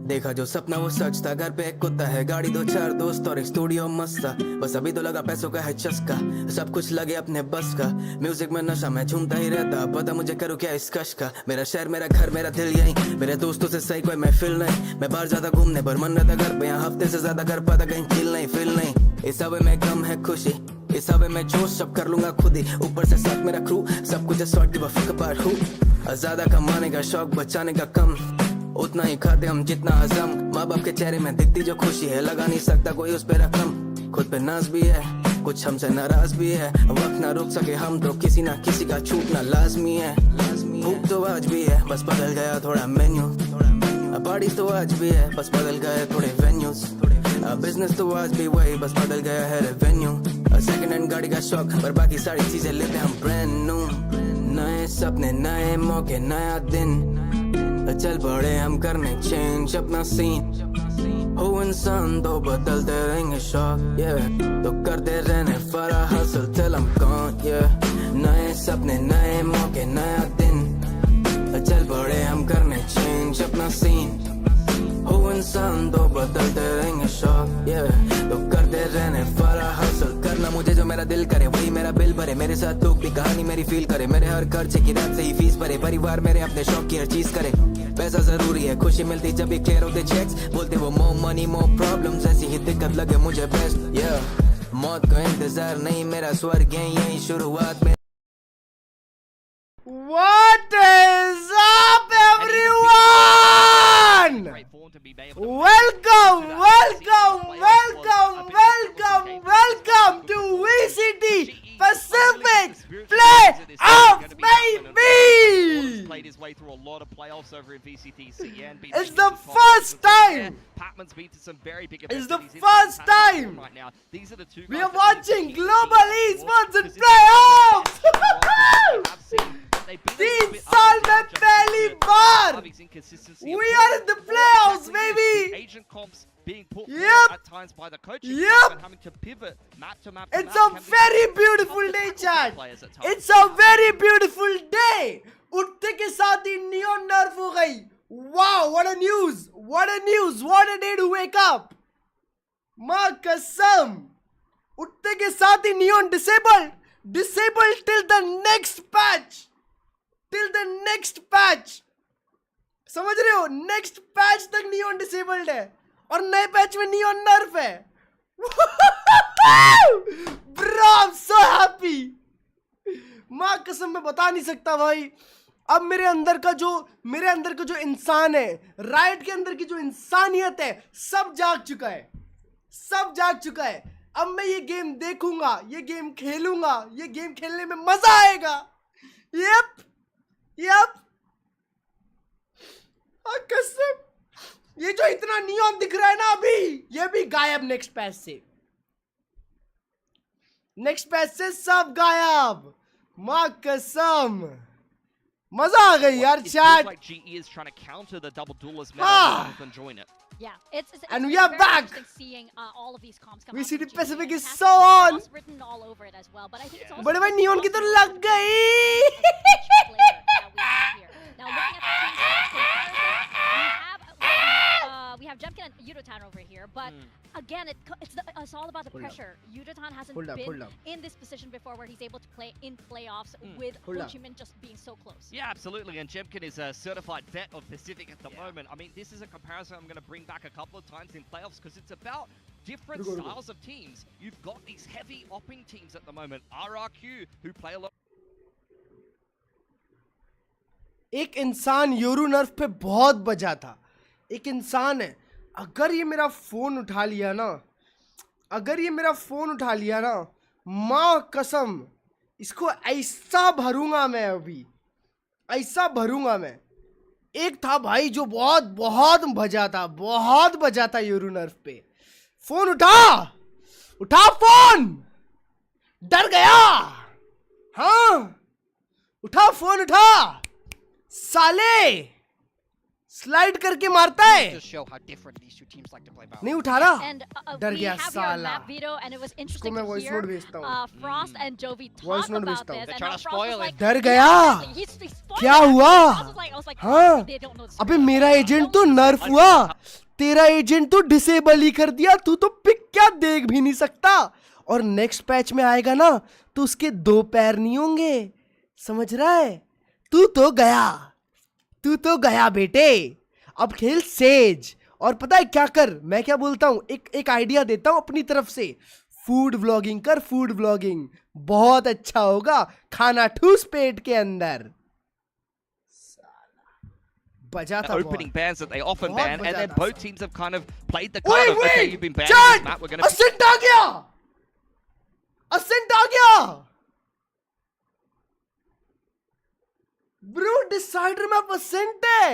देखा जो सपना वो सच था, घर पे एक कुत्ता है, गाड़ी दो चार दोस्त और एक स्टूडियो मस्त था। बस अभी तो लगा पैसों का है चस्का, सब कुछ लगे अपने बस का। म्यूजिक में नशा मैं झूमता ही रहता, पता मुझे करूँ क्या इस कश का। मेरा शहर मेरा घर मेरा दिल यही, मेरे दोस्तों से सही कोई महफिल नहीं। मैं बाहर ज्यादा घूमने पर मन रहता घर पे, यहाँ हफ्ते से ज्यादा कर पाता कहीं चिल नहीं फील नहीं। इस हवे में गम है खुशी, इस हवे में जोश सब कर लूंगा खुद ही। ऊपर से साथ मेरा क्रू, सब कुछ है sort give a fuck about हू। ज्यादा कमाने का शौक बचाने का कम, उतना ही खाते हम जितना हजम। माँ बाप के चेहरे में दिखती जो खुशी है, लगा नहीं सकता कोई उस पे रकम। खुद पे नाज भी है, कुछ हमसे नाराज भी है। वक्त ना रोक सके हम तो किसी ना किसी का छूटना लाजमी है। भूख तो आज भी है, बस बदल गया थोड़ा मेन्यू। पार्टी तो आज भी है, बस बदल गए थोड़े वेन्यूज। बिजनेस तो आज भी वही, बस बदल गया है रेवेन्यू। सेकंड हैंड गाड़ी का शौक, पर बाकी सारी चीजें लेते हम ब्रांड न्यू। नए सपने नए मौके नया दिन, चल पड़े हम करने चेंज अपना सीन। हो इंसान तो बदलते रहेंगे शौक, तो करते रहने फरा हसल till I'm gone, नए सपने नए मौके नया दिन, चल पड़े हम करने चेंज अपना सीन। हो इंसान तो बदलते रहेंगे शौक, तो करते रहने फरा हसल। करना मुझे जो मेरा दिल करे, वही मेरा बिल भरे। मेरे साथ लोग भी कहानी मेरी फील करे, मेरे हर खर्चे की रात से ही फीस भरे। परिवार मेरे अपने शौक की हर चीज करे। पैसा जरूरी है, खुशी मिलती जब भी क्लियर होते चेक्स। बोलते वो मोर मनी मोर प्रॉब्लम्स, ऐसी ही दिक्कत लगे मुझे बेस्ट। मौत का इंतजार नहीं, मेरा स्वर्ग यही शुरुआत में। What is up, everyone? Welcome, welcome, welcome, welcome, welcome to VCT Pacific Playoffs, baby! It's the first time. It's the first time we are watching global esports in playoffs. 3 साल में पहली बार we are in the playoffs, baby. Yep. It's a very beautiful day, chat. It's a very beautiful day. उठते के साथ ही neon नर्फ हो गई. Wow, what a news! What a news! What a day to wake up. माँ कसम. उठते के साथ ही neon disabled till the next patch. Till the next patch. समझ रहे हो? नेक्स्ट पैच तक नियॉन डिसेबल्ड है और नए पैच में नियॉन नर्फ है. Bro, I'm so happy. माँ कसम मैं बता नहीं सकता भाई. अब मेरे अंदर का जो इंसान है, राइट के अंदर की जो इंसानियत है, सब जाग चुका है. अब मैं ये गेम देखूंगा, ये गेम खेलूंगा, ये गेम खेलने में मजा आएगा. यप कसम. ये जो इतना नियॉन दिख रहा है ना अभी, ये भी गायब नेक्स्ट पैच से सब गायब. माँ कसम मजा आ गई यार chat. Yeah, it's and we are back. Seeing all of these comms come VCT out Pacific is has so on. written all over it as well, but I think it's also बड़े भाई neon की तो लग गई. Now looking at the teams we have Jemkin and Yudotan over here, but again it's all about the pressure. Yudotan hasn't been in this position before where he's able to play in playoffs with Ho Chi Minh just being so close. Yeah, absolutely, and Jemkin is a certified vet of Pacific at the moment. I mean, this is a comparison I'm going to bring back a couple of times in playoffs because it's about different styles of teams. You've got these heavy opping teams at the moment, RRQ, who play a lot. एक इंसान Yoru नर्फ पे बहुत बजा था. एक इंसान है. अगर ये मेरा फोन उठा लिया ना, माँ कसम इसको ऐसा भरूंगा मैं. अभी ऐसा भरूंगा मैं. एक था भाई जो बहुत बजा था योरू नर्फ पे. फोन उठा फोन. डर गया. हाँ उठा फोन. साले स्लाइड करके मारता है। Just show how different these two teams like to play Valorant. नहीं उठा रहा, And डर we गया have your साला। map veto, and it was इसको interesting मैं to वॉइस hear नोट भेजता हूँ। Frost and Jovi Voice talk note about भेजता हूँ। this, They're and trying how to Frost was spoil like, it. डर गया। yeah, he's spoiled क्या that. हुआ? I was like, हाँ, they don't know the अबे story. मेरा एजेंट तो नर्फ हुआ, तेरा एजेंट तो डिसेबल ही कर दिया, तू तो पिक क्या देख भी नहीं सकता। और नेक्स्ट पैच में आएगा ना तो उसके 2 पैर नहीं होंगे, समझ रहा है? तू तो गया बेटे। अब खेल सेज, और पता है क्या कर, मैं क्या बोलता हूं, एक आइडिया देता हूं अपनी तरफ से। फूड व्लॉगिंग कर, फूड व्लॉगिंग बहुत अच्छा होगा, खाना ठूस पेट के अंदर। बजा था opening bans that they often बहुत ban, and बजा then था both साला। teams have kind of played the card of, okay, you've been banned chat, this map, we're gonna Ascent आ गया, असेंट आ गया। ब्रो डिसाइडर मैप असेंट है।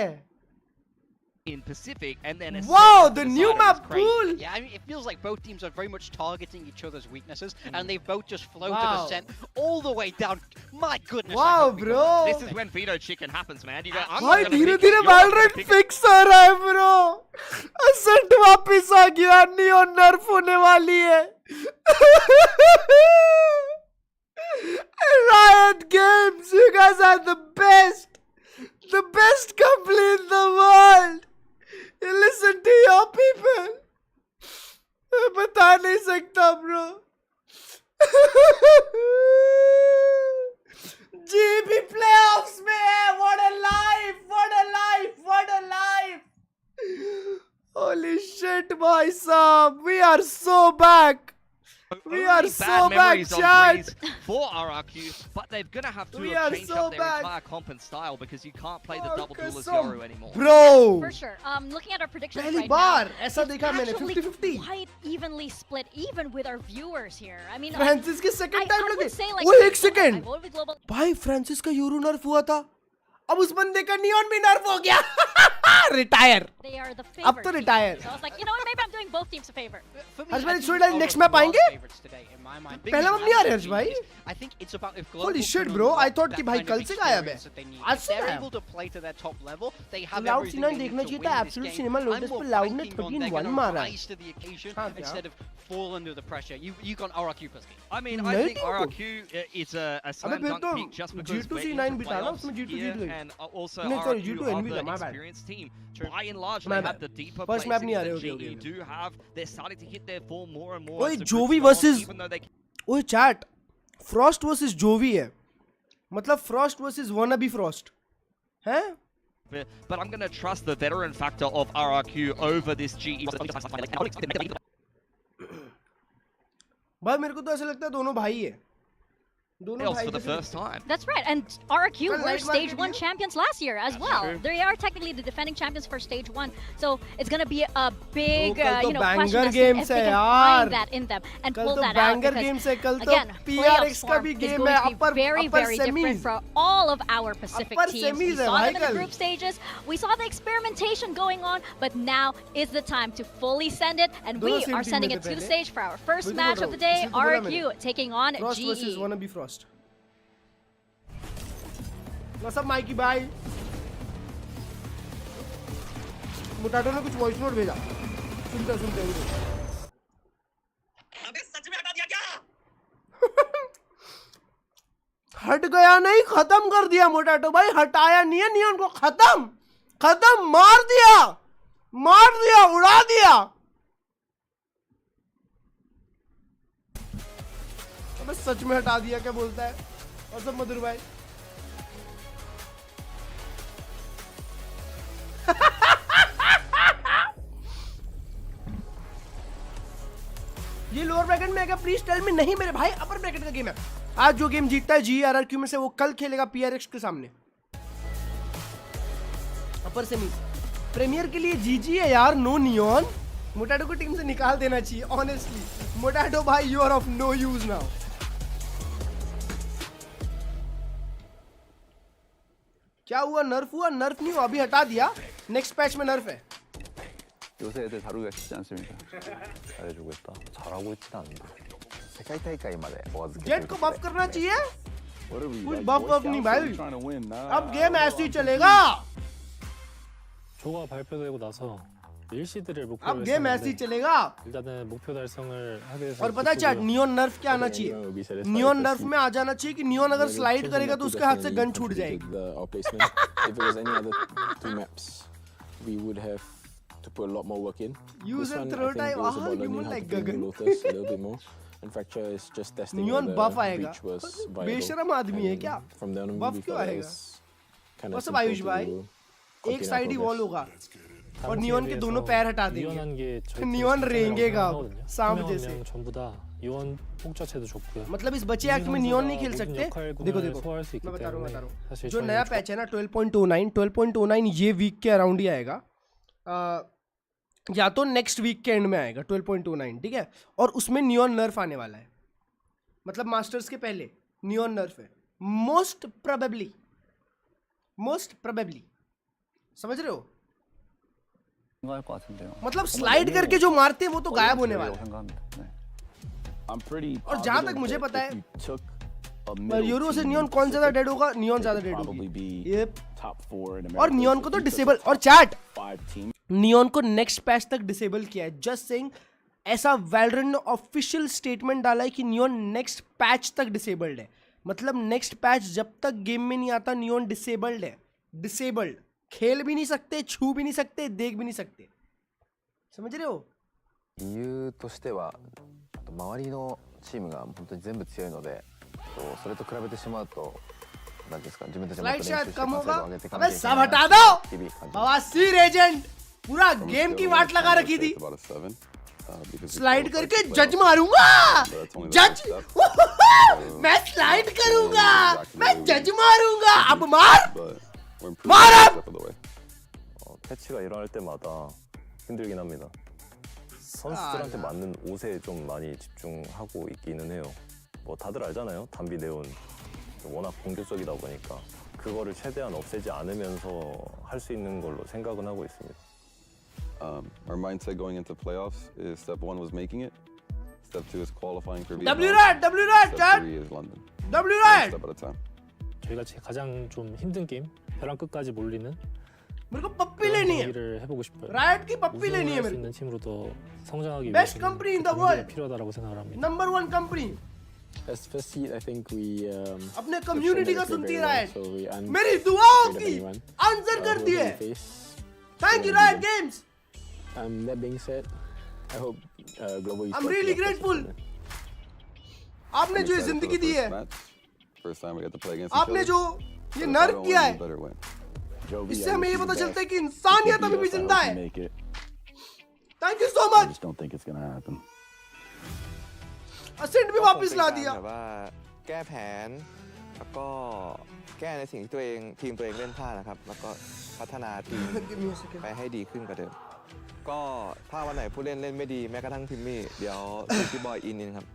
in Pacific, and then Wow, Ascent the to new side of map is crazy. pool. Yeah, I mean, it feels like both teams are very much targeting each other's weaknesses, and they've both just floated Wow. Ascent all the way down. My goodness. I Wow, hope we bro. got This is when veto chicken happens, man. You go, I'm भाई not gonna धीरे pick it, धीरे you're not gonna Valorant pick it. Fix हो रहा है bro. Ascent वापस आ गया, neon नर्फ होने वाली है। Riot Games, you guys are the best company in the world. You listen to your people. मैं बता नहीं सकता ब्रो। जी भी प्लेऑफ्स में है। What a life, what a life, what a life. Holy shit भाई साहब, we are so back. We Only are bad so back, memories on chat. Breeze for RRQ, but they're gonna have to We have are changed so up their back. entire comp and style because you can't play the double duel as कसम। Yoru anymore. Bro, For sure. Looking at our predictions पहली right बार now, ऐसा it's देखा मैंने actually 50-50। quite evenly split, even with our viewers here. I mean, Francis के I second time would लगे। say like, वो एक I second voted with Global. भाई, Francis का यूरो नर्फ हुआ था, अब उस बंदे का नियॉन भी नर्फ हो गया। रिटायर। They are the अब favorite तो team. retire। So I was like, you know what? Maybe I'm doing both teams a favor. For me, Harsh I भाई, think छोड़ डाल, Global next map are आएंगे? favorites today, in my mind. पहला मap नहीं आ रहे हर्ष भाई? I think it's about if Holy Global shit, can bro. I unlock thought that कि भाई kind कल of से गायब है। experience that they need. आज If से they're गायब। able to play to their top level, they have Loud everything signal they need देखना to चाहिए win था, this Absolute game. Cinema I'm Lotus more पे Loud ने banking on 13-1 they're gonna मारा। rise to the occasion हाँ, क्या? instead of fall under the pressure. You got RRQ Pesky. I mean, नहीं I think team को। RRQ is a slam फिर dunk तो peak just because we're G2C9 into भी था ना, playoffs उसमें G2 here, जीत गई। and also नहीं, sorry, RRQ G2 are NB the था, my bad। experienced team. By and large, My they bad। have the deeper First play map नहीं आ that रहे, okay, GE okay। do have. They're starting to hit their form more and more. ओए It's a good जोवी start, versus, even though they ओए chat, Frost versus जोवी है, मतलब Frost versus wannabe Frost हैं? but I'm going to trust the veteran factor of RRQ over this GE. भाई मेरे को तो ऐसा लगता है दोनों भाई है, दोनों भाई for the जैसे- first time. That's right, and RRQ Well, were like stage market 1 view? champions last year as well. true. They are technically the defending champions for stage 1, so it's gonna be a big, कल तो banger question as to games if they है can यार। find that in them and कल pull तो that out. banger Because games है, कल तो again, PRX playoffs का form भी is game going है, to be upper very, very semis। different for all of our Pacific Upper teams. semis We है saw भाई them in the कल। group stages. We saw the experimentation going on, but now is the time to fully send it, and we दोनों same are team sending में it थे to the पहले। stage for our first वही तो match बोल of the रहा हूँ, day. इसी को बोला RRQ taking on Frost GE. Versus wannabe Frost. What's up Mikey भाई? मोटाटो ने कुछ वॉइस नोट भेजा, सुनते अबे सच में हटा दिया क्या? हट गया नहीं, खत्म कर दिया मोटाटो भाई, हटाया नहीं है नियॉन को, खत्म मार दिया, उड़ा दिया। अबे सच में हटा दिया क्या बोलता है? और सब मधुर भाई ये लोअर ब्रैकेट में है, प्लीज टेल मी। नहीं मेरे भाई, अपर ब्रैकेट का गेम है। आज जो गेम जीतता है जी RRQ में से, वो कल खेलेगा PRX के सामने अपर सेमी। प्रीमियर के लिए जीजी है यार, नो नियॉन। मोटाटो को टीम से निकाल देना चाहिए ऑनेस्टली। मोटाटो भाई, you are of no use now. क्या हुआ? नर्फ हुआ? नर्फ नहीं हुआ, अभी हटा दिया, नेक्स्ट पैच में नर्फ है। 요새 애들 다루기가 쉽지 않습니다. 잘해주고 있다. 잘하고 있지는 않는데. 세카이 타이카이 말해. जेट को बफ करना चाहिए, कुछ कुछ buff नहीं भाई। अब गेम ऐसे ही चलेगा। 조가 발표되고 나서 일시들을 अब 목표로 गेम ऐसे ही 했었는데 चलेगा. 일단은 목표 달성을 하게 돼서 और पता है चैट, 기쁘고요. नियॉन नर्फ क्या आना चाहिए? नियॉन नर्फ में आ जाना चाहिए कि नियॉन अगर स्लाइड करेगा तो उसके हाथ से गन छूट जाएगी. If it was any other two maps, we would have to put a lot more work in. Use This and one, throw I think time. it was Ah, about you learning mean how like to play Gagan. Lotus a little bit more. And Fracture is just testing neon whether buff आएगा. Breach was viable. बेशरम आदमी है And क्या? From then on, Buff we क्यों felt it आएगा? was kind What's of up, simple Ayush भाई? to एक continue side he our wall progress. होगा और नियॉन के दोनों पैर हटा देंगे. 이원한 게 저희 नियॉन 팀 रेंगेगा 장점이라고 सांप 생각하거든요. जैसे. 한 명 전부 다 이원 폭자체도 좋고요. मतलब इस बच्चे एक्ट में नियॉन नहीं खेल 모든 सकते. 역할군을 देखो देखो 소화할 수 있기 मैं बता रहा हूँ 때문에 사실 जो 저희는 नया पैच है ना 12.09 ये वीक के अराउंड ही आएगा. या तो नेक्स्ट वीक के एंड में आएगा 12.29, ठीक है. और उसमें नियॉन नर्फ आने वाला है. मतलब मास्टर्स के पहले नियॉन नर्फ है. मोस्ट प्रोबेबली समझ रहे हो? 생각할 것 같은데요. मतलब स्लाइड करके जो मारते हैं वो तो गायब होने वाला है. 생각합니다. 네. I'm pretty और जहाँ तक positive मुझे that पता if है, you took a पर middle यूरो से team नियॉन कौन ज्यादा Pacific, डेड होगा? नियॉन they ज्यादा could डेड probably होगी. be ये top 4 in America. और नियॉन को तो If you took disable. a और चैट 5 team. नियॉन को नेक्स्ट पैच तक डिसेबल किया है. जस्ट सेइंग, ऐसा वैलोरेंट ने ऑफिशियल स्टेटमेंट डाला है कि नियॉन नेक्स्ट पैच तक डिसेबल्ड है. मतलब नेक्स्ट पैच जब तक गेम में नहीं आता नियॉन डिसेबल्ड है. डिसेबल्ड. खेल भी नहीं सकते, छू भी नहीं सकते, देख भी नहीं सकते. समझ रहे हो? 理由としては周りのチームが本当に全部強いのでそれと比べてしまうと何ですか自分たちももっと練習して完成度を上げていかなきゃいけない सब हटा दो. 日々感じます बवासीर एजेंट पूरा गेम की वाट लगा रखी थी. स्लाइड करके जज मारूंगा. जज मैं स्लाइड करूंगा. मैं जज मारूंगा. अब मार अब. 패치가 일어날 때마다 힘들긴 합니다. 선수들한테 맞는 옷에 좀 많이 집중하고 있기는 해요. 뭐 다들 알잖아요. 담비 네온 워낙 공격적이다 보니까 그거를 최대한 없애지 않으면서 할 수 있는 걸로 생각은 하고 있습니다. Our mindset going into playoffs is step 1 was making it. Step 2 is qualifying for W Vietnam. rat Step 3 is London. W One rat. step at a time. 저희가 가장 좀 힘든 게임, 벼랑 끝까지 몰리는 मेरे को पप्पी 그런 लेनी है. 경기를 해보고 싶어요. रायट की पप्पी लेनी है 우승할 수 मेरे 있는 팀으로 더 성장하기 Best 위해서는 company in the 그 경기가 world. 필요하다고 생각을 합니다. Number 1 company. As first seed, I think we अपने community का सुनती है रायट. so we मेरी दुआओं afraid of की anyone. आंसर कर दी है. Face. Thank you Riot Games. That being said, I hope global I'm really grateful. आपने जो ये Excited for जिंदगी the दी है, first match. First time we get to play against each आपने other. जो ये So if I nerve don't किया win, है, you better win. इससे हमें ये पता चलता है कि इंसानियत अभी भी जिंदा है. Make it. Thank you so I much. just don't think it's gonna happen. Ascent भी वापस ला दिया. แบบว่าแก้แผนแล้วก็แก้ในสิ่งที่ตัวเองทีมตัวเองเล่นพลาดนะครับแล้วก็พัฒนาทีม Give me a second. ไปให้ดีขึ้นกว่าเดิมก็ถ้าวันไหนผู้เล่นเล่นไม่ดีแม้กระทั่งทิมมี่เดี๋ยวพี่บอยอินครับ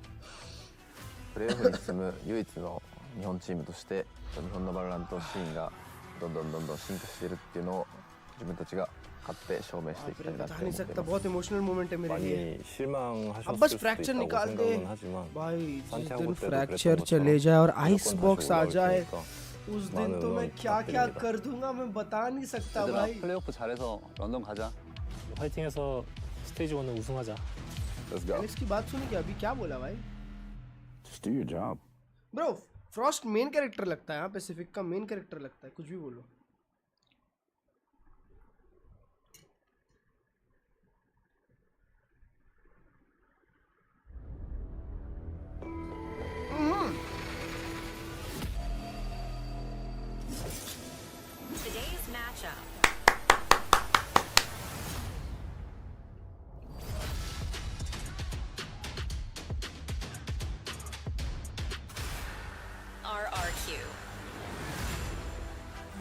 プレーオフに進む唯一の日本チームとして日本のバロラントシーンがどんどん進化しているっていうのを自分たちが勝って証明していきたいなと बता 思 नहीं って सकता. ます बहुत इमोशनल मोमेंट है मेरे लिए. 많이 실망하셨을 अब बस 수도 फ्रैक्चर 있다고 निकाल दे. 생각은 하지만 भाई जिस 산티아고 दिन 때도 फ्रैक्चर 그랬던 चले 것처럼 जाए और 무조건 आइस 다시 बॉक्स आ 올라올 जाए, 테니까 उस दिन तो मैं क्या क्या कर दूंगा मैं बता नहीं सकता 얘들아 भाई. 플레이오프 잘해서 런던 가자. 화이팅해서 스테이지 1은 우승하자. Let's go. एलेक्स की बात सुनी क्या? अभी क्या बोला भाई? Just do your job. Bro Frost main character लगता है. यहाँ पैसिफिक का मेन कैरेक्टर लगता है. कुछ भी बोलो. Today's matchup. RRQ.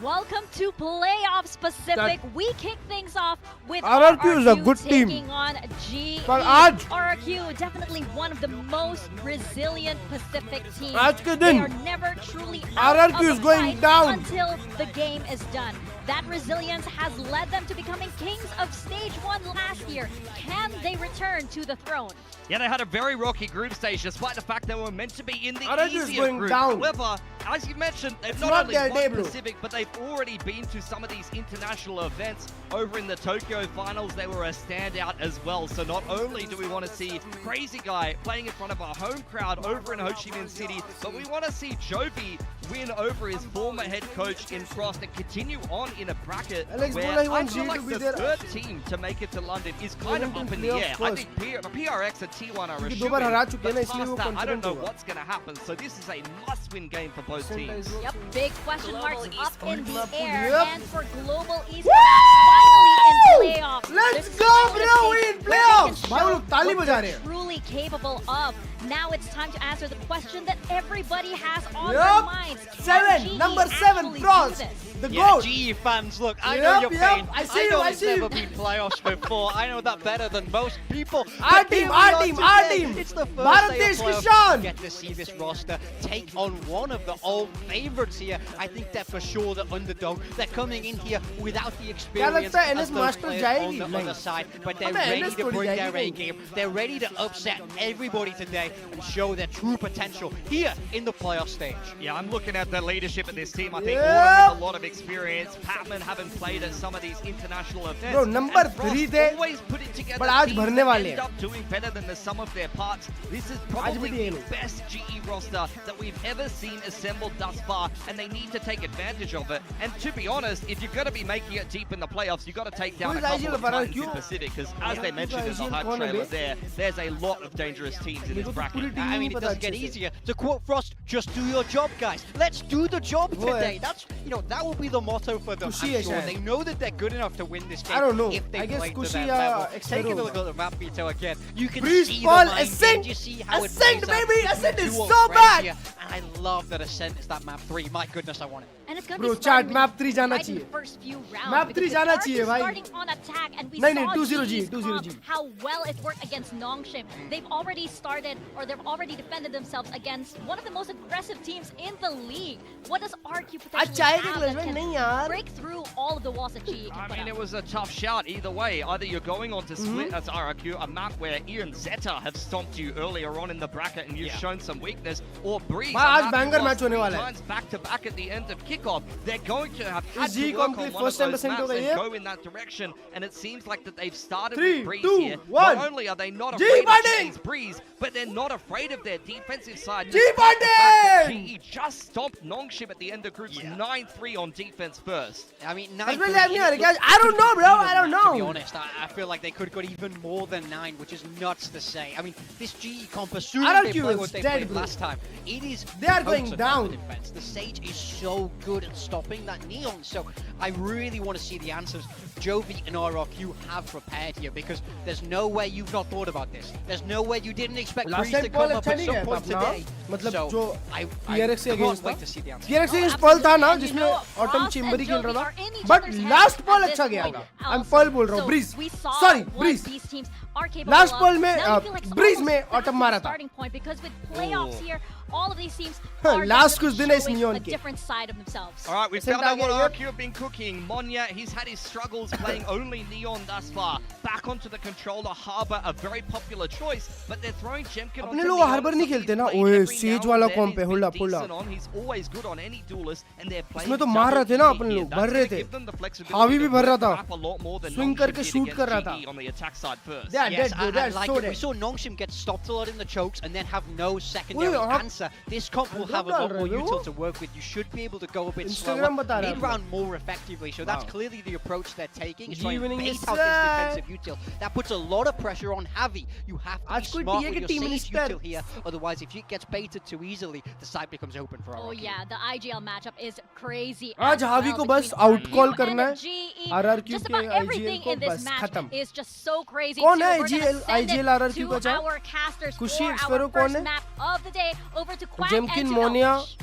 Welcome to Playoffs Pacific. We kick things off with RRQ is a good team. taking on GE. But आज RRQ definitely one of the most resilient Pacific teams. आज के They दिन are never truly out RRQ of is the going fight down. until the game is done. That resilience has led them to becoming kings of stage 1 last year. Can they return to the throne? Yeah, they had a very rocky group stage, despite the fact they were meant to be in the RRQ is easier going group. down. However, as you mentioned, they've It's not not only their won day, bro. Pacific, but they've already been to some of these international events. Over in the Tokyo finals, they were a standout as well. So not only do we want to see Crazy Guy playing in front of our home crowd over in Ho Chi Minh City, but we want to see Jovi win over his former head coach in Frost and continue on in a bracket Alex where Bola, he I wants feel G like to be the there. third team to make it to London is kind of up in the air. I think PRX and T1 are a क्योंकि shoe-in, दो बार हरा चुके हैं ना, but इसलिए वो past that, I don't confident know होगा. what's going to happen. So this is a must-win game for both teams. Yep, big question marks up in the air. Yep. And for Global Esports, finally in playoffs. Let's This go, is the bro, stage in where they playoffs. can भाई वो show लोग ताली what बजा they're रहे हैं. truly capable of. Now it's time to answer the question that everybody has on Yup. their minds. Can Seven, GE number 7, actually do Frost. this? The Yeah, GOAT. GE fans, look, I know your Yep, pain. I see you, know I it's see never you. been playoffs before. I know that better than most people. Our But team, here we our are team, today. our team. It's the first Bharat day of Desh playoffs. Kishan. We get to see this roster take on one of the old favorites here. I think they're for sure the underdog. They're coming in here without the experience लगता है of NS those Master players जाएगी? on the नहीं. other side. But they're अबे ready NS to थोड़ी bring their जाएगी A game. They're ready to upset everybody today and show their true potential here in the playoff stage. Yeah, I'm looking at the leadership of this team. I think Yep. all with a lot of experience. Patman haven't played at some of these international events. Bro, number And Frost 3 थे, always put it together. but आज teams भरने that वाले end हैं. up doing better than the sum of their parts. This is आज probably भी ये the लोग. best GE roster that we've ever seen assembled thus far, and they need to take advantage of it. And to be honest, if you're going to be making it deep in the playoffs, you've got to take down Who a is couple IGL of Farah? Titans in क्यों? Pacific, because as they IGL mentioned in the hype कौन है trailer bay? there's a lot of dangerous teams in मेरे this को तो bracket. पूरी team I he mean, नहीं it पता doesn't get अच्छे से. easier. To quote Frost, just do your job, guys. Let's do the job वो है. today. That's, that will be the motto for them. खुशी I'm है sure शायद. they know that they're good enough to win this game. I don't know. If they I guess play to खुशी their या level. Expero Taking a look होगा. at the map veto again. You can Breeze see Paul, the mind Ascent! game. You see how it Ascent, plays out baby! between Ascent the is duo so friends bad! here. And I love that Ascent is that map 3. My goodness, I want it. And it's going Bro, to be starting chat, map with 3 जाना right in the चाहिए. first few rounds. Map because 3 with जाना RRQ चाहिए, भाई. starting on attack, and we नहीं, saw नहीं, 2-0G, GE's 2-0G. comp, how well it worked against Nongshim. They've already started, or they've already defended themselves against one of the most aggressive teams in the league. What does RRQ potentially चाहेगा have Klurge that में? can नहीं यार. break through all of the walls that GE can I put mean, up? it was a tough shout either way. Either you're going on to split as RRQ, a map where Ian Zeta have stomped you earlier on in the bracket and you've shown some weakness, or Breeze, भाई, आज a map you banger lost match होने 3 वाला है. times back-to-back at the end of kickoff. They're going to have had Is to GE work on complete one of first time those percent maps हो and गई है? go in that direction, and it seems like that they've started 3, with Breeze 2, here. 1. Not only are they not GE afraid of fighting! GE's Breeze, but they're not afraid of their defensive side. GE despite the fact that fighting! GE just stomped Nongshim at the end of groups 9-3 on defense first. I mean, That's 9 really happening, guys. I don't know, bro. I don't To be know. honest, I feel like they could have got even more than 9, which is nuts to say. I mean, this GE comp, assuming RRQ they play is what they dead, played bro. last time, it is They are going potent down. on the defense. The Sage is so good at stopping that Neon, so I really want to see the answers Jovi and RRQ have prepared here, because there's no way you've not thought about this. There's no way you didn't expect Last Breeze time to come Paul up अच्छा at नहीं some गया था point अपना. today. मतलब So, जो I PRX से can't against wait था. to see the answers. PRX Oh, against Paul था ना, absolutely. जिसमें And you know, Autumn Frost Chimberi and खेल Jovi रहा are in था. each But other's last heads Paul at अच्छा this गया point था. I'm also. Paul बोल रहा हूँ. So Breeze. we saw Sorry, what Breeze. these teams are capable Last of. Paul में Now you feel like it's Breeze almost में back to Autumn the मारा था. starting point, because with playoffs here, all of these teams Huh, are last definitely कुछ दिन है इस showing Neon a के. different side of themselves. All right, we've Send found out out what here. RRQ have been cooking. Monya, he's had his struggles playing only Neon thus far. Back onto the controller, Harbor, a very popular choice, but they're throwing Jemkin onto अपने लोग Neon. Harbor नहीं something खेलते he's ना. played ओए, every Sage now वाला and then. comp है. He's Hold been up, hold up. decent on. He's always good on any duelist, and they're playing इसमें तो double मार रहे थे ना EV अपन here. लोग, That's भर gonna रहे थे. give them the flexibility हावी to भी भर रहा work था. the map a lot more than Swing Nongshim करके did shoot against कर रहा GE था. on the attack side first. They are Yes, dead, bro. I They are like so it. dead. We saw Nongshim get stopped a lot in the chokes and then have no secondary Wait, answer. This comp will have a lot more util to work with. You should be able to go a bit Instagram slower, बता रहा है mid-round more effectively. So that's Wow. clearly the approach they're taking. Is G trying to winning bait is out this sad. defensive util. That puts a lot of pressure on Javi. You have to be आज कोई smart TA with की your team Sage instead. util here. Otherwise, if it gets baited too easily, the side becomes open for RRQ. Oh yeah, the IGL matchup is crazy. आज as हावी well को बस between outcall RRQ करना and है. GE. RRQ Just के about IGL everything को in this बस match खत्म. is just so crazy. कौन too. है We're gonna IGL send it RRQ to का चाह? our casters खुशी for our एक्सपेरो कौन first है? map of the day over to Quack Jemkin, and to Monia. Elfish.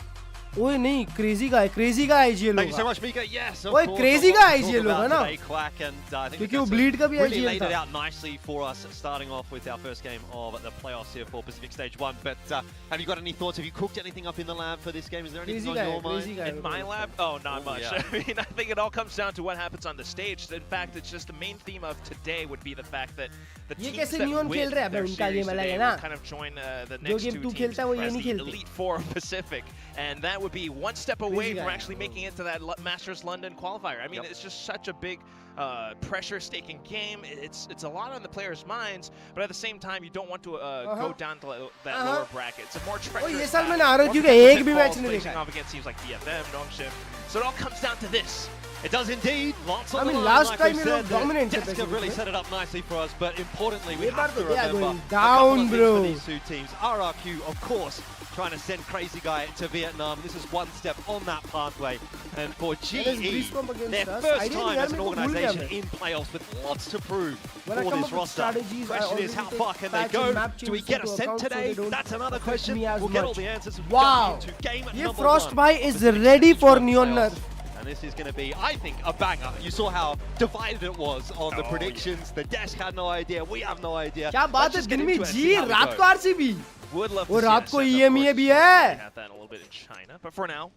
ओए नहीं क्रेजी गाय है ये लोग Thank you so much, Mika. Yes, of ओए course. Crazy a lot guy to है ये talk लोग है about ना today, Quack, and I think क्योंकि वो that's ब्लीड का भी really IGL laid था it out nicely for us, starting off with our first game of the playoffs here for Pacific Stage 1. But have you got any thoughts? Have you cooked anything up in the lab for this game? Is there anything crazy on your crazy mind? guy In my lab? Oh, not much. yeah. I mean, I think it all comes down to what happens on the stage. In fact, it's just the main theme of today would be the fact that the ये teams कैसे that Neon win खेल रहा है their भाई उनका series game अलग today है will ना kind of join the जो next गेम two तू teams खेलता है वो ये as नहीं the खेलते Elite Four of Pacific, and that would be one step away guy. from actually making it to that Masters London qualifier. I mean, it's just such a big pressure-staking game. It's a lot on the players' minds, but at the same time, you don't want to go down to that lower bracket. It's a more treacherous. ये साल मैंने battle, RRQ more का एक भी pitfalls match नहीं facing देखा off against teams like BFM, Dongshim. So it all comes down to this. It does indeed. Lots on I mean, the line, last like time we you said. looked dominant Deska basically. really set it up nicely for us, but importantly, we ये बार have to तो they are remember going a couple down, of things bro. for these two teams. RRQ, of course, trying to send Crazy Guy to Vietnam. This is one step on that pathway. And for GE, their first time as an organization in playoffs with lots to prove for this roster. Question is, how far can they go? Do we get a cent today? That's another question. We'll get all the answers. Wow! To game ये number Frost 1. भाई is ready for Neon Playoffs. Nerf. And this is going to be, I think, a banger. You saw how divided it was on the predictions. The desk had no idea. We have no idea. क्या बात है दिन में जी रात को RCB Would love to और see रात that को setup, EMEA of भी course. है We have that a little bit in China, but for now,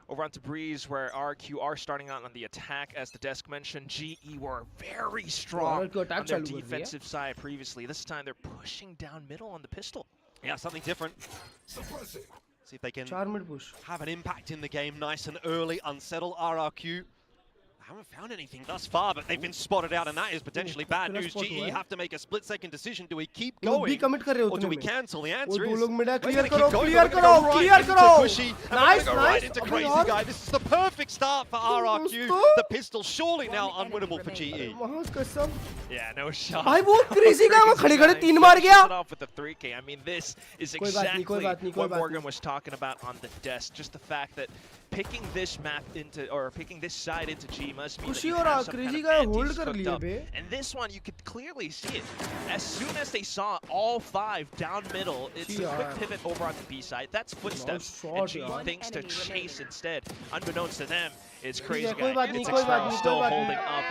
over onto Breeze, where RQ are starting out on the attack. As the desk mentioned, GE were very strong on their defensive side previously. This time they're pushing down middle on the pistol. Yeah, something different. See if they can have an impact in the game nice and early. Unsettle RRQ. Haven't found anything thus far, but they've been spotted out, and that is potentially bad news. GE have to make a split-second decision. Do we keep going, or do we cancel? The answer is clear करो nice right into Crazy Guy. This is the perfect start for RRQ. The pistol surely now unwinnable for GE. Yeah, no shot. भाई वो Crazy Guy वो खड़े-खड़े 3 मार गया off with the 3K. I mean, this is exactly what Morgan was talking about on the desk. Just the fact that picking this map into, or picking this side into G must mean that you have some kind of anti cooked up. And this one, you could clearly see it. As soon as they saw all 5 down middle, it's a quick pivot over on the B side. That's footsteps, and G thinks to chase instead. Unbeknownst to them, it's Crazy Guy. It's Extreme still holding up,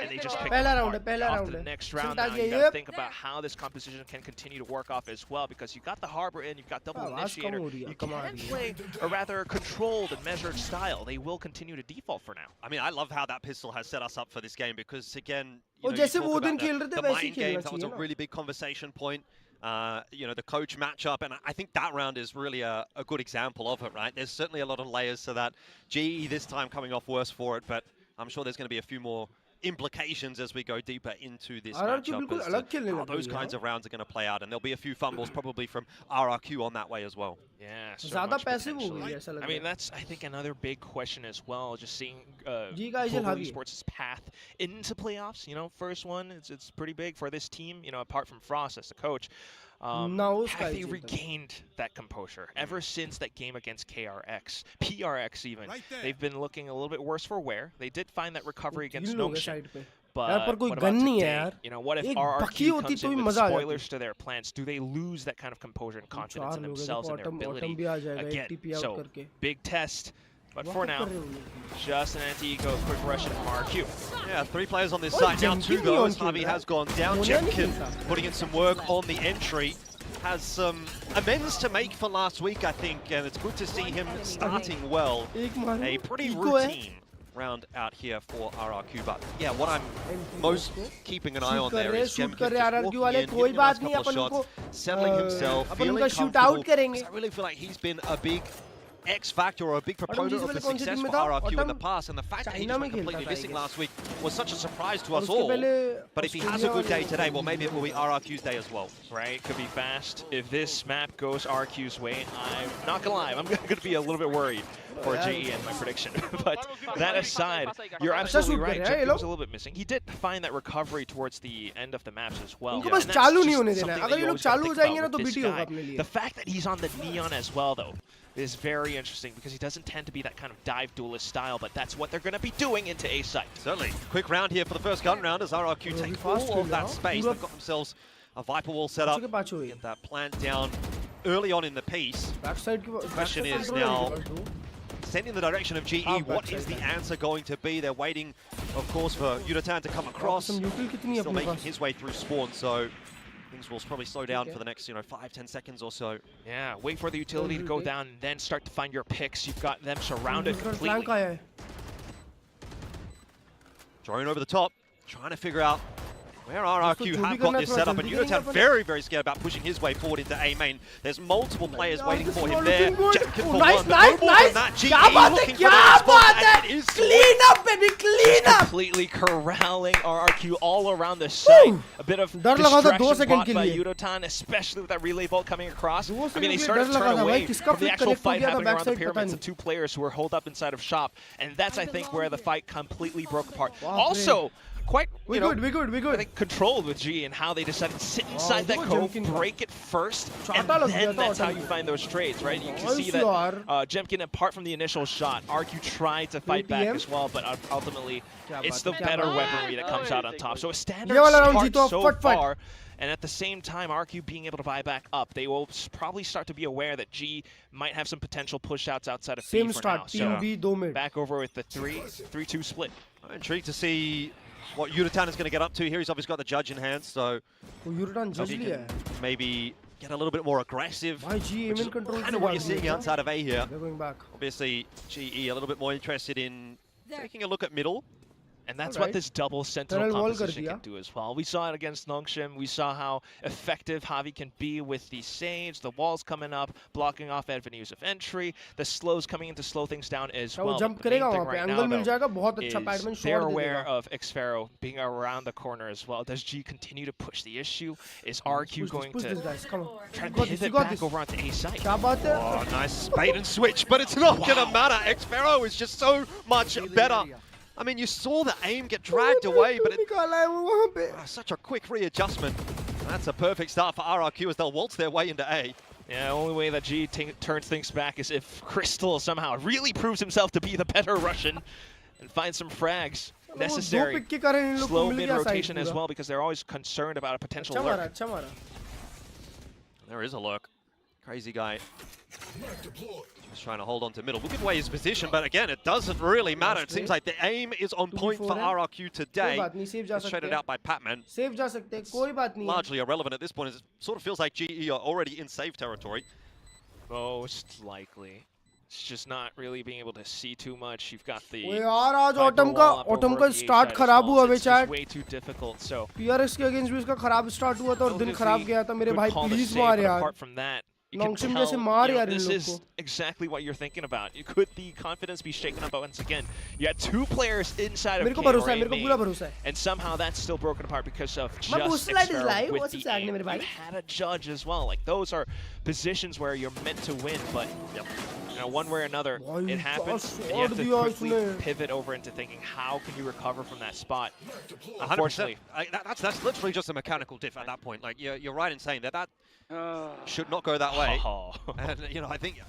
and they just pick off to the next round. Now you gotta think about how this composition can continue to work off as well, because you've got the Harbor in, you've got Double Initiator. You can play a rather controlled and measured style. They will continue to default for now. I mean, I love how that pistol has set us up for this game, because again, you know, जैसे you वो talk दिन about खेल रहे थे the वैसे mind ही खेलना games. That was a चाहिए ना really big conversation point. You know, the coach matchup, and I think that round is really a good example of it, right? There's certainly a lot of layers to that. GE this time coming off worse for it, but I'm sure there's going to be a few more implications as we go deeper into this matchup as to how those kinds of rounds are going to play out, and there'll be a few fumbles probably from RRQ on that way as well. Yeah, so much potentially. I mean, that's, I think, another big question as well, just seeing Global Esports' path into playoffs. You know, first one, it's pretty big for this team, you know, apart from Frost as the coach. Have they regained that composure ever since that game against KRX, PRX even? They've been looking a little bit worse for wear. They did find that recovery against Noxian. But what about today? You know, what if RRQ comes in with spoilers to their plans? Do they lose that kind of composure and confidence in themselves and their ability? Again, so big test. But for now, just an anti-eco, quick rush from RQ. Yeah, 3 players on this side, now 2 goes. Harvey has gone down. Jemkin putting in some work on the entry. Has some amends to make for last week, I think, and it's good to see him starting well. A pretty routine round out here for RRQ, but yeah, what I'm most keeping an eye on there is Jemkin just walking in, giving a nice couple of shots, settling himself, feeling comfortable. I really feel like he's been a big X factor or a big proponent of the success for RRQ in the past, and the fact that he just went completely missing last week was such a surprise to us all. But if he has a good day today, well, maybe it will be RRQ's day as well. Right, could be fast. If this map goes RQ's way, I'm not gonna lie, I'm gonna be a little bit worried for GE and my prediction. But that aside, you're absolutely right. Jemkin was a little bit missing. He did find that recovery towards the end of the maps as well. And that's just something that you always gotta think about with this guy. The fact that he's on the Neon as well, though, is very interesting, because he doesn't tend to be that kind of dive duelist style, but that's what they're going to be doing into A site. Certainly. Quick round here for the first gun round as RRQ take all of that space. They've got themselves a Viper wall set up. Get that plant down early on in the piece. The question is now, sent in the direction of GE. What is the answer going to be? They're waiting, of course, for Yutatan to come across. Still making his way through spawn, so things will probably slow down for the next, 5-10 seconds or so. Yeah, wait for the utility to go down and then start to find your picks. You've got them surrounded completely. Drone over the top, trying to figure out where RRQ have got this set up, and Yutatan very, very scared about pushing his way forward into A main. There's multiple players waiting for him there. Jemkin for one, but no more than that. GE looking for the response, and it is clean up, baby, clean up. Completely corralling RRQ all around the site. A bit of distraction brought by Yutatan, especially with that relay bolt coming across. I mean, they started to turn away from the actual fight happening around the pyramids of two players who were holed up inside of shop, and that's, I think, where the fight completely broke apart. Also, quite, we good. I think controlled with G and how they decided to sit inside that cove, break it first, and then that's how you find those trades, right? You can see that Jemkin, apart from the initial shot, RQ tried to fight back as well, but ultimately it's the better weaponry that comes out on top. So a standard start so far, and at the same time, RQ being able to buy back up, they will probably start to be aware that G might have some potential push-outs outside of B for now. So back over with the 3-2 split. I'm intrigued to see what Yutatan is going to get up to here. He's obviously got the judge in hand, so he can maybe get a little bit more aggressive, which is kind of what you're seeing outside of A here. Obviously, GE a little bit more interested in taking a look at middle. And that's what this double sentinel composition can do as well. We saw it against Nongshim. We saw how effective Javi can be with the Sage, the walls coming up, blocking off avenues of entry, the slows coming in to slow things down as well. The main thing right now, though, is they're aware of Xpharaoh being around the corner as well. Does G continue to push the issue? Is RQ going to try to pivot back over onto A site? Oh, nice bait and switch, but it's not going to matter. Xpharaoh is just so much better. I mean, you saw the aim get dragged away, but such a quick readjustment. That's a perfect start for RRQ as they'll waltz their way into A. Yeah, the only way that G turns things back is if Crystal somehow really proves himself to be the better Russian and finds some frags necessary. Slow mid-rotation as well, because they're always concerned about a potential lurk. There is a lurk. Crazy guy. Just trying to hold on to middle. We'll give away his position, but again, it doesn't really matter. It seems like the aim is on point for RRQ today. It's traded out by Patman. Largely irrelevant at this point, as it sort of feels like GE are already in save territory. Most likely. It's just not really being able to see too much. You've got the autumn का start खराब हुआ बे chat. Way too difficult. So PRS के against भी इसका खराब start हुआ था और दिन खराब गया था मेरे भाई please मार यार. Apart from that, you can tell, this is exactly what you're thinking about. Could the confidence be shaken up once again? You had two players inside of K, and somehow that's still broken apart because of just Xpharaoh with the aim. You had a judge as well. Like, those are positions where you're meant to win, but one way or another, it happens, and you have to quickly pivot over into thinking, how can you recover from that spot? Unfortunately. That's literally just a mechanical diff at that point. Like, you're right in saying that should not go that way. And, I think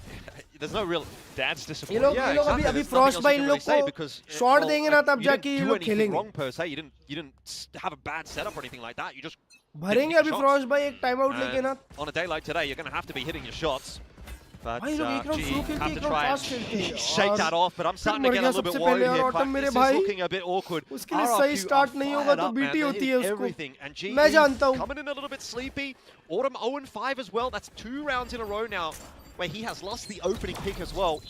there's no real... That's disappointing. ये लोग अभी Frostbite इन लोग को short देंगे ना तब जाके ये लोग खेलेंगे. Wrong per se. You didn't have a bad setup or anything like that. You just भरेंगे अभी Frostbite एक timeout लेके ना. On a day like today, you're going to have to be hitting your shots. But GE have to try and shake that off, but I'm starting to get a little bit worried here. This is looking a bit awkward. उसके लिए सही start नहीं होगा तो BT होती है उसको. Everything. And GE coming in a little bit sleepy. Autumn 0-5 as well. That's 2 rounds in a row now where he has lost the opening pick as well.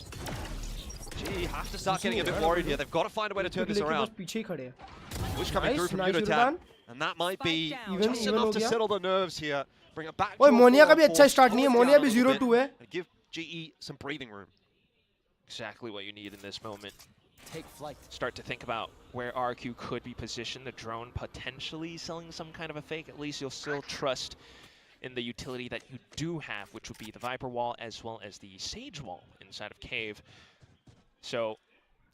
GE have to start getting a bit worried here. They've got to find a way to turn this around. Wish coming through from Yutatan, and that might be just enough to settle the nerves here. Bring it back. ओए मोनिया का भी अच्छा start नहीं है. मोनिया भी 0-2 है. Give GE some breathing room. Exactly what you need in this moment. Take flight. Start to think about where RQ could be positioned. The drone potentially selling some kind of a fake. At least you'll still trust in the utility that you do have, which would be the Viper wall as well as the Sage wall inside of Cave. So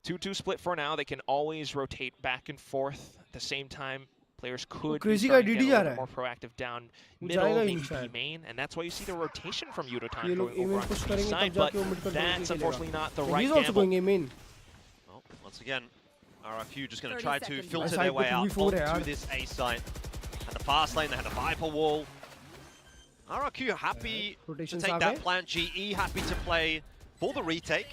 2-2 split for now. They can always rotate back and forth at the same time. Players could be starting to get a little more proactive down middle, maybe B main, and that's why you see the rotation from Yutatan going over on the B side, but that's unfortunately not the right gamble. He's also going in. Well, once again, RRQ just going to try to filter their way out onto this A site. At the fast lane, they had a Viper wall. RRQ happy to take that plant. GE happy to play for the retake.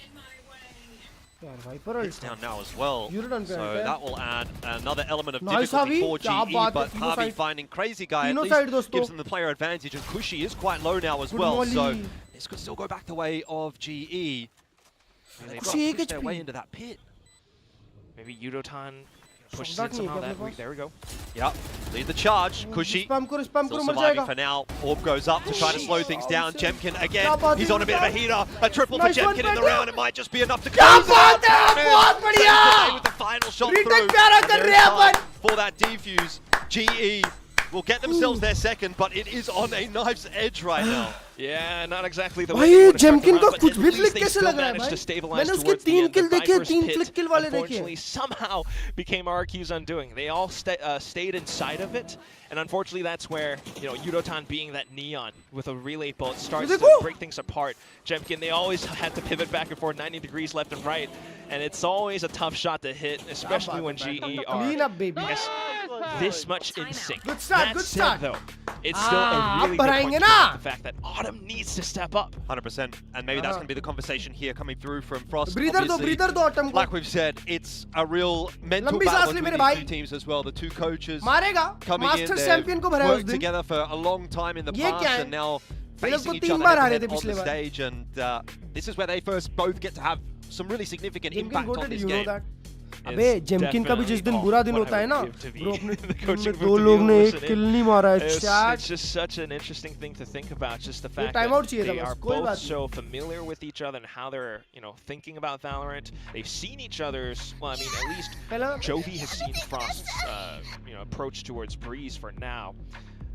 It's down now as well. So that will add another element of Nice, difficulty Harvey. for GE, but Harvey finding Crazy Guy at least gives them the player advantage, and Kushi is quite low now as well, so this could still go back the way of GE. They've got to push their way into that pit. Maybe Yudotan pushes it somehow. There we go. Yep, lead the charge. Kushi still surviving for now. Orb goes up to try to slow things down. Jemkin again, he's on a bit of a heater. A triple for Jemkin in the round. It might just be enough to close it out. With the final shot through. For that defuse, GE will get themselves their second, but it is on a knife's edge right now. Yeah, not exactly the way they would have Jemkin started का around, कुछ but भी at least flick they कैसे still लग रहा है managed to भाई? stabilize मैंने उसके towards the 3 end. kill The देखे, Viper's 3 pit, flick kill वाले देखे. unfortunately, somehow became RQ's undoing. They all stayed inside of it, and unfortunately that's where, you know, Yudotan being that neon with a relay bolt starts to break things apart. Jemkin, they always had to pivot back and forth 90 degrees left and right, and it's always a tough shot to hit, especially when GE are this much in sync. Good start, good start. Though, it's still a really good point to make the fact that Autumn needs to step up. 100%, and maybe that's going to be the conversation here coming through from Frost. Breather do Autumn like we've said, it's a real mental battle between these two teams as well. The two coaches coming in, they've worked together for a long time in the past, and now facing each other head on the stage, and this is where they first both get to have some really significant impact on this game. अबे जेमकिन का भी जिस दिन बुरा दिन होता है ना ब्रो अपने 2 लोग ने 1 kill नहीं मारा है chat. It's just such an interesting thing to think about, just the fact that they are both so familiar with each other and how they're, you know, thinking about Valorant. They've seen each other's, well, I mean, at least Jovi has seen Frost's you know, approach towards Breeze for now.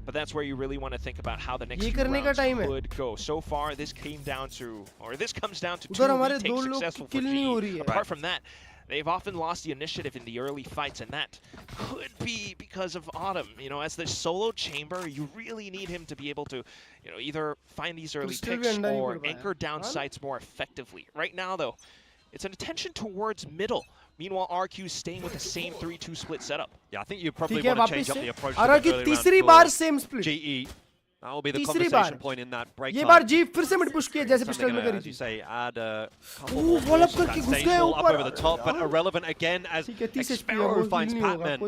But that's where you really want to think about how the next few rounds would go. So far, this came down to, or this comes down to 2 retakes successful for GE. Apart from that, they've often lost the initiative in the early fights, and that could be because of Autumn. You know, as the solo chamber, you really need him to be able to, you know, either find these early picks or anchor down sites more effectively. Right now, though, it's an attention towards middle. Meanwhile, RQ staying with the same 3-2 split setup. Yeah, I think you probably want to change up the approach. RQ तीसरी बार same split. GE. That will be the conversation point in that break ये time. बार जी फिर से mid push किया जैसे पिछले में करी As you say, add a couple more balls to that stage ball up over the top, but irrelevant again as Sparrow finds Patman.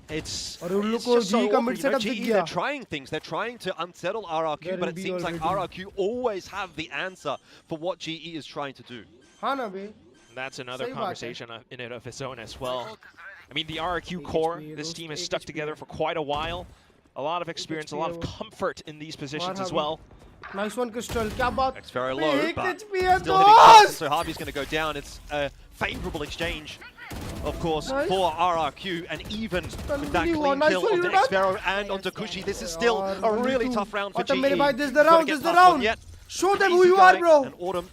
It's just so awkward. You know, GE, they're trying things. They're trying to unsettle RRQ, but it seems like RRQ always have the answer for what GE is trying to do. That's another conversation in and of its own as well. I mean, the RRQ core, this team has stuck together for quite a while. A lot of experience, a lot of comfort in these positions as well. Nice one, Crystal. Kya baat? It's very low, but still hitting close, so Harvey's going to go down. It's a favorable exchange, of course, for RRQ, and even with that clean kill onto Xvero and onto Kushi, this is still a really tough round for GE. This is the round, this is the round. Show them who you are, bro. And Autumn,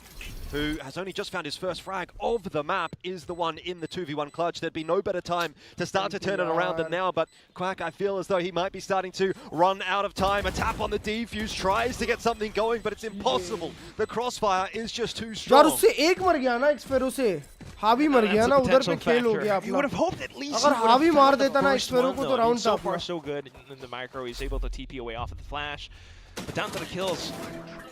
who has only just found his first frag of the map, is the one in the 2v1 clutch. There'd be no better time to start to turn it around than now, but Quack, I feel as though he might be starting to run out of time. A tap on the defuse, tries to get something going, but it's impossible. The crossfire is just too strong. यार उससे एक मर गया ना एक्सपेरो से हावी मर गया ना उधर पे खेल हो गया अपना अगर हावी मार देता ना एक्सपेरो को तो round so far so good in the micro. He's able to TP away off of the flash, but down to the kills.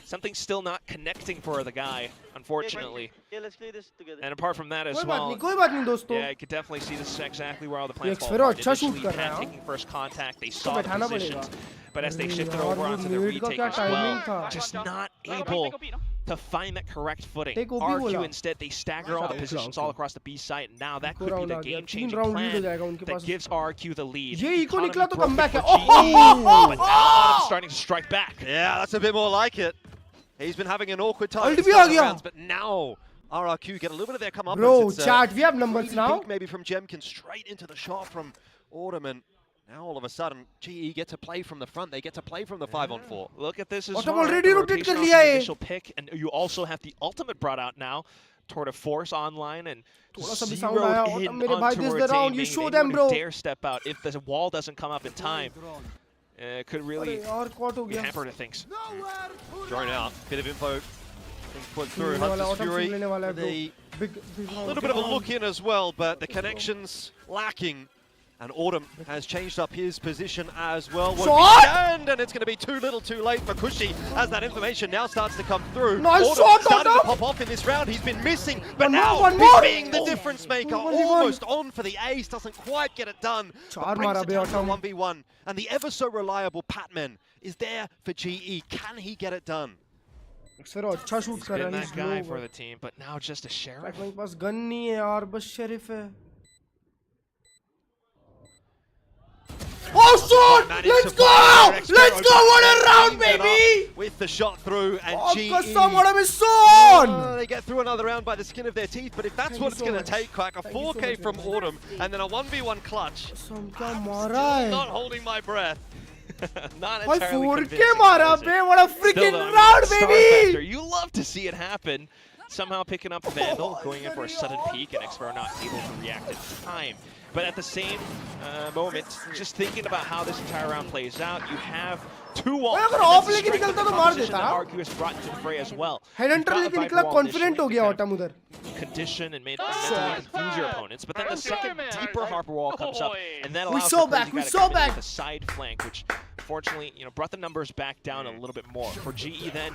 Something's still not connecting for the guy, unfortunately. And apart from that as well, yeah, you could definitely see this is exactly where all the plans fall apart. Initially, Pat taking first contact, they saw the positions, but as they shifted over onto the retake as well, just not able to find that correct footing. RQ instead, they stagger all the positions all across the B site, and now that could be the game-changing plan that gives RQ the lead. But now Autumn's starting to strike back. Yeah, that's a bit more like it. He's been having an awkward time rounds, but now RRQ get a little bit of their comeuppance. Bro, chat, we have numbers now. Maybe from Jemkin straight into the shot from Autumn, and now all of a sudden GE get to play from the front. They get to play from the 5-on-4. Look at this as Autumn well. already rotated कर लिया है. Initial pick, and you also have the ultimate brought out now. Toward a force online and zeroed in onto a team. You show them, bro. Dare step out if the wall doesn't come up in time. Could really be hampered to things. Drone out. Bit of info being put through. Hunter's Fury. A little bit of a look in as well, but the connection's lacking And Autumn has changed up his position as well. Shot! And it's going to be too little too late for Kushi as that information now starts to come through. Nice Autumn shot, starting to Autumn! pop off in this round. He's been missing, but One now more, he's one being the more. difference maker. 1v1. Almost on for the ace, doesn't quite get it done. Char But brings mara it be down to a Autumn. 1v1. And the ever so reliable Patman is there for GE. Can he get it done? Sir अच्छा shoot कर Been रहा है that guy for the team, but now just a sheriff. मेरे पास gun नहीं है यार बस sheriff है Oh shot! Let's go! Let's go! What a round, baby! With the shot through and GE. Autumn is so on! They get through another round by the skin of their teeth, but if that's what it's going to take, Quack, a 4K from Autumn and then a 1v1 clutch. Not holding my breath. Not भाई entirely 4K convincing, मारा is it? Bay what a Still, freaking though, I mean, round, star baby! factor, you love to see it happen. Somehow picking up Vandal, going in for a sudden peek, and Xpero not able to react in time. But at the same moment, just thinking about how this entire round plays out, you have two walls. अगर off लेके निकलता तो मार देता RQ has brought into the fray as well. Headhunter लेके निकला confident हो गया Autumn उधर Condition and made mentally confuse your opponents, but then the second deeper Harper wall comes up, and that allows we saw back. the side flank, which fortunately, brought the numbers back down a little bit more. For GE then,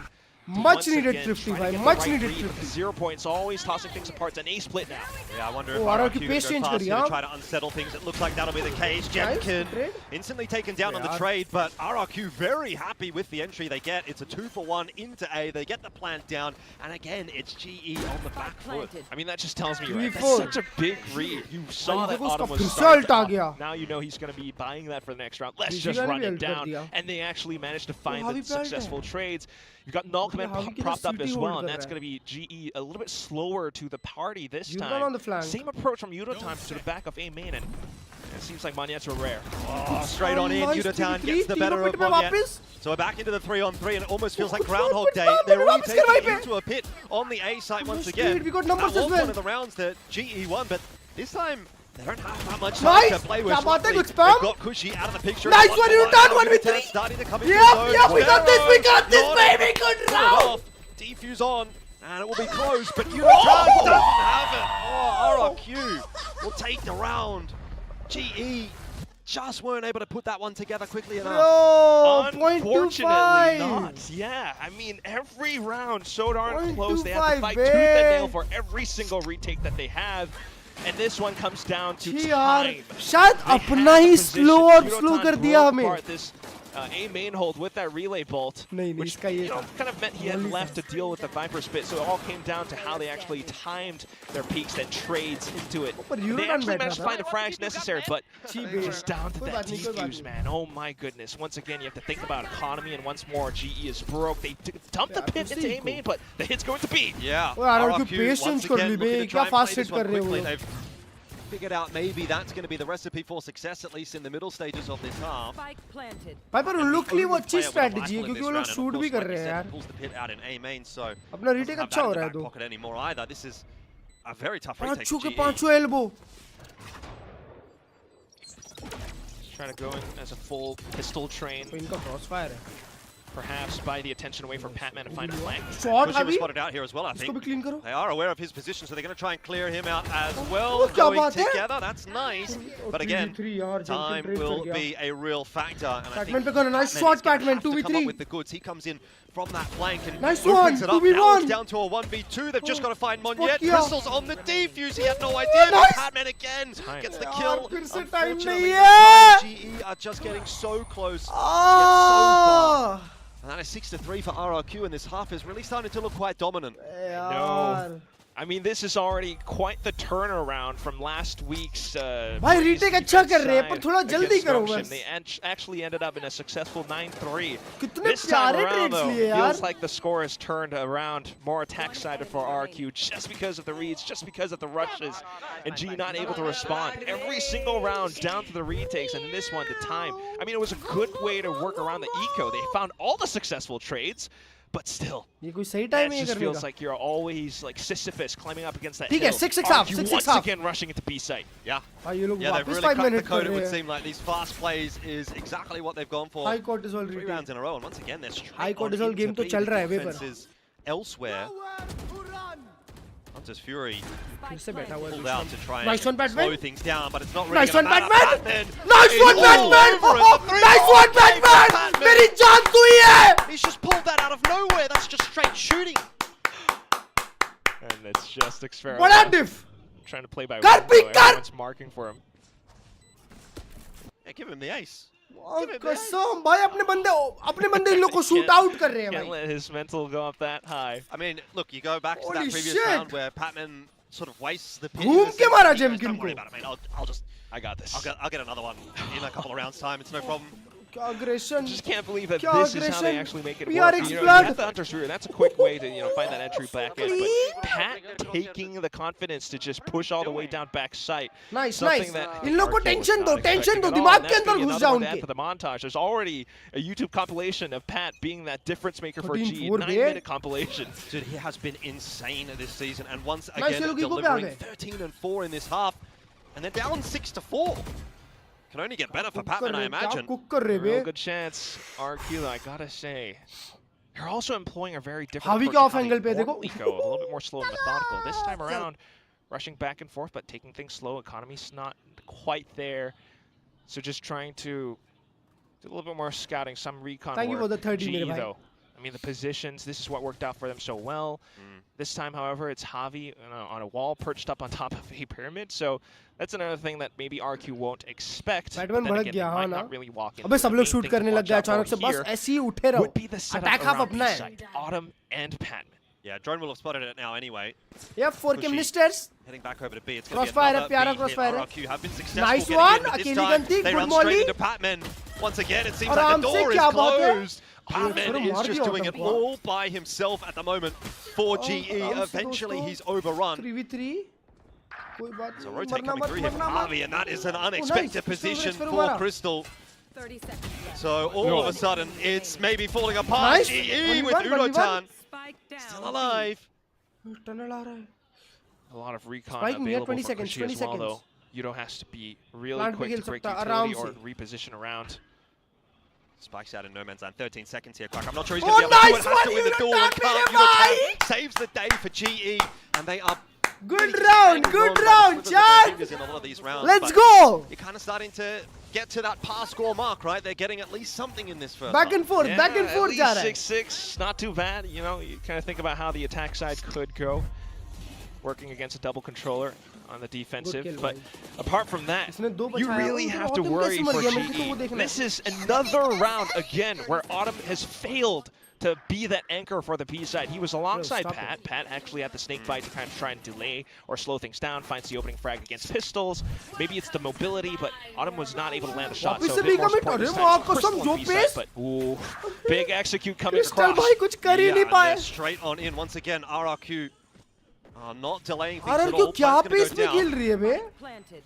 much needed 55, much needed 50. 0 points, always tossing things apart. It's an A split now. Yeah, I wonder if RRQ RRQ pace go change fast करी, here to हाँ? try to unsettle things. It looks like that'll be the case. Jemkin instantly taken down on the trade, but RRQ very happy with the entry they get. It's a 2-for-1 into A. They get the plant down, and again, it's GE on the back foot. I mean, that just tells me, right? 3-4. That's such a big read. You saw that देखो Autumn उसका was result starting uh up. गया. Now you know he's going to be buying that for the next round. Let's Rijika just ने run भी him help कर down. दिया. And they actually managed to find Javi the Pelt है. successful trades. You've got Nalkman Javi की propped तो up as CT well, hold and कर that's रहा going to be GE a little bit slower to the party this Yutan time. on the flank. Same approach from Yudotan to the back of A main, and it seems like Monyets are rare. Oh, straight on in, nice Yudotan 3v3, gets the better of तीनों पिट में Monyet. वापस. So we're back into the 3-on-3, and it almost feels like Groundhog Day. They're retaking into a pit on the A site once again. We got numbers That as was well. one of the rounds that GE won, but this time they don't have that much Nice. time to play with. क्या बात है, Luckily, good spam. they've got Kushi out of the picture. Nice One one, for Yudotan, one. 1v3. Yudotan starting to come into Yep, his own. yep, we got this, Not baby, good pull it round. off. Defuse on, and it will be close, but Yudotan doesn't have it. Oh, RRQ will take the round. GE just weren't able to put that one together quickly enough. Bro, Unfortunately 0.25. not. Yeah, I mean, every round so darn close. They have to 0.25, fight tooth and nail babe. for every single retake that they have. And this one comes down to जी यार time. शायद They अपना had he the slow position. और Yudotan slow कर broke दिया हमें apart this A main hold with that relay bolt, नहीं which इसका ये था kind of meant he had left to deal with the Viper spit. So it all came down to how they actually timed their peaks and trades into it. पर They Yudotan actually बैठा managed to था find the frags necessary, but babe. just down to कोई that बात नहीं, कोई बात defuse, नहीं. man. Oh my goodness. Once again, you have to think about economy, and once more, GE is broke. They dumped the यार, pit into उसी A को. main, but the hit's going to be. Yeah, ओए RRQ RRQ patience once कर again Lee bay looking to क्या try and fast play hit this one कर रहे हो quickly. वो लोग. They've figured out maybe that's going to be the recipe for success, at least in the middle stages of this half. भाई पर उन लोग के लिए वो अच्छी स्ट्रेटजी है क्योंकि वो लोग शूट भी कर रहे हैं यार Pulls the pit out in A main, so अपना रीटेक doesn't have अच्छा that हो in the रहा है back दो pocket anymore either. This is a very tough retake पांचों for के GE. पांचों elbow Trying to go in as a full pistol train. तो इनका क्रॉसफायर है Perhaps buy the attention away from Patman to find a flank. Shot Kushi was अभी spotted out here as well, I इसको think. भी clean करो They are aware of his position, so they're going to try and clear him out as well. क्या Going बात है? together, that's nice. But again, 3v3 यार time will be a real factor. And I Patman think पे करना nice Patman shot is gonna Patman have to come 2v3 up with the goods. He comes in from that flank and Nice opens one, it up. 2v1. Now it's down to a 1v2. They've just got to find Monyet. किया. Crystal's on the defuse. He had no idea. nice. Patman again gets the यार, kill. फिर से time Unfortunately, नहीं this है. time GE are just getting so close. Yet so Ah! far. And that is 6-3 for RRQ, and this half is really starting to look quite dominant. यार I mean, this is already quite the turnaround from last week's. भाई retake अच्छा कर रहे हैं पर side थोड़ा जल्दी against करो Goshen. बस They actually ended up in a successful 9-3. कितने This time प्यारे around, trades though, लिए यार feels like the score has turned around more attack-sided for RQ just because of the reads, just because of the rushes, and G not able to respond. Every single round down to the retakes, and in this one, the time. I mean, it was a good way to work around the eco. They found all the successful trades, but still. ये कोई सही It time नहीं just करने feels का like you're always like Sisyphus climbing up against that ठीक है, hill. 6-6 half, RQ 6-6 once half. again rushing into B site. Yeah. भाई ये लोग Yeah, they've वापस really 5 cracked the minute code, कर it रहे would हैं seem like. These fast plays is exactly what they've gone for. High cortisol 3 retake rounds in a row, and once again, they're straight High on cortisol into game तो B. चल The रहा है वे पर defense is elsewhere. Hunter's Fury फिर से बैठा हुआ है pulled out to try Nice one, and Batman. slow things down, but it's not really Nice gonna one, matter. Batman. Batman Nice is one, all Batman. over it. The Nice one, Batman. मेरी जान तू ही है. He's just pulled that out of nowhere. That's just straight shooting. And it's just Xfero. What a diff. Trying to play by Cut, one, pick, so cut. everyone's marking for him. Yeah, give him the ace. कसम भाई अपने बंदे इन लोग को shoot out कर रहे हैं Can't भाई. let his mental go up that high. I mean, look, you go back to Holy that previous shit. round where Patman sort of wastes the pin. घूम के मारा जेम Don't किन worry को. about it, mate. I'll just, I got this. I'll get another one in a couple of rounds' time. It's no problem. क्या aggression. Just can't believe that क्या this is how they aggression. actually make it We work. are You know, you explored. have the Hunter's Fury. That's a quick way to find that entry back in. But Pat taking the confidence to just push all the way down back sight. Nice, something nice. that इन लोग को RK was tension not दो, tension expecting दो, at all, दिमाग and के that's अंदर gonna be घुस another जाओ one to add उनके. to the montage. There's already a YouTube compilation of Pat being that difference maker for G. 13-4 9-minute compilation. Dude, he has been insane this season, and once Nice, again ये लोग eco पे आ delivering गए. 13 and 4 in this half, and they're down 6-4. Can only get better for Patman, I imagine. Cook कर रहे Real bay. good chance. RQ, I gotta say. They're also employing a very different हावी approach के to off how they angle पे देखो. normally go, a little bit more slow and methodical. This time around, rushing back and forth, but taking things slow. Economy's not quite there. So just trying to do a little bit more scouting, some recon Thank you work. for the 30 GE, मेरे भाई. though. I mean, the positions, this is what worked out for them so well. This time, however, it's Javi on a wall perched up on top of a pyramid. So that's another thing that maybe RQ won't expect. But Batman then भड़क again, गया they हाँ might ना. not really walk in. अबे सब The लोग main shoot thing to करने लग watch गए out for अचानक से बस here ऐसे ही उठे रहो. would be the setup Attack half around अपना है. B-side. Autumn and Patman. Yeah, Drone will have spotted it now anyway. Yeah, 4K Pushy. ministers. Heading back over to B. It's going to be Crossfire है, another प्यारा B hit. crossfire है. RRQ have been successful Nice getting one. in, but this अकेली time गंती, they good run molly. straight into Patman. Once again, it seems आराम like the से door क्या is बात है? closed. Patman is मार just दिया doing it autumn को. all by himself at the moment for GE. आराम से Eventually, दोस्तों. he's overrun. 3v3. कोई बात So नहीं. rotate मरना coming मत, through here मरना from मत. Harvey, and that is an Oh, nice. unexpected position Exfero for मारा. Crystal. 30 seconds left. So all of a sudden, it's maybe falling apart. Nice. GE with 1v1, 1v1. Udotan Spike down. still alive. Tunnel आ रहा है. A lot of recon Spike near available 20 for seconds, Kushi as 20 well, though. seconds. Udo has to be really Plant quick पे to खेल break सकता है, utility आराम or से. reposition around. Spikes out in no man's land. 13 seconds here, Clark. I'm not sure he's Oh, going to be able to do it. nice Has to one, win the duel and Udotan, can't. मेरे भाई. Udotan saves the day for GE, and they are Good round, good round, Chad. in a lot of these rounds. Let's but go. You're kind of starting to get to that pass score mark, right? They're getting at least something in this first Back half. and forth, Yeah, back and at forth least जा रहा है. 6-6, not too bad. You know, you kind of think about how the attack side could go, working against a double controller on the defensive. kill, But भाई. apart from that, इसने दो you बचाया. really उधर have to Autumn worry कैसे मर for गया? मेरे को तो वो GE. देखना है. This is another round again where Autumn has failed to be that anchor for the B side. He was alongside stop Pat. it. Pat actually had the snake bite to kind of try and delay or slow things down, finds the opening frag against pistols. Maybe it's the mobility, but Autumn was not able to land a shot. वापस So से a bit more भी commit. support this अरे time. माँ So Crystal कसम, on जो B side, pace. but ooh, big execute coming Crystal across. भाई कुछ कर ही नहीं and पाए. they're straight on in once again. RRQ are not delaying things अरे at क्यों all. क्या Plan's gonna पेस go में down. खेल रही है बे? Planted.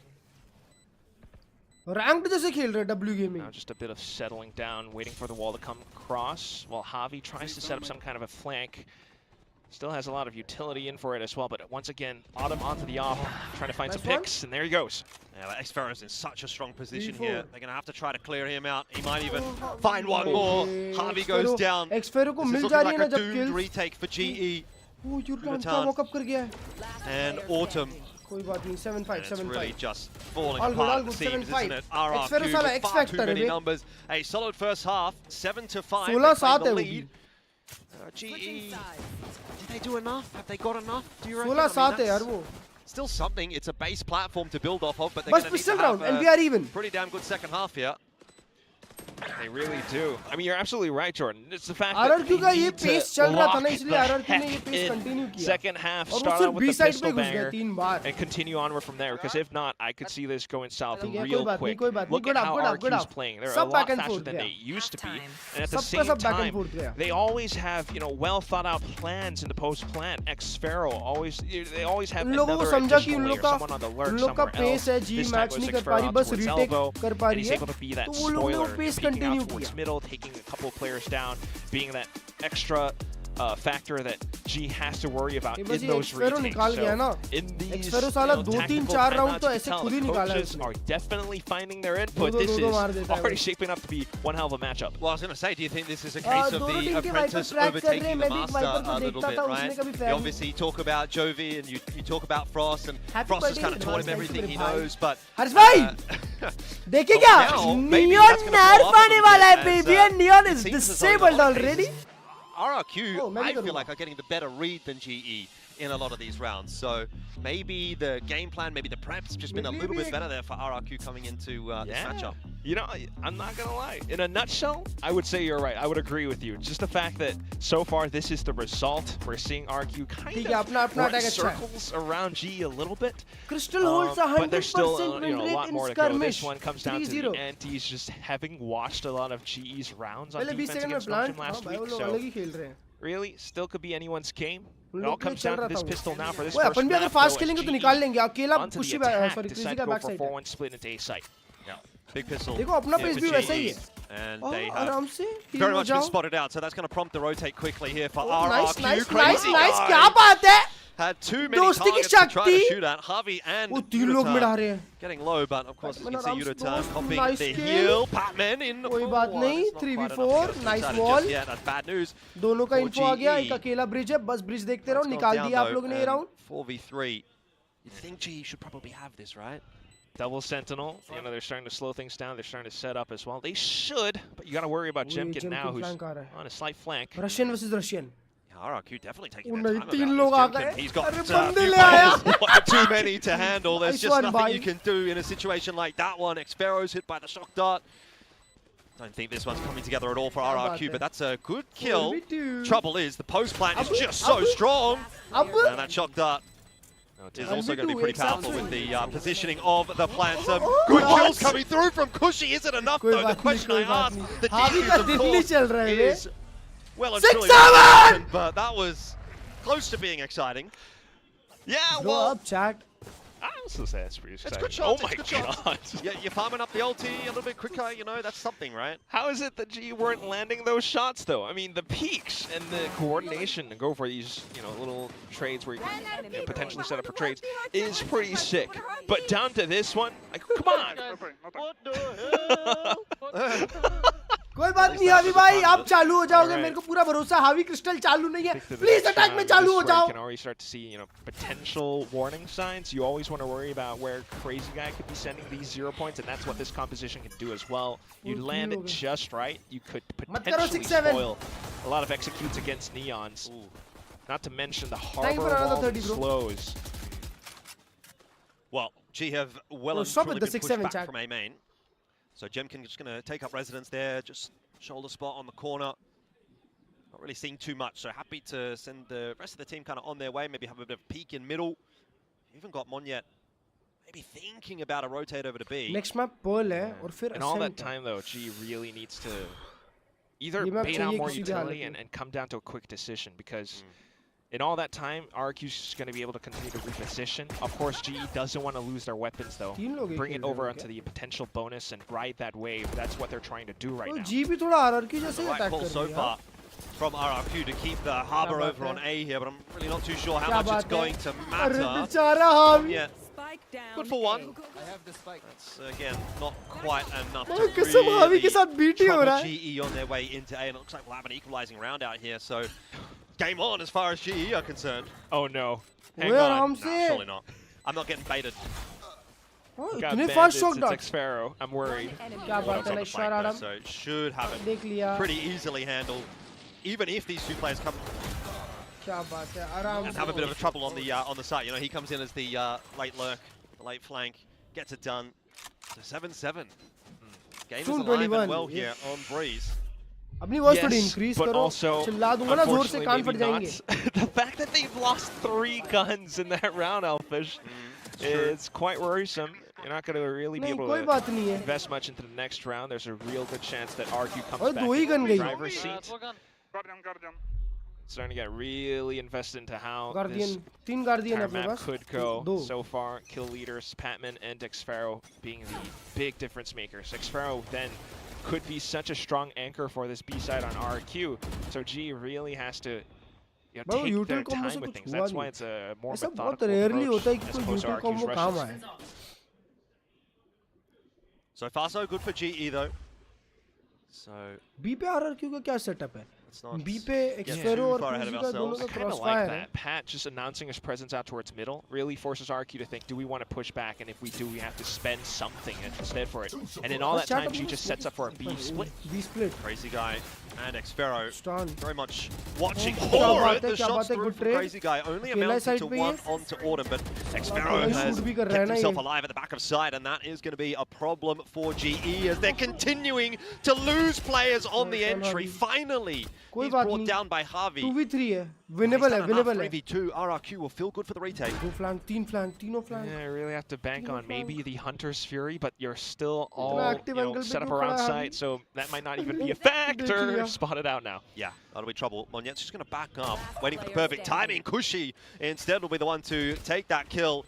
रैंक्ड जैसे खेल रहे हैं W gaming. Now just a bit of settling down, waiting for the wall to come across, while Javi tries to set up some kind of a flank. Still has a lot of utility in for it as well, but once again, Autumn onto the off, trying to find some Nice one. picks, and there he goes. Yeah, but Xfero's in such a strong position 3-4. here. They're going to have to try to clear him out. He might even find one more. Harvey goes down. Exfero को This mill is जा looking रही है like ना a जब doomed kills. retake for GE. वो यूरोटान Udotan. क्या walk up कर गया है? And Autumn. कोई बात नहीं. 7-5, And it's really 7-5. just falling All good, apart all at the good, seams, 7-5. isn't it? Xfero RRQ साला with X far too factor many है बे. numbers. A solid first half, 7-5. 16-7 They है claim the वो lead. Switching GE, sides. did they do enough? Have they got enough? Do you reckon? 16-7 है यार that's वो. still something. It's a base platform to build off of, but they're बस going to need pistol to round have and we a are even. pretty damn good second half here. They really do. I mean, you're absolutely right, Jordan. It's the fact that RRQ का they ये need to pace चल रहा था ना lock इसलिए the RRQ ने ये heck pace in. continue किया. Second half, और वो start सिर्फ out with B the side pistol पे घुस गया banger 3 bar. and continue onward from there. Because if not, I could see this going south ठीक है, real कोई बात नहीं, quick. कोई बात नहीं. Look Good at up, how good up, good RQ's up. playing. They're a सब lot back and faster forth than गया. they used to be. Halftime. And at the सबका same सब back and time, forth गया. they always have, you know, well thought out plans in the post plan. Xfero always, they always have उन लोगों को another समझा कि additional उन layer, लोग का someone on the lurk उन लोग का somewhere pace है else. G This time match it was नहीं कर Xfero पा रही out बस towards retake elbow, कर पा and रही he's है. able to be that तो वो लोग ने spoiler, वो pace peeking out continue towards किया. middle, taking a couple of players down, being that extra factor that G has to worry about in बस ये those Xfero retakes. निकाल गया ना. So in these Xfero साला 2-3-4 round तो the ऐसे खुद ही निकाला है coaches उसने. are definitely finding their input. दो This is मार देता है already वो. shaping up to be one hell of a matchup. Well, I was going to say, do you think this is a case of दोनों the team के apprentice Viper track कर रहे हैं. overtaking मैं the भी master Viper को a little देखता bit, था, उसने right? कभी You fan obviously talk about Jovi and you talk about Frost, and Happy Frost has birthday kind of taught him advance, everything thank he you, भाई. knows, but... हर्ष भाई देखिए क्या Neon nerf आने वाला है baby and Neon is disabled already. RRQ, I feel like are getting the better read than GE in a lot of these rounds. So maybe the game plan, maybe the prep's just been a little bit better there for RRQ coming into this matchup. You know, I'm not gonna lie. In a nutshell, I would say you're right. I would agree with you. Just the fact that so far this is the result. We're seeing RQ kind of run circles around G a little bit. Crystal holds 100% but there's still win a rate lot in more to go. This skirmish. one comes down to 3-0. the antes just having watched a lot of GE's rounds on पहले 20 defense second में against plant Belgium last भाई वो week. लोग So अलग ही खेल रहे हैं. really, still could be anyone's game. उन It all लोग के लिए comes चल down to रहा this था pistol now for this वो first अपन भी अगर map, फास्ट though, खेलेंगे as तो GE निकाल लेंगे अकेला onto the pushy attack sorry decide crazy to का go back for side 4-1 split into A site. Yeah, big pistol. देखो अपना पेस भी वैसा ही है. And Oh, they आराम have से very हो much been जाओ. spotted out, so that's going to prompt the rotate quickly here for Oh, nice, RRQ. nice, Crazy nice, guy. क्या बात है? Had too many दोस्ती की targets to try to शक्ति. shoot at. Harvey and वो तीन लोग मिला Yudatan रहे हैं. getting low, but of course, as you can see, Arams Yudatan dost, popping nice the kill. heal. Patman in. कोई बात Oh, नहीं, that's not quite 3v4, enough to get nice inside it wall. just yet. That's bad news. दोनों का for info आ गया. GE. एक अकेला bridge है. बस ब्रिज देखते रहो. It's gone निकाल down, दिया आप though, लोगों ने ये and round. 4v3. You think GE should probably have this, right? Double Sentinel, you know, they're starting to slow things down. They're starting to set up as well. They should, but you got to worry about Jemkin now, who's on a slight flank. Russian versus Russian. RRQ definitely taking Oh, their no, time तीन about लोग this. Uh Jemkin, गए. he's got अरे a बंदे few ले आया. players, too many to handle. There's Nice just one, nothing bhai. you can do in a situation like that one. Xfero's hit by the shock dart. Don't think this one's coming together at all for RRQ, but that's a good kill. Trouble is, the post plant is just so strong. And that shock dart is also going to be pretty powerful with the positioning of the plant. Some good kills coming through from Kushi. Is it enough though? The question I asked, the defuse of course is well and truly important, but that was close to being exciting. Yeah, well, up, chat. I also say that's pretty exciting. it's good shots. Oh my it's good god. shots. Yeah, you're farming up the ulti a little bit quicker, you know, that's something, right? How is it that G weren't landing those shots though? I mean, the peaks and the coordination to go for these, you know, little trades where you can potentially set up for trades is pretty sick. But down to this one, like, come on. What the hell? कोई बात नहीं हावी भाई आप चालू हो जाओगे मेरे को पूरा भरोसा हावी क्रिस्टल चालू नहीं है प्लीज अटैक में चालू हो जाओ You can already start to see, you know, potential warning signs. You always want to worry about where Crazy Guy could be sending these 0 points, and that's what this composition can do as well. You land it just right, you could potentially spoil a lot of executes against Neons. Not to mention the harbor wall that slows. Well, G have well and truly been pushed back from A main. So Jemkin just going to take up residence there, just shoulder spot on the corner. Not really seeing too much, so happy to send the rest of the team kind of on their way, maybe have a bit of peek in middle. Even got Monyet maybe thinking about a rotate over to B. Next map Pearl है और फिर And all that time though, G really needs to either bait out more utility and come down to a quick decision, because in all that time, RQ's just going to be able to continue to reposition. Of course, GE doesn't want to lose their weapons, though. Bring it over onto the potential bonus and ride that wave. That's what they're trying to do right now. G भी थोड़ा RRQ जैसे ही Right attack call कर so रही है. far from RRQ to keep the harbor over on A here, but I'm really not too sure how much it's going to matter. अरे बेचारा हावी. Yeah. Good for one. That's again not quite enough to कसम हावी के साथ BT हो रहा trouble है. GE on their way into A, and it looks like we'll have an equalizing round out here. So game on as far as GE are concerned. Oh no. Hang on. No, surely not. I'm not getting baited. इतने fast shot dart. It's Xfero. I'm worried. क्या बात है निशार आराम. So it should have it देख लिया. pretty easily handled, even if these two players come क्या बात है आराम. and have a bit of a trouble on the site. You know, he comes in as the late lurk, the late flank, gets it done. So 7-7. Game is alive and well here on Breeze. अपनी voice थोड़ी increase करो. चिल्ला दूंगा ना जोर से कान फट जाएंगे. The fact that they've lost 3 guns in that round, Elfish, it's quite worrisome. You're not going to really be able to invest much into the next round. There's a real good chance that RQ comes back in the driver's seat. Starting to get really invested into how this entire map could go so far. Kill leaders, Patman and Xfero being the big difference makers. Xfero then could be such a strong anchor for this B side on RQ. So G really has to take their time with things. That's why it's a more ऐसा बहुत methodical rarely होता है approach कि as कोई opposed to neutral RQ's combo काम rushes. आए. So far, so good for GE though. So B पे RRQ का क्या setup है? B पे get Xfero too और far ahead Cruzy of का दोनों ourselves. का Kind of crossfire like है. that. Pat just announcing his presence out towards middle really forces RQ to think, do we want to push back? And if we do, we have to spend something instead for it. And in all that time, she just sets up for a B split. B split. Crazy Guy and Xfero Stun. very much watching क्या for बात it. है, The क्या shots बात है, through good from trade. Crazy Guy only अकेला amounted side to पे one ये. onto Autumn, but Xfero अकेला has shoot भी कर रहा है kept ना himself ये. alive at the back of side, and that is going to be a problem for GE as they're continuing to lose players on the entry. Finally, कोई he's बात brought नहीं. down by Harvey. 2v3 है. Winnable है, winnable है. 3v2, RRQ will feel good for the retake. दो flank, तीनों flank. Yeah, I really have to bank on maybe the Hunter's Fury, but you're still all active angle set पे up क्यों around खड़ा है site, so that might not even be a factor. Spotted out now. Yeah, that'll be trouble. Monyet's just going to back up, waiting for the perfect timing. Kushi instead will be the one to take that kill.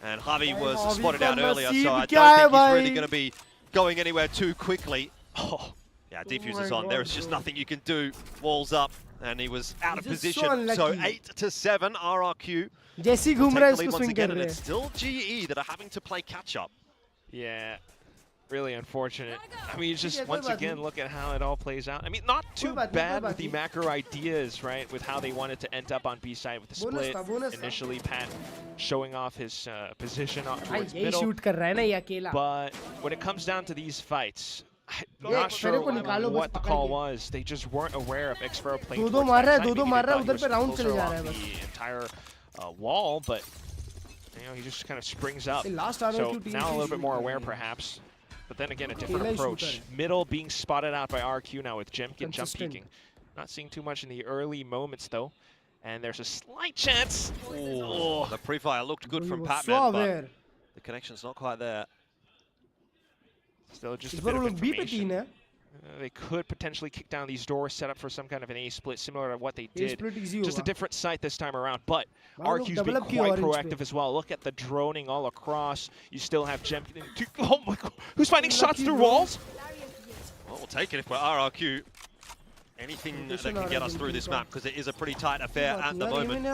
And Harvey was spotted out earlier, so I don't think he's really going to be going anywhere too quickly. Oh, yeah, defuser's on. There's just nothing you can do. Walls up, and he was out of position. So 8-7, RRQ. जैसी घूम रहा है इसको swing कर रहे हैं. It's still GE that are having to play catch up. Yeah, really unfortunate. I mean, just once again, look at how it all plays out. I mean, not too bad with the macro ideas, right? With how they wanted to end up on B side with the split. Initially, Pat showing off his position towards middle. shoot कर रहा है ना ये अकेला. But when it comes down to these fights, I'm not sure what the call was. They just weren't aware of Xfero playing दो मार रहा है, दो मार रहा है, उधर पे round चले जा रहा है बस. The entire wall, but you know, he just kind of springs up. Last So now a little bit more aware, perhaps. But then again, a different approach. Middle being spotted out by RQ now with Jemkin jump peeking. Not seeing too much in the early moments though. And there's a slight chance. Oh, the pre-fire looked good from Patman, but the connection's not quite there. Still just a bit of information. They could potentially kick down these doors, set up for some kind of an A split, similar to what they did. Just a different site this time around, but RQ's been quite proactive as well. Look at the droning all across. You still have Jemkin. Oh my god, who's finding shots through walls? Well, we'll take it if we're RRQ. Anything that can get us through this map, because it is a pretty tight affair at the moment.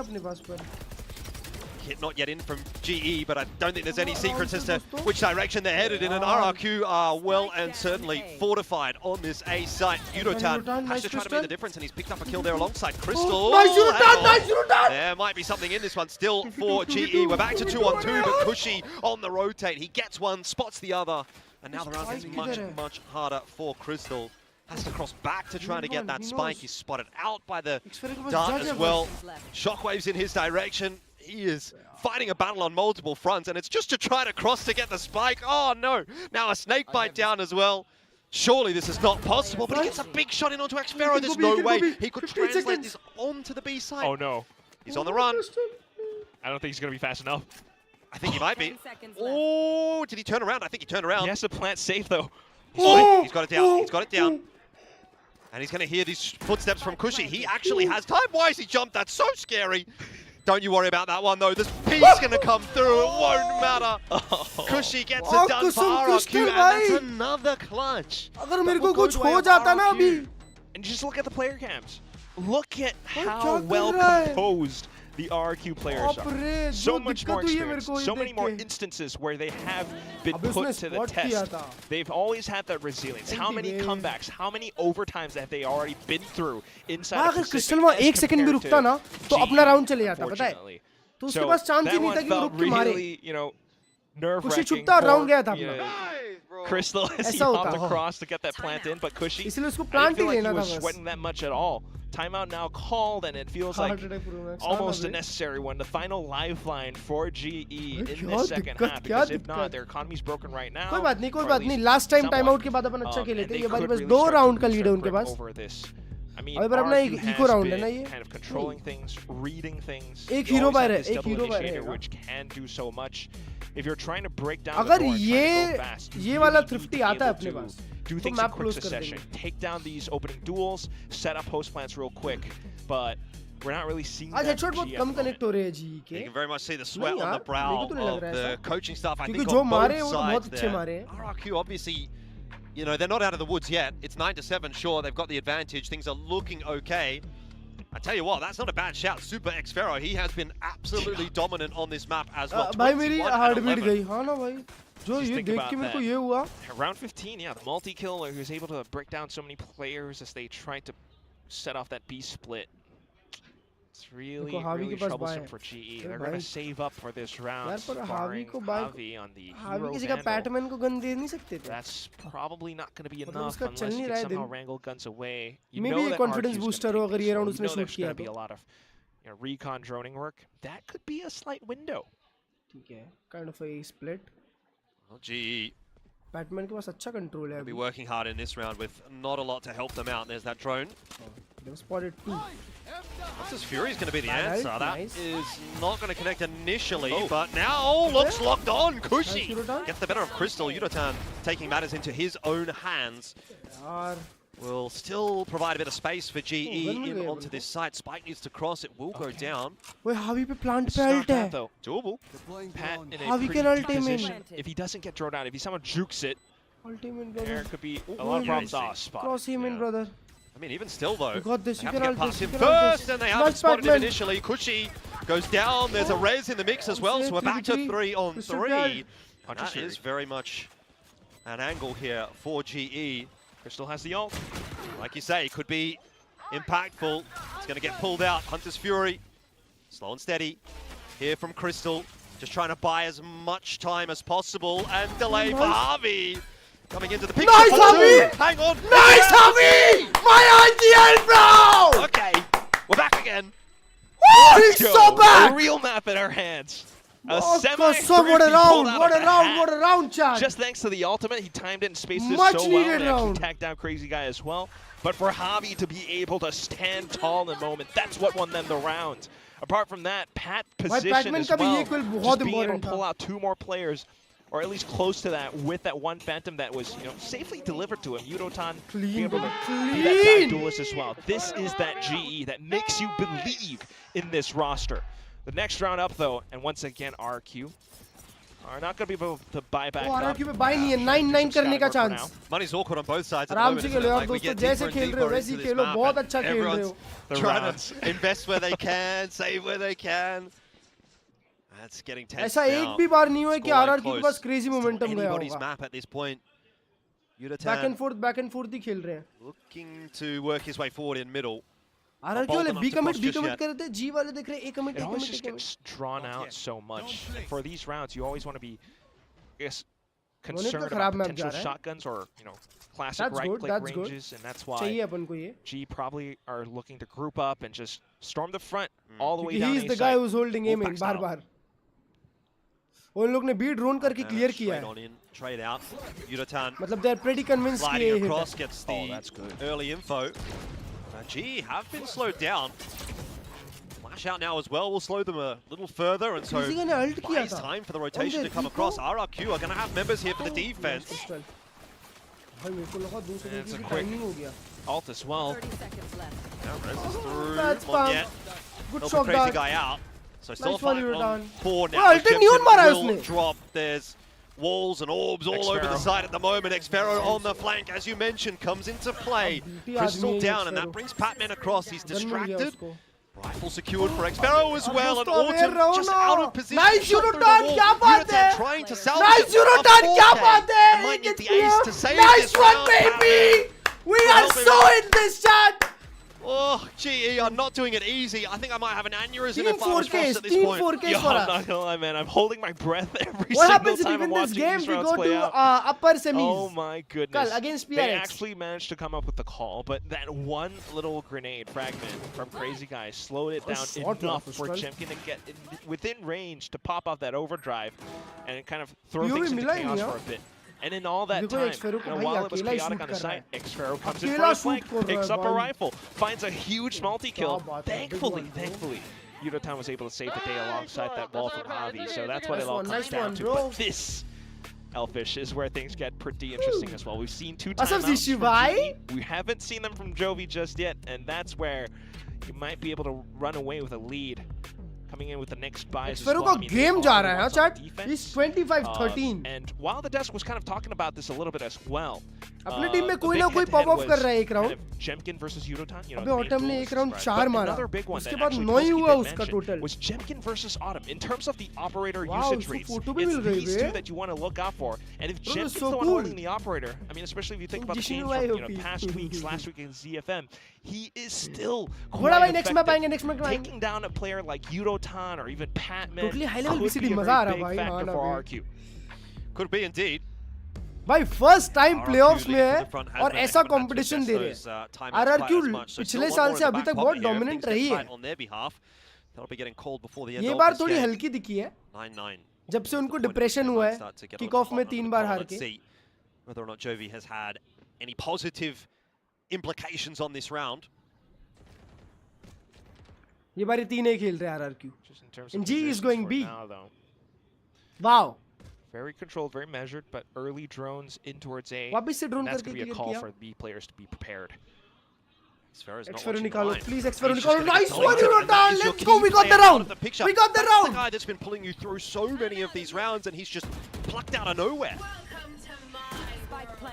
Hit not yet in from GE, but I don't think there's any secrets as to which direction they're headed in, and RRQ are well and certainly fortified on this A site. Yudotan has to try to make the difference, and he's picked up a kill there alongside Crystal. Nice Yudotan! There might be something in this one still for GE. We're back to 2-on-2, but Kushi on the rotate. He gets one, spots the other, and now the round is much, much harder for Crystal. Has to cross back to try to get that spike. He's spotted out by the dart as well. Shockwaves in his direction. He is fighting a battle on multiple fronts, and it's just to try to cross to get the spike. Oh no, now a snake bite down as well. Surely this is not possible, but he gets a big shot in onto Xfero. There's no way he could translate this onto the B side. Oh no. He's on the run. I don't think he's going to be fast enough. I think he might be. Oh, did he turn around? I think he turned around. He has to plant safe though. He's got it down. He's got it down. And he's going to hear these footsteps from Kushi. He actually has time. Why has he jumped? That's so scary. Don't you worry about that one, though. This piece going to come through. It won't matter. Kushi gets it done for RRQ, and that's another clutch. And just look at the player cams. Look at how well composed the RRQ players are. So much more experience, so many more instances where they have been put to the test. They've always had that resilience. How many comebacks, how many overtimes have they already been through inside of Crystal में एक second भी रुकता ना तो अपना round चले जाता पता है तो उसके पास चांस ही नहीं था कि वो रुक के मारे Kushi छुपता और राउंड गया था अपना Crystal as he hopped across to get that plant in, but Kushi, I didn't feel like he was sweating that much at all. Timeout now called, and it feels like almost a necessary one. The final lifeline for GE in this second half, because if not, their economy's broken right now. कोई बात नहीं. Last time timeout के बाद अपन अच्छा खेले थे. ये बारी बस 2 राउंड का लीड है उनके पास. I mean, अभी अपना एक इको राउंड है ना ये. Kind of controlling things, reading things. एक हीरो बार है, एक हीरो बार है. Which can do so much. If you're trying to break down अगर ये वाला thrifty आता है अपने पास. Do things in quick succession. Take down these opening duels, set up host plants real quick, but we're not really seeing that. आज headshot बहुत कम connect हो रहे हैं जी के. You can very much see the sweat on the brow of the coaching staff. I think जो on मारे both वो बहुत sides अच्छे there. मारे हैं. RRQ obviously, you know, they're not out of the woods yet. It's 9-7. Sure, they've got the advantage. Things are looking okay. I tell you what, that's not a bad shout. Super Xfero, he has been absolutely dominant on this map as well. भाई मेरी 21 and heartbeat 11. गई हाँ ना भाई जो Just ये think देख about के मेरे को that. ये हुआ Round 15, yeah, the multi-kill, he was able to break down so many players as they tried to set off that B split. It's really, really troublesome for GE. They're going to save up for this round, यार पर हावी barring को bye Javi on the हावी hero की जगह Vandal. PadMan को gun दे नहीं सकते थे That's probably not going to be मतलब enough उसका unless चल you नहीं can रहा है somehow दिन wrangle guns away. You Maybe know a that confidence RQ's booster gonna हो be अगर ये slow. round You उसने know shoot there's किया going to be तो a lot of recon droning work. That could be a slight window. ठीक है kind of a split Well, GE PadMan के पास अच्छा कंट्रोल है will be अभी working hard in this round with not a lot to help them out. There's that drone. they were spotted too This Fury is going to be the Bad answer. ult, That nice. is not going to connect initially, but now looks locked on. Kushi Nice Yudotan. gets the better of Crystal. Yudotan taking matters into his own hands. यार Will still provide a bit of space for GE gun mill in गया onto this site. Spike needs to cross. It will go down. वो हावी पे plant It's पे not alt है bad though. Doable. Pat in a Javi pretty can deep ult him in. position. If he doesn't get drawn out, if he someone jukes it, ultimate there brother could be a Oh, lot of yeah. problems. Oh, spot. cross him in Yeah. brother I mean, even still though, You got this, they you have to can get ult past this, him you can ult first, this. and they haven't Nice spotted him Pac-Man. initially. Kushi goes down. There's a res in the mix as well, so we're back to 3 on Crystal 3. Card. That is very much an angle here for GE. Crystal has the ult. Like you say, it could be impactful. It's going to get pulled out. Hunter's Fury, slow and steady. Here from Crystal, just trying to buy as much time as possible and delay for Harvey. Coming into the picture. Nice, Harvey! Hang on. nice Javi my IGL bro Okay, we're back again. Woo, he's Go. so back A real map in our hands. A Oh, semi कसम, what a round what a round chat Just thanks to the ultimate, he timed it and spaced this Much so well needed and actually round. tagged down Crazy Guy as well. But for Javi to be able to stand tall in the moment, that's what won them the round. Apart from that, Pat position Pac-Man as का भी well, ये equal just बहुत being able important to था. pull out 2 more players, or at least close to that, with that one Phantom that was, safely delivered to him. Yudotan being able to be that back duelist as well. This is that GE that makes you believe in this roster. The next round up, though, and once again, RQ are not going to be able to buy back वो up. RRQ पे buy नहीं है 9-9 करने का Scouting work for chance now. Money's awkward on both sides at the आराम moment, से isn't Khelo it? यार Like, we दोस्तों get जैसे deeper and खेल रहे deeper हो वैसे ही into this खेलो map, बहुत and अच्छा खेल रहे everyone's हो The trying rounds. to invest where they can, save where they can. That's getting tense ऐसा now. एक भी बार नहीं हुआ है कि Scoreline RRQ के close. पास crazy Still momentum गया anybody's होगा map at this point. back and Yudotan forth ही खेल रहे हैं looking to work his way forward in middle. RRQ bold वाले enough B to commit cross B just commit yet. कर रहे थे G वाले देख रहे हैं A commit It A always commit A just commit gets drawn out so much. And for these rounds, you always want to be, I guess, तो concerned खराब about map potential जा रहा है. shotguns or, classic That's good, right-click that's good. ranges, and that's why चाहिए अपन को ये G probably are looking to group up and just storm the front all the way क्योंकि down he is A the guy side. who's holding aim in Wolfpack bar style. बार उन लोग ने B drone करके clear किया Straight है on in, trade out. Yudotan मतलब they are pretty convinced कि sliding ये hit across, है gets Oh, that's the good. early info. G have been slowed down. Flash out now as well will slow them a little further, and so किसी ने ult किया buys था time for the rotation to there, come Rico? across. RRQ are going to have members here for the defense. Crystal. भाई मेरे को लगा 2 second It's a की quick- timing हो गया Ult as well. 30 seconds left. Now Rez is through. That's Not fun. yet. good Help shot the crazy dog guy out. So still Nice a fight one, on Yudotan. 4 Oh, now. ulti neon Jemson मारा है will उसने. drop. There's walls and orbs all over the Xfero. side at the moment. Xfero on the flank, as you mentioned, comes into play. BT Crystal आदमी है down, and Xfero. that brings Patman across. He's gun मिल गया distracted. उसको Rifle secured for Xfero as well, and दोस्तों, aware Autumn रहो just ना. out of position. Nice shot through the Yudotan, wall. क्या बात Yudotan है? trying to salvage Nice a Yudotan, 4K, क्या बात है? and might It get is the ace clear. to save Nice this one, round, baby! We are Helping so out. in this chat. Oh, GE are not doing it easy. I think I might have an aneurysm Team if I was 4Ks, Frost at this Team point. 4Ks Yo, for I'm us. not gonna lie, man. I'm holding my breath every What single happens if time we I'm win this watching game? these We rounds go play to out. upper semis. Oh my goodness. against They PRX. actually managed to come up with the call, but that one little grenade fragment from Crazy Guy slowed it down shot enough was for well. Chemkin to get within range to pop off that overdrive and kind of throw POV things into मिला ही chaos नहीं, for a bit. And in all that देखो, time, Xfero को भाई while it was अकेला ही chaotic shoot on the कर रहा side, Xfero comes in अकेला for a shoot flank, कर रहा picks है up a भाई. rifle, finds a huge multi-kill. क्या बात है, big Thankfully, one, bro. thankfully, Yudotan was able to save the day alongside that ball from Javi, so that's what it all Nice comes one, down nice to. one, bro. But this, Elfish, is where things get pretty interesting as well. We've seen 2 Asaf timeouts Zishu, from bhai. GE. We haven't seen them from Jovi just yet, and that's where you might be able to run away with a lead. Coming in with the next buys as Xfero well. का I mean, game they जा are रहा है the हाँ ones on chat. defense. He's 25-13. And while the desk was kind of talking about this a little bit as well, अपने team में कोई ना कोई पॉप ऑफ कर रहा है एक round. Jemkin versus Yudotan, you know, अबे ऑटम ने एक राउंड 4 मारा. उसके बाद 9 ही हुआ उसका total. Was Jemkin versus Autumn in terms of the operator Wow, usage rates? Photo भी मिल It's गई these bay. two that you want to look out for. And if Bro, Jemkin's so the one cool. holding the operator, I mean, especially if you think about the Jishin games हुआ from है past weeks, last week in ZFM, he is still बड़ा quite भाई next map आएंगे, next map आएंगे. taking down a player like Yudotan or even Patman. Totally high level could VCT be a मजा आ very रहा big भाई. factor हाँ for ना RQ. Could be indeed. भाई फर्स्ट टाइम प्लेऑफ्स में है front और has ऐसा been able to competition contest दे रहे those, हैं. timeouts quite RRQ as much. So पिछले still साल one से more in अभी the तक back बहुत pocket here. डोमिनेंट Things रही get है. tight on their behalf. They'll be getting called before the end ये of बार this थोड़ी game. हल्की दिखी है 9-9. जब से उनको डिप्रेशन हुआ है किक ऑफ में 3 बार हार के. Let's see whether or not Jovi has had any positive implications on this round. ये बार 3 ही खेल रहे हैं RRQ. Just in terms And of G is positions going for B. now, though. Wow. Very controlled, very measured, but early drones in towards A. वापस से drone That's करके going to be a clear call किया. for B players to be prepared. Xfero's not Xfero watching निकालो line. Please. Xfero He's निकालो. just gonna Nice get one, deleted, and that Yudotan. is your Let's go. key We got the player out round. of the picture. We got the That's round. the guy that's been pulling you through so many of these rounds, and he's just plucked out of nowhere.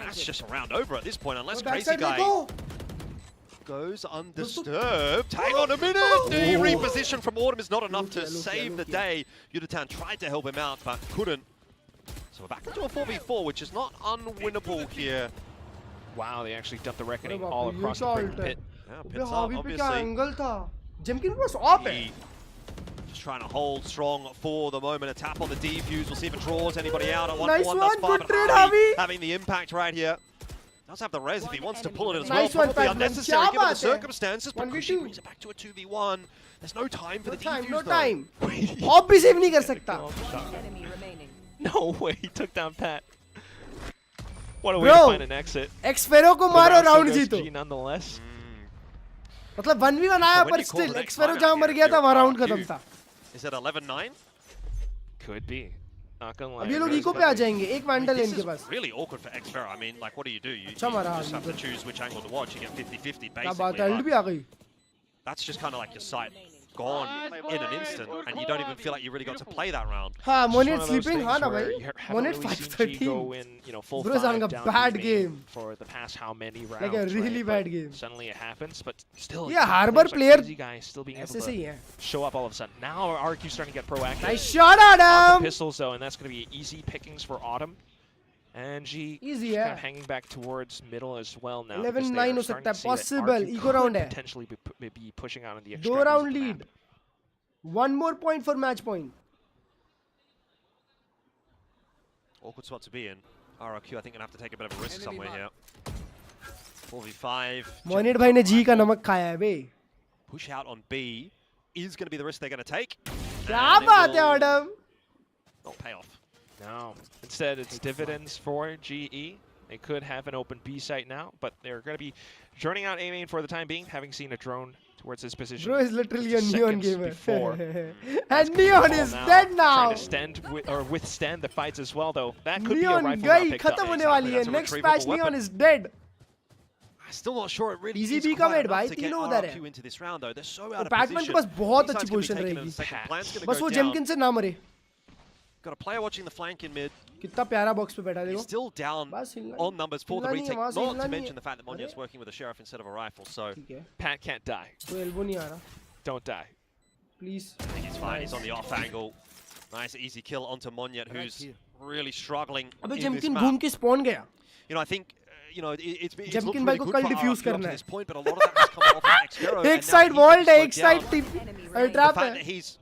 That's just a round over at this point, unless Crazy Guy goes undisturbed. Hang on a minute! The reposition from Autumn is not enough to save the day. Yudotan tried to help him out, but couldn't. So we're back into a 4v4, which is not unwinnable here. Wow, they actually dumped the Reckoning अरे all बाप रे, across ये the क्या brick ult है? pit. Yeah, अबे pits up, हावी पे क्या obviously. एंगल था. जेमकिन बस ऑफ है. He just trying to hold strong for the moment. A tap on the defuse. We'll see if it draws anybody out at 1-1 Nice thus one, far. good But trade, Harvey Javi. having the impact right here. Does have the res if he wants to pull it as Nice well. one, Probably Patman. unnecessary क्या given the बात है? circumstances. But 1v2. Kushi brings it back to a 2v1. There's no time for the defuse No though. time. Of भी save नहीं कर सकता. Enemy remaining. No way, he took down Pat. What a way Bro, to find an exit. Xfero को The मारो round still round goes जीतो. G nonetheless. मतलब 1v1 आया So when पर you call still the next Xfero timeout जहां मर here, गया था you're वहां राउंड RQ. खत्म था. Is it 11-9? Could be. Not gonna lie. अब ये लोग Really इको could पे आ be. जाएंगे. एक वैंडल है This इनके is pass. really awkward for Xfero. I mean, like, what do? You अच्छा मारा just have to आदमी. choose which angle to watch. You get 50-50 क्या बात है. basically. अल्ट but भी आ गई. That's just kind of like your sight gone in an instant, and you don't even feel like you really got to play that round. हाँ, Just Monet one of those sleeping. things हाँ ना where भाई. you haven't Monet really seen G 513. go in, you know, full Bro, it's 5 having a down bad B main game. for the past how many rounds, Like a really right? bad But game. Suddenly it happens, but still. Yeah, you know, Harbor players like player Crazy Guy still being able ऐसे से ही to है. show up all of a sudden. Now RQ starting to get proactive. Nice shot, On the Adam. pistols though, and that's going to be easy pickings for Autumn. And G Easy, kind yeah. of hanging back towards middle as well now. 11-9 हो सकता है. Possible. Eco round है. Potentially be pushing out on the 2 round lead. 1 more point for match point. Awkward spot to be in. RRQ, I think, gonna have to take a bit of a risk somewhere here. 4v5. Monet भाई ने जी का नमक खाया है बे. Push out on B is going to be the risk they're going to take. क्या And it बात है will Adam. not pay off. No. Instead, it's dividends for GE. They could have an open B site now, but they're going to be journeying out A main for the time being, having seen a drone towards this position. Bro is literally a just neon seconds gamer. before. And neon is dead now. Trying to stand or withstand the fights as well, though. That could be a Neon rifle गई round picked up. खत्म होने वाली है. That's a Next retrievable patch weapon. neon is dead. Still not sure it really Easy is B का quite mid enough भाई to get तीनों उधर RRQ है. into this round though. They're so out of Batman position. के पास बहुत B अच्छी side's gonna be position taken in रहेगी. a second. Plan's gonna बस go वो down. जेमकिन से ना मरे. Got a player watching the flank in mid. कितना प्यारा बॉक्स पे बैठा He's देखो. still down बस हिलना on numbers for the हिलना नहीं है, retake. वहाँ से Not हिलना to नहीं mention है. the fact that Monya's working with a sheriff instead of a rifle. So ठीक है. Pat can't die. कोई एल्बो नहीं आ रहा. Don't die. Please. I think he's fine. He's on the off angle. Nice easy kill onto Monyet, who's really struggling अबे in this जेमकिन map. घूम के spawn गया. You know, I think it's looked जेमकिन really भाई को good कल for diffuse RRQ up करना to है. this point, but a lot of that has come off of Xfero. एक साइड वॉल्ड है, एक side The trap fact that है. he's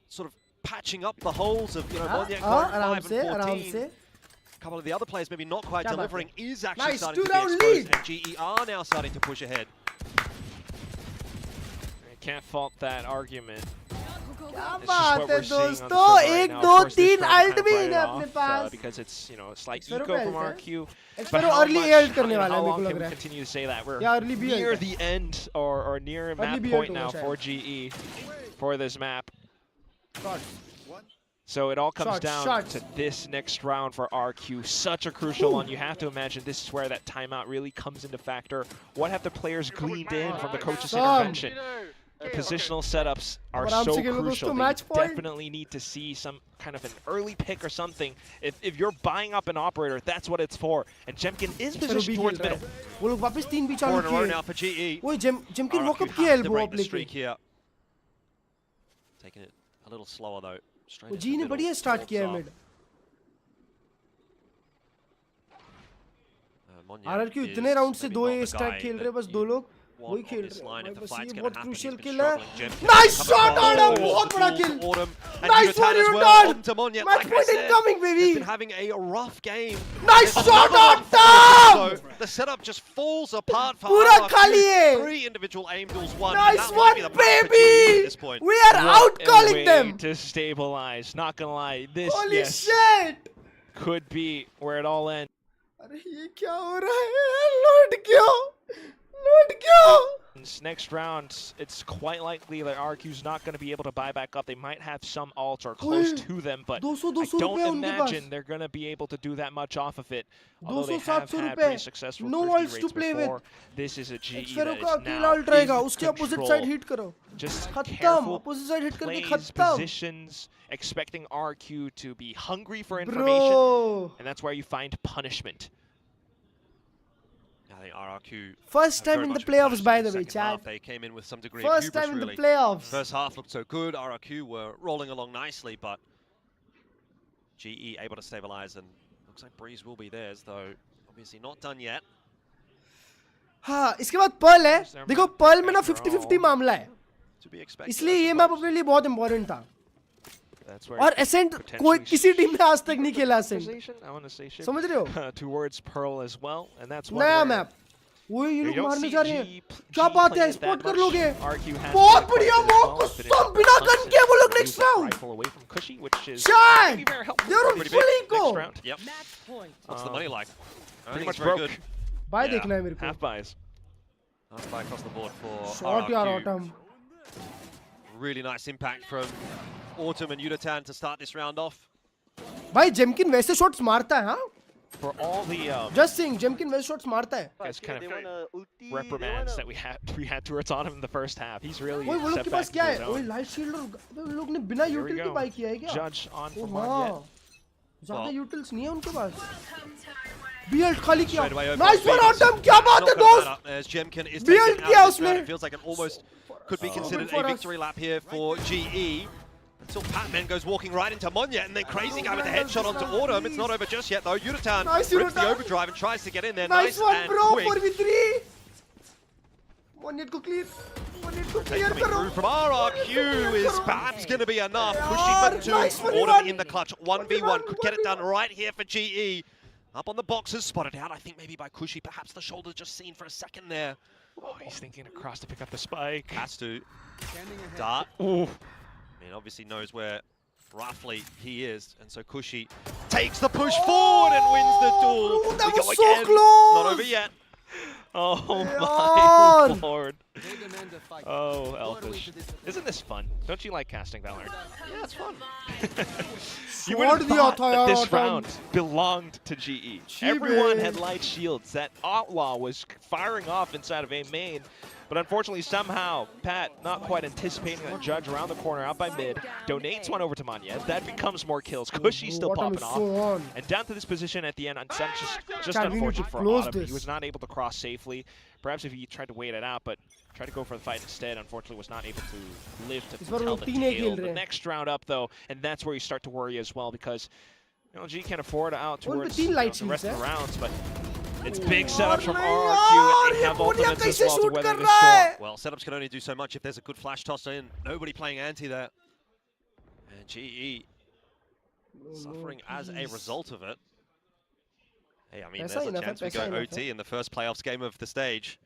sort of patching up the holes of Monyet हाँ, going आराम 5 से, and आराम 14. से. A couple of the other players maybe not quite क्या बात delivering है? is actually Nice, starting to be 2-round exposed, lead. and GE are now starting to push ahead. Can't fault that argument. क्या It's just बात what है we're seeing on the दोस्तों. server right एक now. दो Of course, this तीन round alt kind of भी brought it है अपने off, pass. because it's, you know, a slight Xfero eco का from health है. RQ. Xfero But how early much, ult करने how वाला है, मेरे long को can लग we रहा है. continue to say that? We're या early भी near ult है. the end or near map भी point ult now होगा for शायद. GE for this map. Shot. So it all comes Shots, down shots. to this next round for RQ. Such a crucial one. You have to imagine this is where that timeout really comes into factor. What have the players gleaned in from the coach's Some. intervention? Positional setups are अब आराम so से खेलो crucial. दोस्तों, They match point. definitely need to see some kind of an early pick or something. If you're buying up an operator, that's what it's for. And Jemkin is positioned towards middle. वो लोग वापस 3 भी चालू 4 in a row किए now for GE. ओए जेमकिन RRQ walk up किया has to elbow break up the लेके streak here. Taking it a little slower though. Straight वो into जी ने middle. बढ़िया स्टार्ट किया है Warps mid up. Monya RRQ is इतने राउंड से maybe 2 not A the start guy खेल that रहे बस you दो लोग want वही on खेल this रहे line हैं if the बस fight's ये gonna बहुत happen. क्रूशियल He's been किल है struggling. Jemkin nice coming shot across. Order Oh, बहुत बड़ा the kill ball for Autumn. And nice Yutan one as well. U turn Onto Monya. Match Like I point said, incoming baby he's been having a rough game. Nice There's shot another one for order Autumn, so the setup just falls apart for पूरा RRQ. खाली है 3 individual aim duels won. and nice that might be won the match for baby GE at this point. We are What out a calling way them to stabilize. Not gonna lie, this holy yes shit could be where it all ends. अरे ये क्या हो रहा है लूट क्यों Next round, it's quite likely that RQ's not going to be able to buy back up. They might have some ults or close to them, but 200 I don't रुपए उनके पास imagine they're going to be able to do that much off of it. Although they 200 have 700 had रुपए pretty successful no thrifty ults to rates play with before. This is a GE एक्सफेरो that का is अकेला now alt रहेगा in उसके opposite control. Side hit करो Just खत्म careful opposite side hit करके plays, खत्म positions, expecting RQ to be hungry for information, bro and that's where you find punishment. I think RRQ First time in the playoffs, by the way, second Chad. half, they came in with some degree of First hubris, time in the really. playoffs. First half looked so good. RRQ were rolling along nicely, but GE able to stabilize, and looks like Breeze will be theirs, though obviously not done yet. हाँ इसके बाद Perl है देखो Perl में ना 50-50 मामला है To be expected, इसलिए I ये suppose. मैप अपने लिए बहुत इंपॉर्टेंट था That's where और एसेंट कोई किसी टीम ने आज तक नहीं खेला accent I want to say shift समझ रहे हो towards Pearl as well, and that's one नया where मैप वो ये you लोग don't मारने see जा रहे G हैं क्या बात playing है it स्पॉट that कर much. लोगे RQ has बहुत played बढ़िया quite a bit as मौका well, but सब it's बिना punts गन it के वो लोग moves next that round rifle away from Cushy, which is Shine! maybe very helpful They're for on pretty big fully go. next round. Yep. Match point. What's the money like? I Pretty think much it's very broke. good. Bye Yeah. देखना है मेरे को Half buys. Half buy across the board for shot यार RRQ. Autumn Really nice impact from Autumn and Yutatan to start this round off. भाई जेमकिन वैसे shots मारता है हाँ For all the just saying जेमकिन वैसे शॉट्स मारता है guys kind of reprimands that we had towards Autumn in the first half. He's really ओए वो लोग stepped के back पास क्या into है his ओए own. लाइट शील्ड और उन लोग ने बिना Here we utility go. Buy किया है क्या Judge on ओ for हाँ Monjet. ज्यादा Well. यूटिल्स नहीं है उनके पास बीएल्ट खाली किया Straight away over nice on one Venus. Autumn क्या बात Not है gonna दोस्त matter, as Jemkin is Build taken out किया of this round. उसने। It feels like an almost could be considered for a us. victory lap here for GE. Until Patman goes walking right into Monya, and then Crazy Guy with a headshot onto Autumn. It's not over just yet though. Yutatan Nice, rips the Yutatan. overdrive and tries to get in there. Nice one and bro quick. 4v3 Monet को clear Monet को clear Coming करो through from RRQ is perhaps going to be enough. Yaar, Pushing for nice two. 1v1. Autumn in the clutch. 1v1. Could get it done right here for GE. Up on the boxes, spotted out, I think maybe by Kushi. Perhaps the shoulder just seen for a second there. Oh, he's thinking across to pick up the spike. Has to. Dart. Ooh. I mean, obviously knows where roughly he is. And so Kushi takes the push forward and wins the duel. bro, that We go was so again. close. Not over yet. Oh Yaar. my lord. Oh, Elfish. Isn't this fun? Don't you like casting Valorant? Yeah, it's fun. You would have Sword दिया thought था that यार this autumn round belonged to GE. Everyone had light shields. That Outlaw was firing off inside of A main. But unfortunately, somehow, Pat, not quite anticipating that Judge around the corner, out by mid, donates one over to Manya. That becomes more kills. Cushy still Autumn popping is off. so on. And down to this position at the end, just Chad, we need to unfortunate for close Autumn. this. He was not able to cross safely. Perhaps if he tried to wait it out, but tried to go for the fight instead, unfortunately was not able to live to इस बार tell वो the तीन एक tale. खेल The रहे हैं। next round up, though, and that's where you start to worry as well, because you know, G can't afford out उन पे towards तीन light the rest of shields the हैं। rounds, but it's big यार setups from नहीं RRQ, यार, and they ये have बोलिया ultimates as कैसे well to shoot weather कर the रहा storm. है Well, setups can only do so much if there's a good flash tosser in. Nobody playing anti there. And GE suffering as a result of it. Hey, I mean, Paisa there's a enough है, chance we paisa go enough OT है। in the first playoffs game of the stage.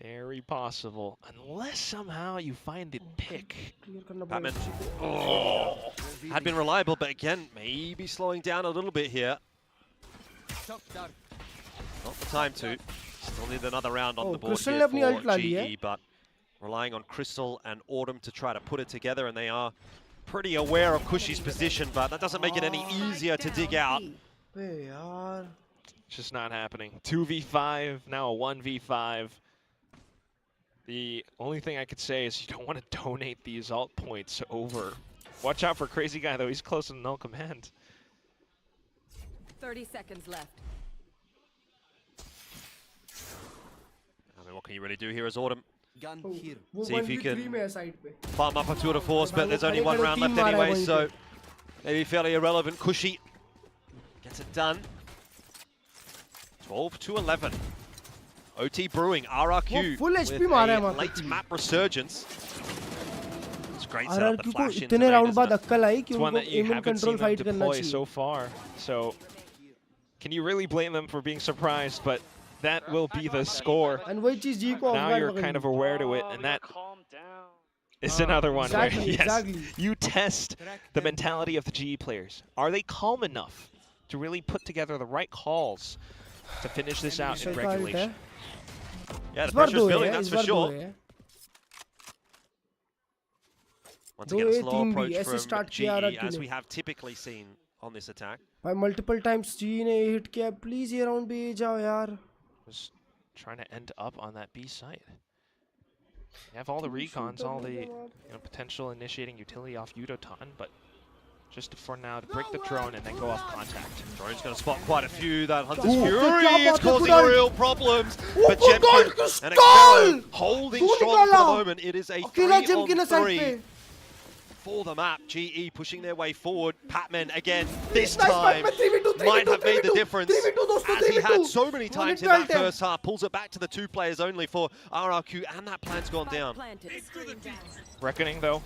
Very possible, unless somehow you find the pick. Clear करना Batman पड़ेगा had been reliable, but again, maybe slowing down a little bit here. Not the time to. Still need another round on Oh, the board Crystal here ने अपनी ult La for ली है। GE, but relying on Crystal and Autumn to try to put it together, and they are pretty aware of Kushi's position, but that doesn't make it any easier to dig out. बे यार It's just not happening. 2v5, now a 1v5. The only thing I could say is you don't want to donate these alt points over. Watch out for Crazy Guy, though. He's close to no command. 30 seconds left. I mean, what can you really do here as Autumn? वो See if you 1v3 can में है side पे. farm up a tour de force, but there's only one round left anyway, so maybe fairly irrelevant. Kushi gets it done. 12-11. OT Brewing, RRQ full with HP मारा है a वहाँ पे. late map resurgence. It's great setup, the RRQ को flash into इतने main, round isn't बाद it? अक्कल आई कि It's one उनको that you aim and haven't control seen them fight करना deploy चाहिए. so far. So, can you really blame them for being surprised? But that will be the score. And वही चीज जी को Now you're kind of aware to it, and that is another one exactly, where yes, exactly. you test the mentality of the GE players. Are they calm enough to really put together the right calls to finish this out in regulation? Yeah, the इस बार pressure's दो building, है, that's इस for बार दो sure. है. Once दो again, a A, slow तीन B, approach ऐसे from start GE, किया RRQ as ने. we have typically seen on this attack. भाई multiple times G ने hit किया. Please ये round पे जाओ यार. Was trying to end up on that B site. You have all the recons, all the potential initiating utility off Yudotan, but just for now to break the drone and then go off contact. Drone's going to spot quite a few. That Hunter's Ooh, Fury is causing Kudal. real problems. Oh, But Kudal, Jemkin and Kudal. Excello holding Kudal. strong for the moment. It is a अकेला Jemkin है side 3-on-3 पे. for the map. GE pushing their way forward. Patman again, this Nice time Patman, 3v2, might have made the 3v2, difference. 3v2, दोस्तों, As he had 3v2. so many times in that first half. Pulls it back to the two players only for RRQ, and that plan's gone down. Reckoning, though,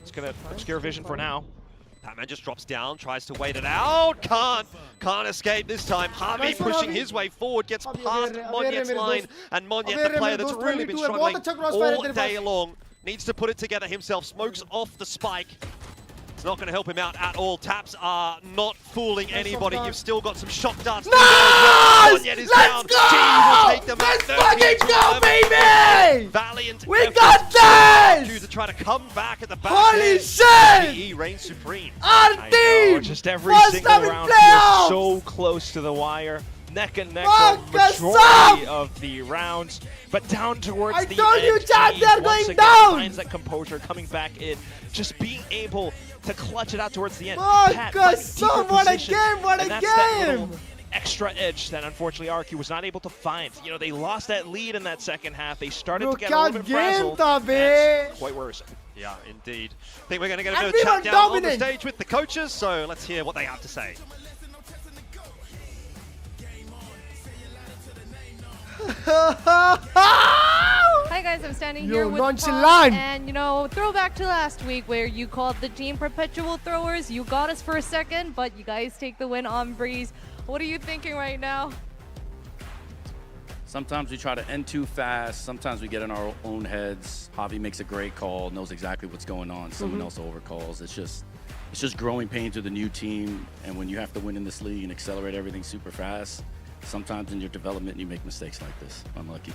it's going to obscure vision for now. Patman just drops down, tries to wait it out. Can't escape this time. Harvey Nice one, pushing Harvey. his way forward, gets Abhi past मेरे Monyet's मेरे line. दोस्त. And Monyet, अबे the player मेरे that's दोस्त, really been 22 है, struggling बहुत अच्छा crossfire है all तेरे day pass. long, needs to put it together himself. Smokes off the spike. It's not going to help him out at all. Taps are not fooling anybody. You've still got some shot darts. Nice! Monyet is Let's down. go! GE will take them Let's out. fucking go, baby! Valiant We effort got from this! RRQ to try to come back at the back Holy end. shit! GE reigns supreme. Our I know, team! just every First single time in round playoffs! feels so close to the wire. Neck and neck Fuck for majority us of the rounds, but down towards I the told end, you, Chad, GE they're once going again down! finds that composure, coming back in, just being able to clutch it out towards the end. Fuck Pat us, finding deeper what a positions, game, what a and that's that game! little extra edge that unfortunately RQ was not able to find. You know, they lost that lead in that second half. They started Bro, to get a क्या little bit game frazzled. था बे? That's quite worrisome. Yeah, indeed. I think we're going to get a And bit of we chat were down on the dominant. stage with the coaches, so let's hear what they have to say. Hi guys, I'm standing here with nonchalant. Frost, and throwback to last week where you called the team perpetual throwers. You got us for a second, but you guys take the win on Breeze. What are you thinking right now? Sometimes we try to end too fast. Sometimes we get in our own heads. Javi makes a great call, knows exactly what's going on. Someone else overcalls. It's just growing pains with a new team. And when you have to win in this league and accelerate everything super fast, sometimes in your development you make mistakes like this. Unlucky.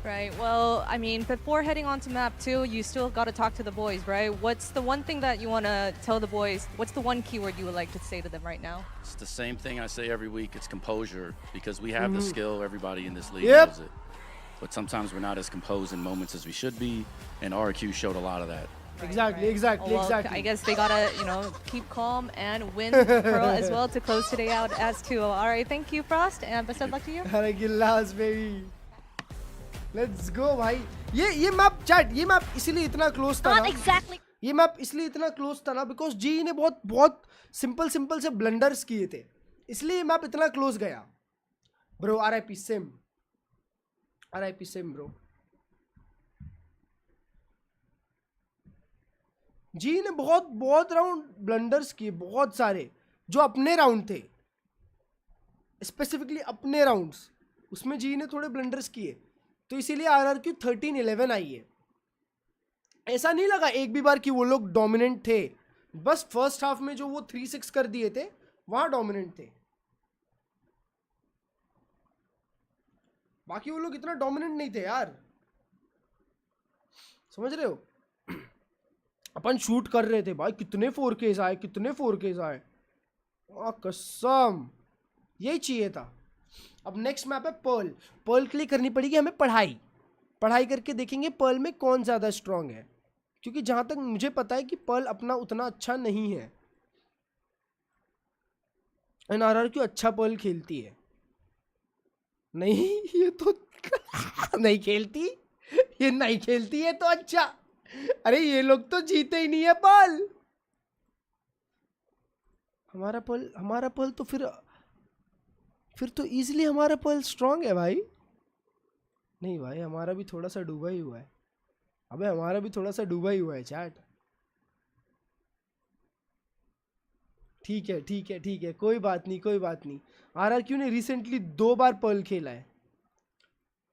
Right, well, I mean, before heading on to map 2, you still got to talk to the boys, right? What's the one thing that you want to tell the boys? What's the one keyword you would like to say to them right now? It's the same thing I say every week. It's composure, because we have the skill. Everybody in this league Yep. knows it. But sometimes we're not as composed in moments as we should be, and RQ showed a lot of that. Exactly. Well, I guess they gotta, keep calm and win Pearl as well to close today out as 2. All right, thank you, Frost, and best of luck to you. अरे गिल्लास baby. Let's go भाई. ये map chat, ये map इसीलिए इतना close था Not ना. exactly. ये map इसलिए इतना क्लोज था ना because जी ने बहुत सिंपल से ब्लंडर्स किए थे. इसलिए ये मैप इतना क्लोज गया. Bro, RIP Sim. RIP Sim, bro. जी ने बहुत राउंड ब्लंडर्स किए, बहुत सारे जो अपने राउंड थे, स्पेसिफिकली अपने राउंड्स, उसमें जी ने थोड़े ब्लंडर्स किए, तो इसीलिए RRQ 13-11 आई है. ऐसा नहीं लगा एक भी बार कि वो लोग डोमिनेंट थे, बस फर्स्ट हाफ में जो वो 3-6 कर दिए थे वहां डोमिनेंट थे, बाकी वो लोग इतना डोमिनेंट नहीं थे यार. समझ रहे हो? अपन शूट कर रहे थे भाई, कितने 4Ks आए. कसम, यही चाहिए था. अब नेक्स्ट मैप है पर्ल के लिए करनी पड़ेगी हमें पढ़ाई. पढ़ाई करके देखेंगे पर्ल में कौन ज़्यादा स्ट्रांग है, क्योंकि जहाँ तक मुझे पता है कि पर्ल अपना उतना अच्छा नहीं है एंड RRQ अच्छा पर्ल खेलती है। नहीं ये तो नहीं खेलती, ये नहीं खेलती है तो अच्छा। अरे ये लोग तो जीते ही नहीं है पर्ल। हमारा पर्ल तो फिर तो इजीली हमारा पर्ल स्ट्रांग है भाई। नहीं भाई हमारा भी थोड़ा सा डूबा ही हुआ है। अबे हमारा भी थोड़ा सा डूबा ही हुआ है चैट। ठीक है ठीक है ठीक है, कोई बात नहीं कोई बात नहीं। RRQ ने रिसेंटली 2 बार पर्ल खेला है,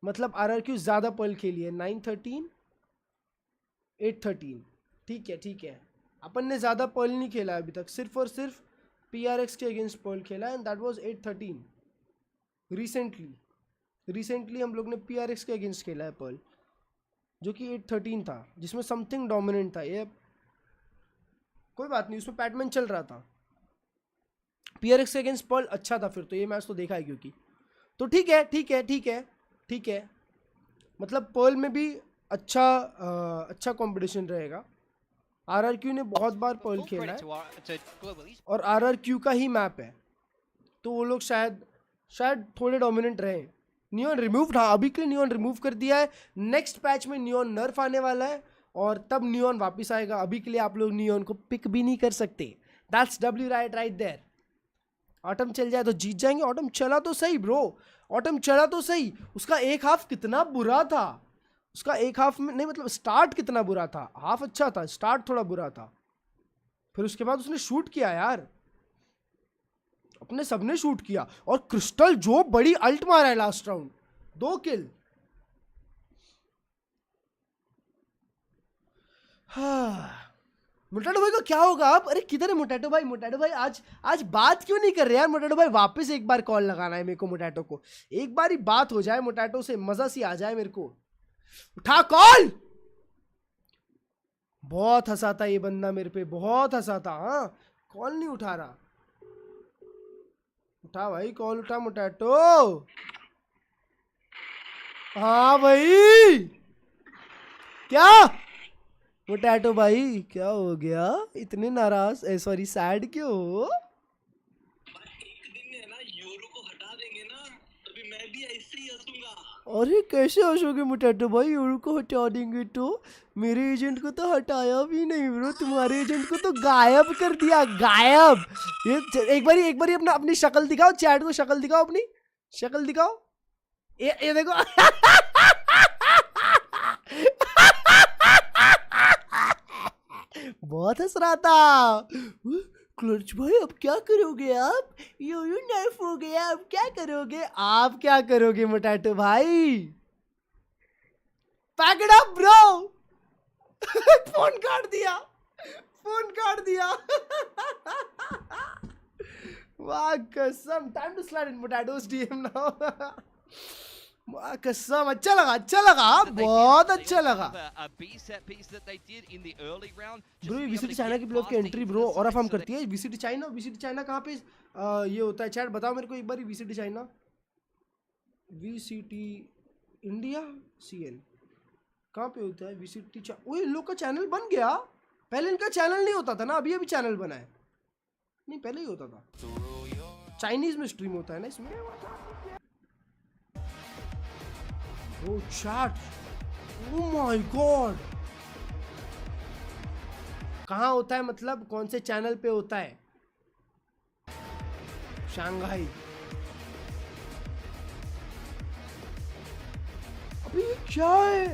मतलब RRQ ज़्यादा पर्ल खेली है, 9-13 8-13। ठीक है ठीक है, अपन ने ज़्यादा पर्ल नहीं खेला है अभी तक, सिर्फ और सिर्फ PRX के अगेंस्ट पर्ल खेला है एंड दैट वाज 8-13 रिसेंटली हम लोग ने PRX के अगेंस्ट खेला है पर्ल, जो कि 8-13 था, जिसमें समथिंग डोमिनेंट था। ये कोई बात नहीं, उसमें पैटमैन चल रहा था। PRX के अगेंस्ट पर्ल अच्छा था फिर तो, ये मैच तो देखा है क्योंकि। तो ठीक है ठीक है ठीक है ठीक है, मतलब पर्ल में भी अच्छा कंपटीशन रहेगा। RRQ ने बहुत बार पर्ल खेला है और RRQ का ही मैप है, तो वो लोग शायद थोड़े डोमिनेंट रहे। नियॉन रिमूव, हाँ अभी के लिए नियॉन रिमूव कर दिया है। नेक्स्ट पैच में नियॉन नर्फ आने वाला है और तब नियॉन वापस आएगा। अभी के लिए आप लोग नियॉन को पिक भी नहीं कर सकते। That's W right there. ऑटम चल जाए तो जीत जाएंगे। ऑटम चला तो सही ब्रो, ऑटम चला तो सही। उसका एक हाफ कितना बुरा था, उसका एक हाफ में नहीं, मतलब स्टार्ट कितना बुरा था। हाफ अच्छा था, स्टार्ट थोड़ा बुरा था। फिर उसके बाद उसने शूट किया यार, अपने सबने शूट किया। और क्रिस्टल जो बड़ी अल्ट मारा है लास्ट राउंड, 2 किल। हाँ मोटैटो भाई को क्या होगा अब? अरे किधर है मोटैटो भाई? मोटैटो भाई आज बात क्यों नहीं कर रहे यार? मोटैटो भाई वापस एक बार कॉल लगाना है मेरे को मोटैटो को, एक बार ही बात हो जाए मोटैटो से, मजा सी आ जाए मेरे को। उठा कॉल। बहुत हंसा था ये बंदा मेरे पे, बहुत हंसा था। हाँ कॉल नहीं उठा रहा। उठा भाई कॉल, उठा मोटैटो। हाँ भाई क्या मोटैटो भाई क्या हो गया? इतने नाराज, सॉरी सैड क्यों हो? अरे कैसे हंसोगे मोटैटो भाई? यूरो को हटा देंगे तो? मेरे एजेंट को तो हटाया भी नहीं ब्रो, तुम्हारे एजेंट को तो गायब कर दिया, गायब। ये एक बारी अपनी शक्ल दिखाओ, चैट को शक्ल दिखाओ, अपनी शक्ल दिखाओ। ये देखो बहुत हंस रहा था। क्लर्च भाई अब क्या करोगे आप? यो नर्फ हो गया, अब क्या करोगे? आप क्या करोगे मोटैटो भाई? Pack it up bro. Phone काट दिया, फोन काट दिया। वाह कसम, टाइम टू स्लाइड इन मोटैटोस डीएम नाउ। कसम अच्छा लगा, बहुत अच्छा लगा ब्रो। ये VCT चाइना की प्लेऑफ की एंट्री ब्रो और फार्म करती है। VCT चाइना कहाँ पे ये होता है? चैट बताओ मेरे को एक बार। VCT China, VCT India CN कहाँ पे होता है? VCT China. इन लोग का चैनल बन गया। पहले इनका चैनल नहीं होता था ना, अभी चैनल बना है। नहीं पहले ही होता था। चाइनीज में स्ट्रीम होता है ना इसमें। Oh chat, oh my god, कहाँ होता है? मतलब कौन से चैनल पे होता है? शंघाई। अबे ये क्या है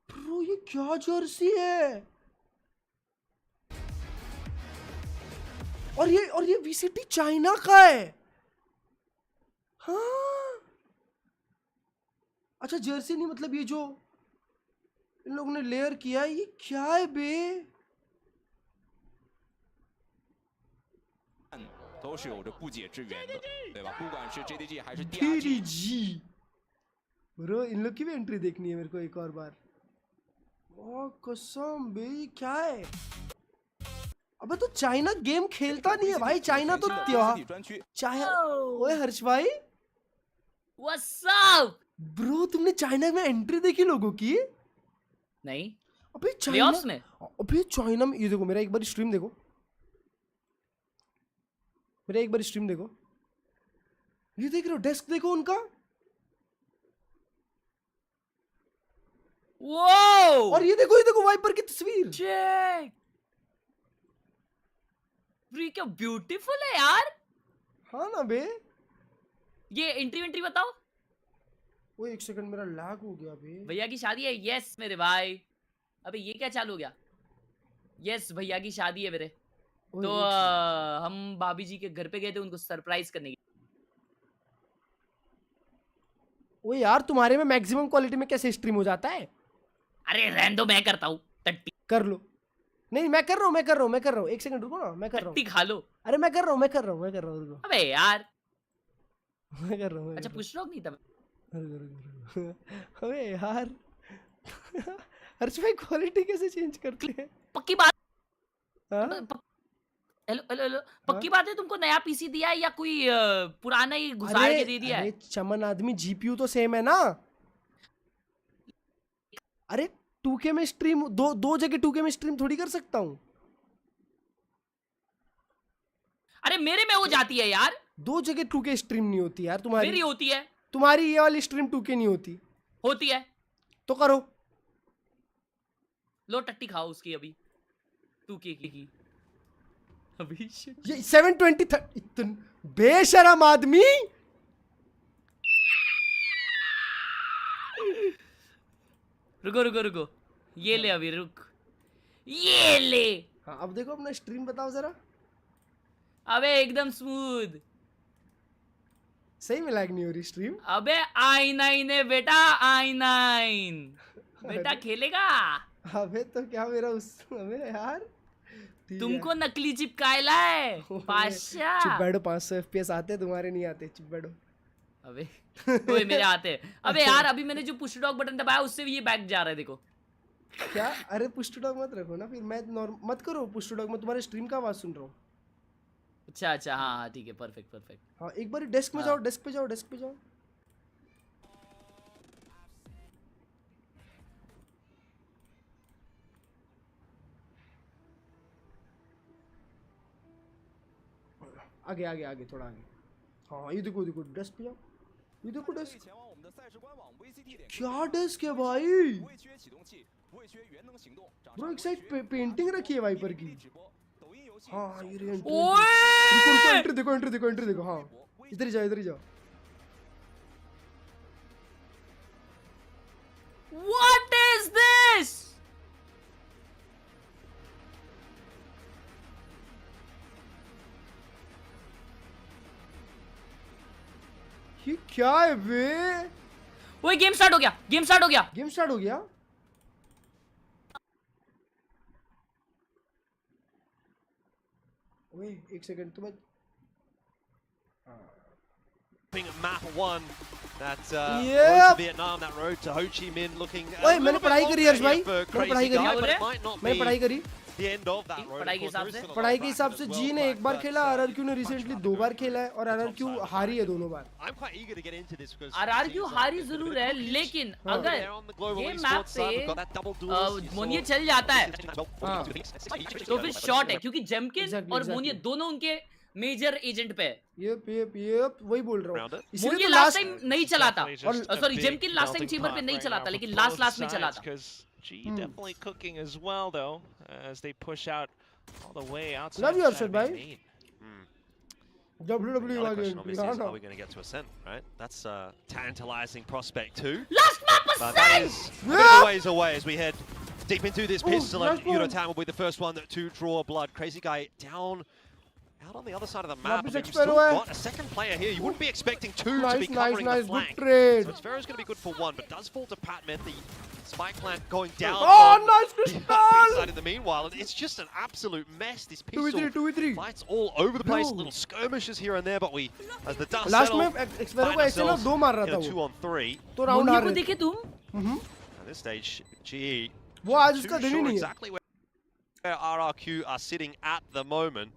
ब्रो? ये क्या जर्सी है? और ये VCT चाइना का है। हाँ अच्छा जर्सी नहीं, मतलब ये जो इन लोगों ने लेयर किया है, ये क्या है बे? DDG ब्रो, इन लोग की भी एंट्री देखनी है मेरे को एक और बार। ओ कसम बे, ये क्या है? अबे तो चाइना गेम खेलता नहीं है भाई, चाइना तो त्योहार। ओए हर्ष भाई What's up? ब्रो तुमने चाइना में एंट्री देखी लोगों की? नहीं अबे प्लेऑफ्स चाइना में अबे चाइना में ये देखो मेरा एक बार स्ट्रीम देखो, मेरा एक बार स्ट्रीम देखो, ये देख रहे हो डेस्क देखो उनका, वो और ये देखो वाइपर की तस्वीर। चेक ब्री क्या ब्यूटीफुल है यार। हाँ ना बे। ये एंट्री बताओ। वो एक सेकंड मेरा लैग हो गया बे। भैया की शादी है। यस मेरे भाई। अबे ये क्या चालू हो गया? यस भैया की शादी है मेरे। तो हम भाभी जी के घर पे गए थे उनको सरप्राइज करने के। वो यार तुम्हारे में मैक्सिमम क्वालिटी में कैसे स्ट्रीम हो जाता है? अरे रहने दो मैं करता हूँ। टट्टी कर लो। नहीं मैं कर रहा हूँ एक सेकंड रुको ना, मैं कर रहा हूँ। टट्टी खा लो। अरे मैं कर रहा हूँ रुको। अबे यार मैं कर रहा हूँ। अच्छा पुश रॉक नहीं था। अबे यार हर्ष भाई क्वालिटी कैसे चेंज करते हैं? पक्की बात। हाँ? हेलो पक्की बात है तुमको नया पीसी दिया है या कोई पुराना ही घुसार के दे दिया है? चमन आदमी जीपीयू तो सेम है ना। अरे 2K में स्ट्रीम दो जगह 2K में स्ट्रीम थोड़ी कर सकता हूँ। अरे मेरे में हो जाती है यार। 2 जगह 2K स्ट्रीम नहीं होती यार तुम्हारी। मेरी होती है। तुम्हारी ये वाली स्ट्रीम 2K नहीं होती। होती है तो करो। लो टट्टी खाओ उसकी अभी 2K की अभी। ये 720 इतना बेशरम आदमी। रुको ये ले अभी रुक। ये ले। हाँ अब देखो अपना स्ट्रीम बताओ जरा। अबे एकदम स्मूथ। सही में लैग नहीं हो रही स्ट्रीम? अबे i9 है बेटा i9 बेटा खेलेगा। अबे तो क्या मेरा अबे यार तुमको नकली चिपकायला है पाशा। चुप बैठो 500 FPS आते तुम्हारे नहीं आते। चुप बैठो। अबे ओए मेरे आते हैं। अबे यार अभी मैंने जो पुश डॉग बटन दबाया उससे भी ये बैक जा रहा है देखो। क्या? अरे पुश टू डॉग मत रखो ना फिर। मैं मत करो पुश टू डॉग। मैं तुम्हारे स्ट्रीम का आवाज सुन रहा हूँ। अच्छा हाँ ठीक है परफेक्ट। हाँ एक बार डेस्क में जाओ, डेस्क पे जाओ। आगे थोड़ा आगे। हाँ ये देखो डेस्क पे जाओ। ये देखो डेस्क। क्या डेस्क है भाई? ब्रो एक साइड पेंटिंग रखी है वाइपर की। हाँ ये रे एंट्री देखो। हाँ इधर ही जाओ। What is this? ये क्या है बे? वो गेम स्टार्ट हो गया। ओए एक सेकंड तुम्हें Map 1 that road to Vietnam, that road to Ho Chi Minh looking ओए मैंने पढ़ाई करी हर्ष भाई। मैंने पढ़ाई करी। The end of that road. पढ़ाई के हिसाब से जी ने एक बार खेला, RRQ ने रिसेंटली 2 बार खेला है और RRQ हारी है दोनों बार। RRQ हारी जरूर है लेकिन अगर ये मैप पे मोनिये चल जाता है तो फिर शॉर्ट है क्योंकि जेमकिन और मोनिये दोनों उनके मेजर एजेंट पे है। यप वही बोल रहा हूँ। मोनिये लास्ट टाइम नहीं चला था और सॉरी जेमकिन लास्ट टाइम चेंबर पे नहीं चला था लेकिन लास्ट में चला था। G definitely cooking as well, though, as they push out all the way outside. Love you, Arshad, bhai. WWE question obviously is, are we going to get to Ascent, right? That's a tantalizing prospect too. Last map but that is a bit of a ways away as we head deep into this pistol, and Eurotan will be the first one to draw blood. Crazy Guy down. Out on the other side of the map, I mean, we've still got a second player here. You wouldn't be expecting two to be covering the flank. So Sfero's going to be good for one, but does fall to Patman. The spike plant going down on the B-side in the meanwhile, and it's just an absolute mess. This pistol fights all over the place, little skirmishes here and there, but we, as the dust settles, find ourselves in a 2-on-3. At this stage, GE, too sure exactly where RRQ are sitting at the moment.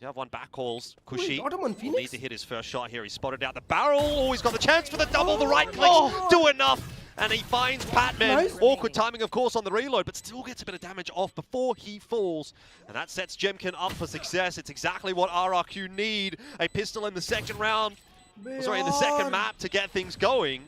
You have one back calls. Wait, Kushi Autumn on will Phoenix? need to hit his first shot here. He spotted out the barrel. Oh, he's got the chance for the double. The right clicks do enough. And he finds Patman. Nice. Awkward timing, of course, on the reload, but still gets a bit of damage off before he falls. And that sets Jemkin up for success. It's exactly what RRQ need. A pistol in the second round. Sorry, in the second map to get things going.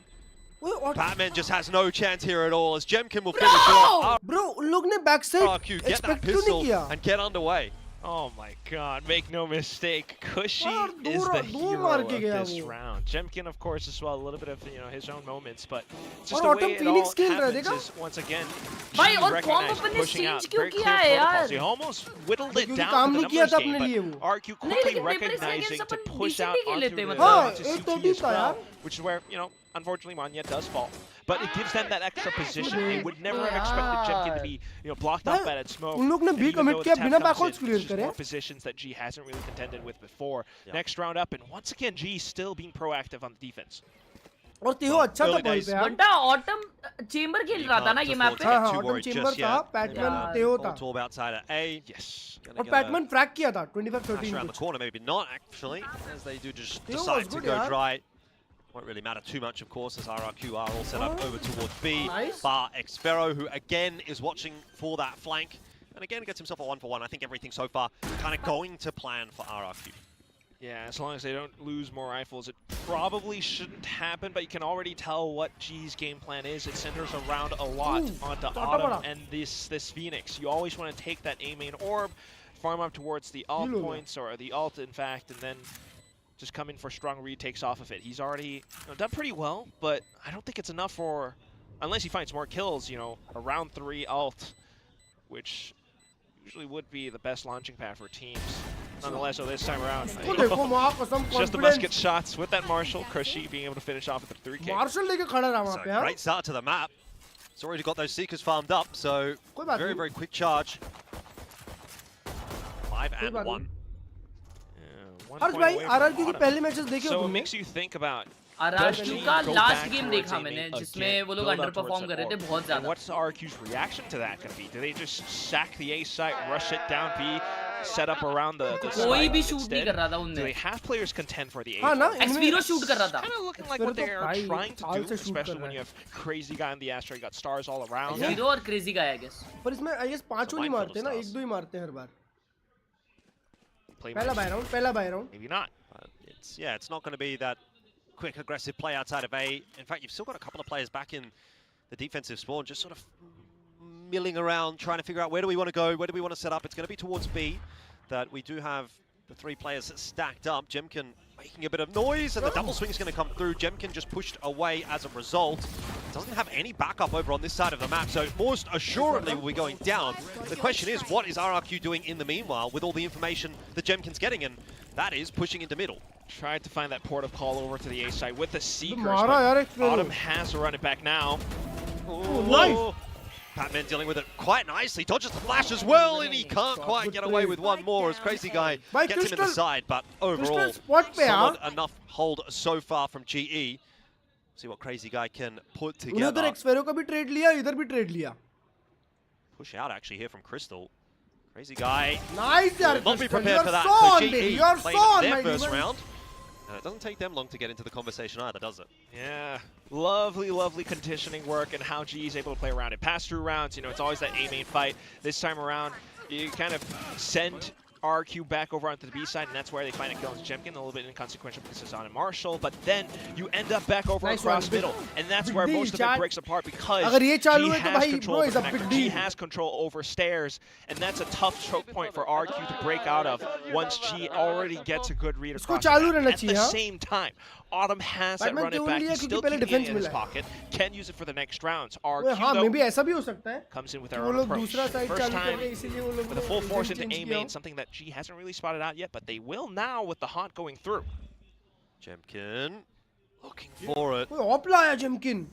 Patman just has no chance here at all as Jemkin will finish it off. Bro, उन लोग ने back से RRQ get that expect क्यों नहीं pistol किया? and get underway. Oh my god, make no mistake, Kushi Mar, is do the do hero मार of के गया this वो. round. Jemkin, of course, as well, a little bit of his own moments, but just और the Autumn way it Phoenix all खेल रहा है, happens देखा? is, once again, भाई, G और recognized combo अपने pushing out change क्यों very clear किया है protocols. यार? He almost whittled it क्योंकि down काम to the नहीं किया numbers था game, अपने लिए but वो. RQ नहीं, quickly लेकिन paper recognizing against to upon push out decently खेल onto लेते हैं, the मतलब. हाँ, onto एक तो CT भी as था यार. well, which is where, unfortunately, Manya does fall. But it gives them that extra position. They would never have expected Jemkin to be, blocked up at smoke. उन लोग ने And भी even commit though किया the बिना tap comes backwards in, clear it's just करे. more positions that G hasn't really contended with before. Next round up, and once again, G still being proactive on the defense. और तेहो अच्छा था ball पे यार. बंटा autumn chamber खेल रहा था ना ये मैप पे. हाँ हाँ, ऑटम चेंबर था, पैटमैन तेहो था. 12 outside at A. Yes. और पैटमैन फ्रैग किया था 25-13 Around the कुछ. corner, maybe not actually, as they do just Theo was decide to good, go yeah. dry. Won't really matter too much, of course, as RRQ are all set up over towards B. Nice. Bar Xfero, who again is watching for that flank, and again gets himself a 1-for-1. I think everything so far kind of going to plan for RRQ. Yeah, as long as they don't lose more rifles, it probably shouldn't happen, but you can already tell what G's game plan is. It centers around a lot onto Autumn and this Phoenix. You always want to take that A main orb, farm up towards the alt points, or the alt, in fact, and then just come in for strong retakes off of it. He's already done pretty well, but I don't think it's enough for, unless he finds more kills, a round 3 alt, which usually would be the best launching pad for teams. Nonetheless, so this time around, just the musket shots with that Marshall. Kushi being able to finish off with the 3K. Marshal लेके खड़ा रहा वहाँ पे यार. Great start to the map. It's already got those Seekers farmed up, so very, very quick charge. 5 and 1. हर्ष भाई RRQ के पहले matches देखे हो So it तुमने? makes you think about RRQ का लास्ट गेम देखा मैंने जिसमें वो लोग अंडर परफॉर्म कर रहे थे बहुत ज्यादा. What's RQ's reaction to that going to be? Do they just sack the A site, rush it down B, set up around the कोई भी शूट नहीं कर रहा था Do उनने. they have players contend for the A? हाँ ना, एक्सपीरो shoot कर रहा था. Kind of looking like what they're trying to do, especially when you have crazy guy in the Astra, you got stars all around. Hero और crazy का I guess. पर इसमें I guess पांचों नहीं मारते ना, एक दो ही मारते हैं हर बार. पहला buy round. Maybe not. It's not going to be that quick, aggressive play outside of A. In fact, you've still got a couple of players back in the defensive spawn, just sort of milling around, trying to figure out where do we want to go, where do we want to set up. It's going to be towards B, that we do have the 3 players stacked up. Jemkin making a bit of noise, and the double swing is going to come through. Jemkin just pushed away as a result. Doesn't have any backup over on this side of the map, so most assuredly will be going down. The question is, what is RRQ doing in the meanwhile with all the information that Jemkin's getting, and that is pushing into middle. Tried to find that port of call over to the A side with the Seekers, but Autumn has to run it back now. Nice. Patman dealing with it quite nicely, dodges the flash as well, and he can't quite get away with one more as Crazy Guy gets him in the side, but overall, solid enough hold so far from GE. See what Crazy Guy can put together. उधर एक्सफेरो का भी trade लिया, इधर भी trade लिया. Push out actually here from Crystal. Crazy Guy. Nice, will not be prepared for that. So GE playing their first round. And it doesn't take them long to get into the conversation either, does it? Yeah, lovely, lovely conditioning work and how GE is able to play around it. Pass-through rounds, it's always that A main fight. This time around, you kind of send RQ back over onto the B side, and that's where they find it kills Jemkin, a little bit inconsequential because it's on a Marshall, but then you end up back over across middle, and that's where most of it breaks apart because G has control over the connector. G has control over stairs, and that's a tough choke point for RQ to break out of once G already gets a good read across the map. At the same time, Autumn has that run it back, he's still keeping it in his pocket, can use it for the next rounds. RQ though, comes in with their own approach. First time with a full force into A main, something that G hasn't really spotted out yet, but they will now with the haunt going through. Jemkin looking for it. Jemkin.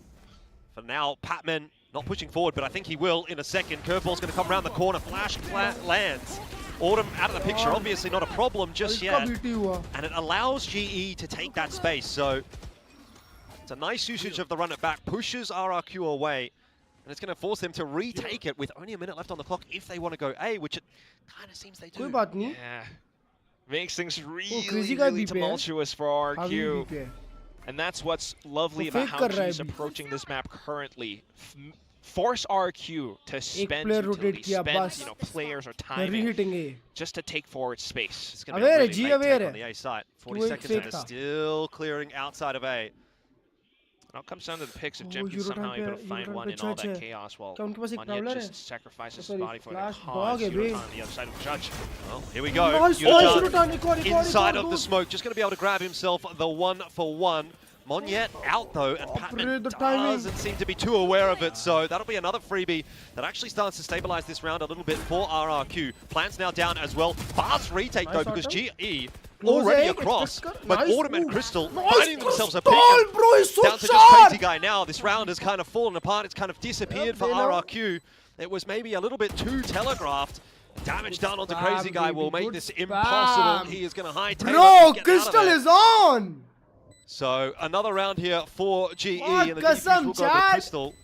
For now, Patman not pushing forward, but I think he will in a second. Curveball's going to come around the corner. Flash lands. Autumn out of the picture, obviously not a problem just yet. And it allows GE to take that space, so it's a nice usage of the run it back. Pushes RRQ away, and it's going to force them to retake it with only a minute left on the clock if they want to go A, which it kind of seems they do. Yeah. makes things really, crazy guy really BP hai. tumultuous for RQ. BP hai. And that's what's lovely वो about fake how कर रहा है he's अभी. approaching this map currently. Force RQ to spend player rotate utility, किया, spend बस. players or Rehitting timing है. just to take forward space. It's going to be a Aware है, really G late aware take है. on the A site. 40 वो एक seconds fake and it's था. still clearing outside of A. It all comes down to the picks if वो Jim can Eurotan somehow पे- able to find Eurotan one पे in all judge that है. chaos while क्या उनके पास एक Monyet prowler just है? sacrifices his Sorry, body for the flash cause. dog है बे. Eurotan on the other side of the judge. Well, here we go. Nice, Eurotan Eurotan, एक और, inside of the goal. smoke, just going to be able to grab himself the 1-for-1. Monyet out though, and Patman the timing. doesn't seem to be too aware of it, so that'll be another freebie that actually starts to stabilize this round a little bit for RRQ. Plans now down as well. Fast retake though, because GE already across, but Nice Autumn and move. Crystal Nice finding themselves a Crystal, pick. bro, he's so Down to just sharp. Crazy Guy now. This round has kind of fallen apart. It's kind of disappeared for they know. RRQ. It was maybe a little bit too telegraphed. Damage done onto spam, Crazy Guy baby, will make good this spam. impossible. He is going to hightail it Bro, and get out of Crystal there. is on. So another round here for GE, What and the kasam, DPs will go to chat? Crystal.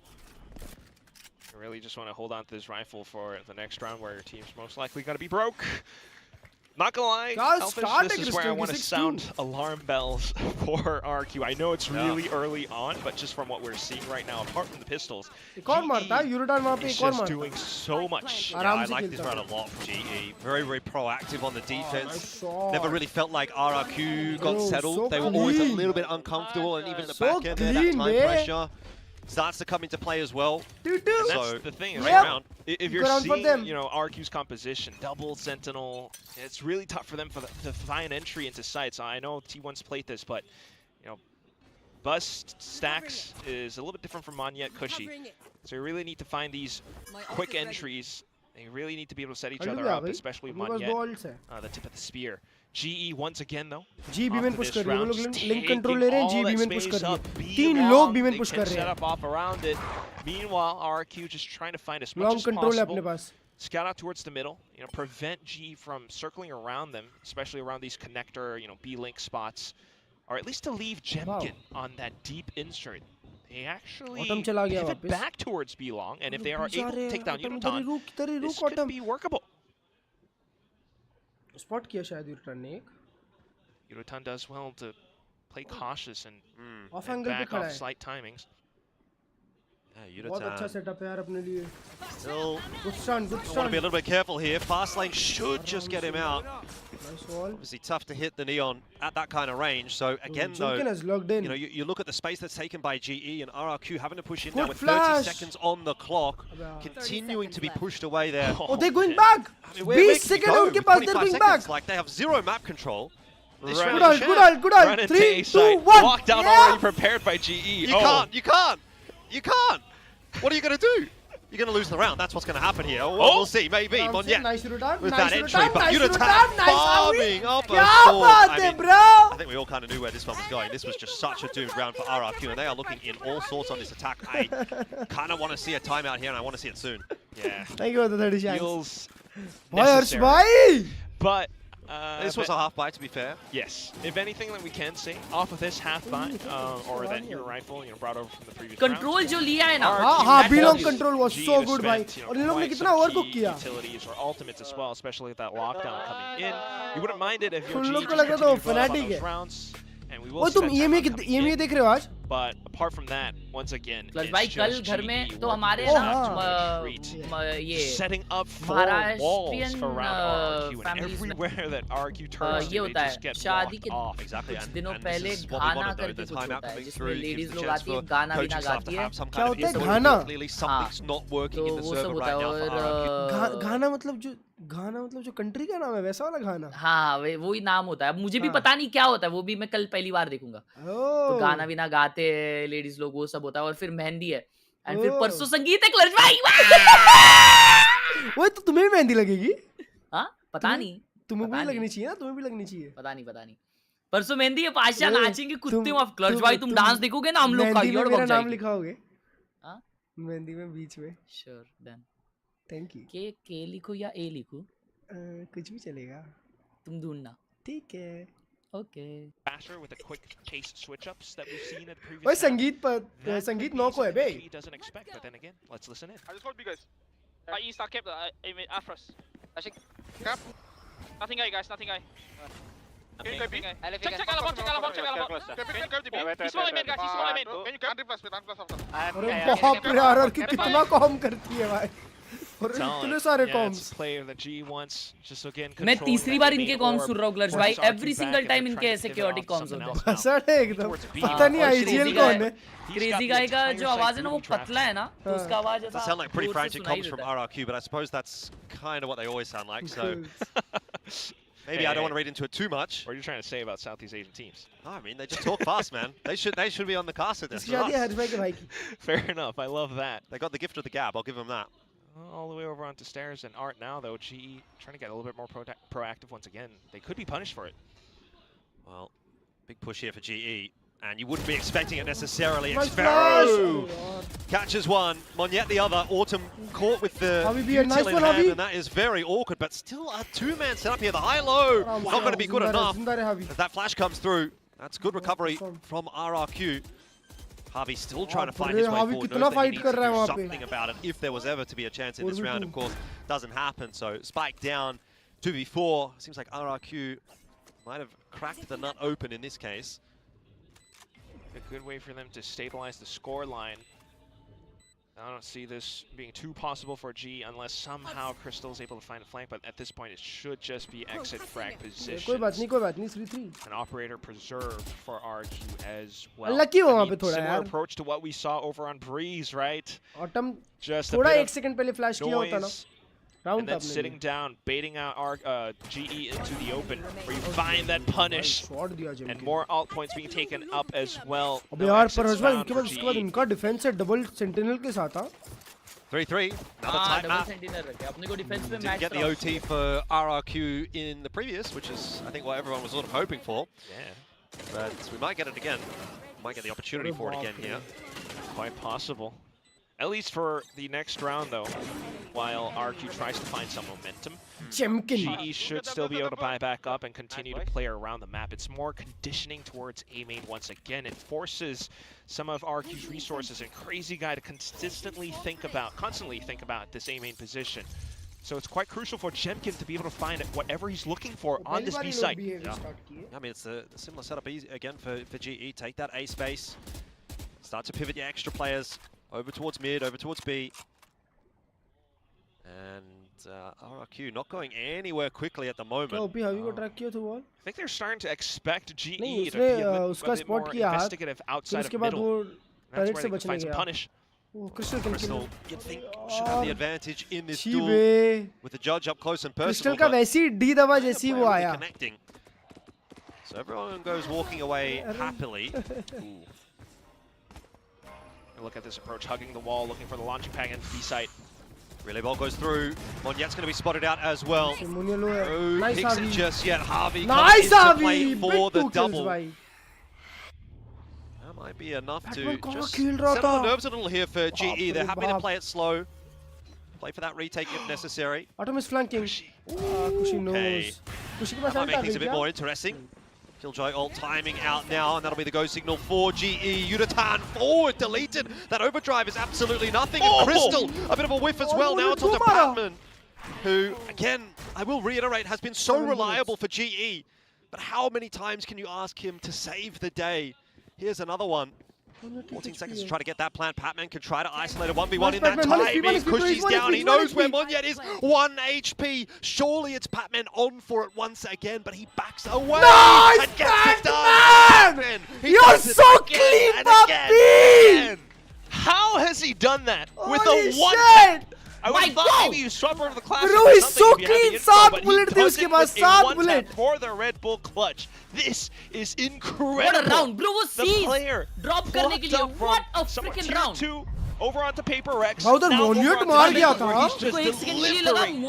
You really just want to hold on to this rifle for the next round where your team's most likely going to be broke. Not gonna lie, Guys, Elfish, start this the is where I Crystal, want to 6-2. sound alarm bells for RQ. I know it's really early on, but just from what we're seeing right now, apart from the pistols, एक और मारता है Eurotan वहाँ पे is एक और just मारता doing so much. Yeah, I like this round a lot from GE. Very, very proactive on the defense. nice shot. Never really felt like RRQ got Bro, settled. so they were always a clean. little bit uncomfortable, and even in the So back end there, that clean, time man. pressure starts to come into play as well. And So, that's the thing is, great right round. if you're Good round for seeing, them. you know, RQ's composition, double sentinel, it's really tough for them to find entry into sites. I know T1's played this, but you know, Bust stacks is a little bit different from Monyet Cushy. So you really need to find these quick entries. You really need to be able to set each other up, especially Monyet, the tip of the spear. GE once again though. G B में push कर रही है वो लोग just link control ले रहे हैं G taking B all में that push कर space रही up, है be तीन long, लोग B में they push can कर रहे set हैं up off around it. Meanwhile, RQ just trying to find as much long as control है अपने possible. Pass Scout out towards the middle, you know, prevent G from circling around them, especially around these connector, you know, B-link spots, or at least to leave Jemkin on that deep insert. They actually pivot back towards B-long, and if they are able to take down Eurotan, this could be workable. Spot किया शायद Eurotan ने एक Eurotan does well to play cautious and, Off and angle back पे खड़ा off है slight timings. Yeah, बहुत अच्छा setup है यार अपने लिए Still good stun good want to stun be a little bit careful here. Fast lane should just get him out. nice wall Obviously tough to hit the Neon at that kind of range. So again though, Jemkin has logged in you know, you look at the space that's taken by GE and RRQ having to push in Good now with flash. 30 seconds on the clock, continuing to be pushed away there. oh they're going back I mean, where 20 can you seconds go उनके with pass 25 they're going seconds? back Like they have zero map control. This Right. round good is ult good shot. ult good ult Run and 3 take 2 side. 1 Lockdown yeah already prepared by GE. You can't, you can't, you can't. What are you going to do? You're going to lose the round. That's what's going to happen here. We'll see, maybe. Monyet nice Eurotan with nice that entry, but nice Eurotan nice farming up a क्या sword. बात I है mean, bro I think we all kind of knew where this one was going. This was just such a doomed round for RRQ, and they are looking in all sorts on this attack. I kind of want to see a timeout here, and I want to see it soon. Yeah. thank you for the 30 shots Feels bhai Harsh necessary. bhai But This was a half buy, to be fair. yes, if anything that we can say off of this half buy, or that hero rifle, you know, brought over from the previous Control round, जो लिया है ना हाँ B-long RQ control was G so has good भाई spent, you know, और इन लोगों ने quite कितना some overcook key किया utilities or ultimates as well, especially with that lockdown coming in. You wouldn't mind it if your उन G लोग just को लग रहा था वो continued to fill up on fanatic those है rounds, and we will ओए तुम spend time on coming EMA in. देख रहे हो आज But apart from that, once again, Klurge it's भाई कल just घर GE में तो working हमारे this ना map to a treat. ये Setting up 4 Maharashtrian, walls around RQ, and families में everywhere that RQ turns ये to, they होता just है get शादी blocked के off. Exactly, कुछ and- दिनों and this पहले is what we गाना wanted, though. करके The कुछ timeout होता है coming जिसमें through, it ladies gives the लोग chance आती है for गाना coaching बिना staff गाती to है have some क्या kind of होता है input. गाना Clearly something's not working तो in the वो सब server होता right है now for RRQ. और गाना मतलब जो कंट्री का नाम है वैसा वाला गाना हाँ वही नाम होता है अब मुझे भी हाँ। पता नहीं क्या होता है वो भी मैं कल पहली बार देखूंगा तो ओह गाना बिना गाते हैं लेडीज लोग वो सब होता है और फिर मेहंदी है एंड फिर ओह। परसों संगीत है क्लर्ज भाई वो तो तुम्हें भी मेहंदी लगेगी हाँ पता नहीं तुम्हें पता भी लगनी नहीं। चाहिए ना तुम्हें भी लगनी चाहिए पता नहीं परसों मेहंदी है पाशा ओए, नाचेंगे कुत्ते तुम- वहां क्लर्ज तुम- भाई तुम तुम डांस देखोगे ना हम लोग का मेहंदी में योड़ मेरा बन नाम जाएगी लिखाओगे हाँ? मेहंदी में बीच में श्योर डन थैंक यू के लिखूं या ए लिखूं कुछ भी चलेगा तुम ढूंढना ठीक है okay Faster with the quick pace switch ups that we've seen at previous ओए rounds. संगीत पर That संगीत could be 9 को है बे something he doesn't expect, but then again, let's listen in. I just got you guys. I start kept I mean Afros. I think cap. Nothing guy, guys. Nothing guy. Check, bomb. He's smaller mid, guys. He's smaller mid. अरे बाप रे यार और कितना com करती है भाई और इतने सारे कॉम्स मैं तीसरी बार इनके कॉम्स सुन रहा हूँ क्लर्ज भाई एवरी सिंगल टाइम इनके ऐसे क्योटिक कॉम्स होते हैं बसड़ है एकदम पता नहीं आईजीएल कौन है क्रेजी गाय का जो आवाज है ना वो पतला है ना तो उसका आवाज ऐसा sound like pretty frantic comms from RRQ, but I suppose that's kind of what they always sound like, so maybe I don't want to read into it too much. What are you trying to say about Southeast Asian teams? Oh, I mean, they just talk fast, man. They should be on the cast at this. Fair enough. I love that. They got the gift of the gab. I'll give them that. All the way over onto stairs and Art now, though. GE trying to get a little bit more proactive once again. They could be punished for it. Well, big push here for GE. And you wouldn't be expecting it necessarily. Xfero catches one, Monyet the other. Autumn caught with the util in hand, and that is very awkward. But still a two-man setup here. The high-low not going to be good enough. As that flash comes through, that's good recovery from RRQ. Harvey still trying to find his way forward. Knows that he needs to do something about it if there was ever to be a chance in this round. Of course, doesn't happen. So Spike down, 2v4. Seems like RRQ might have cracked the nut open in this case. A good way for them to stabilize the score line. I don't see this being too possible for G unless somehow Crystal is able to find a flank, but at this point it should just be exit frag position. An operator preserved for RQ as well. Similar approach to what we saw over on Breeze, right? Just a bit of noise. And then sitting down, baiting out our GE into the open, where you find that punish, and more alt points being taken up as well. अबे यार परवेश भाई इनके बाद उसके बाद इनका defence है double sentinel के साथ 3-3. Another tight map. Didn't get the OT for RRQ in the previous, which is I think what everyone was sort of hoping for. Yeah. But we might get it again. Might get the opportunity for it again here. Quite possible. At least for the next round, though, while RQ tries to find some momentum, GE should still be able to buy back up and continue to play around the map. It's more conditioning towards A main once again. It forces some of RQ's resources and Crazy Guy to constantly think about this A main position. So it's quite crucial for Jemkin to be able to find whatever he's looking for on this B site. Yeah. I mean, it's a similar setup again for GE. Take that A space, start to pivot your extra players over towards mid, over towards B. And RRQ not going anywhere quickly at the moment. I think they're starting to expect GE to be a bit more investigative outside of middle. That's where they can find some punish. Crystal, you'd think, should have the advantage in this duel with the judge up close and personal. Crystal का वैसी D दबा जैसी वो आया. Connecting. So everyone goes walking away happily. Look at this approach, hugging the wall, looking for the launching pad in B site. Relay ball goes through. Monyet's going to be spotted out as well. No picks it just yet. Harvey comes into play for the double. That might be enough to just settle the nerves a little here for GE. They're happy to play it slow. Play for that retake if necessary. Atom is flanking. Kushi knows. That might make things a bit more interesting. Killjoy ult timing out now, and that'll be the go signal for GE. Yutatan forward, deleted. That overdrive is absolutely nothing. And Crystal, a bit of a whiff as well. Now it's onto Patman, who, again, I will reiterate, has been so reliable for GE. But how many times can you ask him to save the day? Here's another one. 14 seconds to try to get that plant. Patman can try to isolate a 1v1 in that timing. Kushi's down. He knows where Monyet is. 1 HP. Surely it's Patman on for it once again, but he backs away. Nice, and gets it done. Patman! You're so clean, puppy! How has he done that? With Holy a one shit! I would thought maybe you swap over to the classic. Bro, he's so clean. 7 bullets थे उसके पास 7 bullets. For the Red Bull clutch. This is incredible. What a round, bro. वो the player drop करने के लिए. What a freaking round. 2 over onto Paper Rex. How the Monyet मार गया था? He's just delivering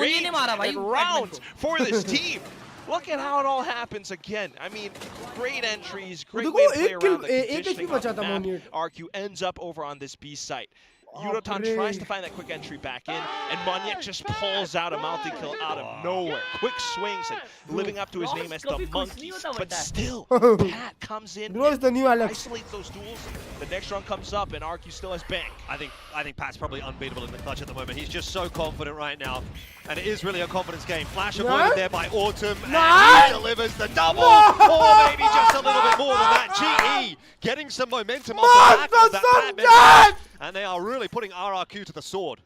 rounds for this team. Look at how it all happens again. I mean, great entries, great way to play around the conditioning of the map. RQ ends up over on this B site. Yudotan tries to find that quick entry back in, and Monyet just pulls out a multi-kill out of nowhere. Quick swings and living up to his name as the monkey. But still, Pat comes in and isolates those duels. The next round comes up, and RQ still has bank. I think Pat's probably unbeatable in the clutch at the moment. He's just so confident right now. And it is really a confidence game. Flash avoided there by Autumn, and he delivers the double, or maybe just a little bit more than that. GE getting some momentum off the back of that Batman, and they are really putting RRQ to the sword.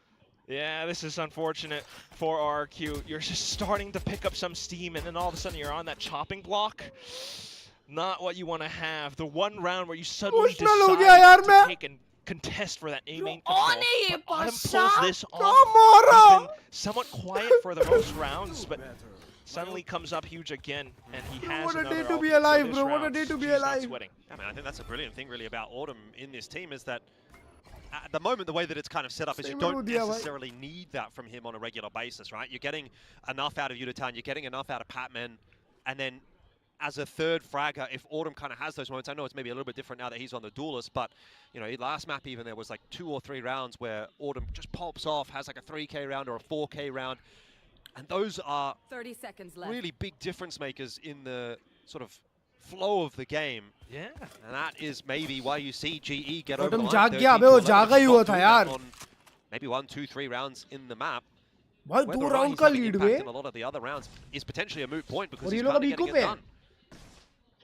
Yeah, this is unfortunate for RQ. You're just starting to pick up some steam, and then all of a sudden you're on that chopping block. Not what you want to have. The one round where you suddenly decide to take and contest for that A main control. Autumn pulls this off. He's been somewhat quiet for the most rounds, but suddenly comes up huge again, and he has What a another day to be ultimate. alive, So this bro. What a round, day to be she's not alive. sweating. I mean, I think that's a brilliant thing really about Autumn in this team is that at the moment, the way that it's kind of set up is you don't necessarily need that from him on a regular basis, right? You're getting enough out of Yudotan, you're getting enough out of Patman, and then as a third fragger, if Autumn kind of has those moments, I know it's maybe a little bit different now that he's on the duelist, but you know, last map even there was like 2 or 3 rounds where Autumn just pops off, has like a 3K round or a 4K round, and those are 30 seconds left. really big difference makers in the sort of flow of the game. Yeah. And that is maybe why you see GE get over the Autumn line. जाग गया, अबे वो जागा ही हुआ था यार. On maybe 1, 2, 3 rounds in the map. भाई 2 round का lead में. In a lot of the other rounds is potentially a moot point because और he's ये लोग kind अभी of इको getting पे it हैं. done.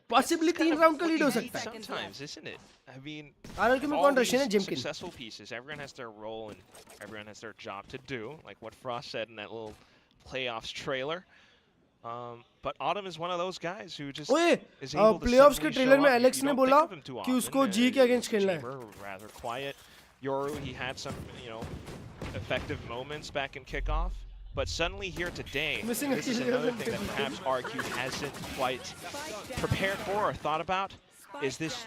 Possibly 3 round का lead हो सकता है. Sometimes, isn't it? I mean, RRQ में all कौन these Russian है? Jimkin. successful pieces, everyone has their role and everyone has their job to do, like what Frost said in that little playoffs trailer. But Autumn is one of those guys who just is able to playoffs के suddenly trailer show में up. Alex You ने don't बोला think of him too कि often, उसको and G के against खेलना है. Chamber, rather quiet. Yoru, he had some, effective moments back in kickoff. But suddenly here today, this is another thing that perhaps RQ hasn't quite prepared for or thought about, is this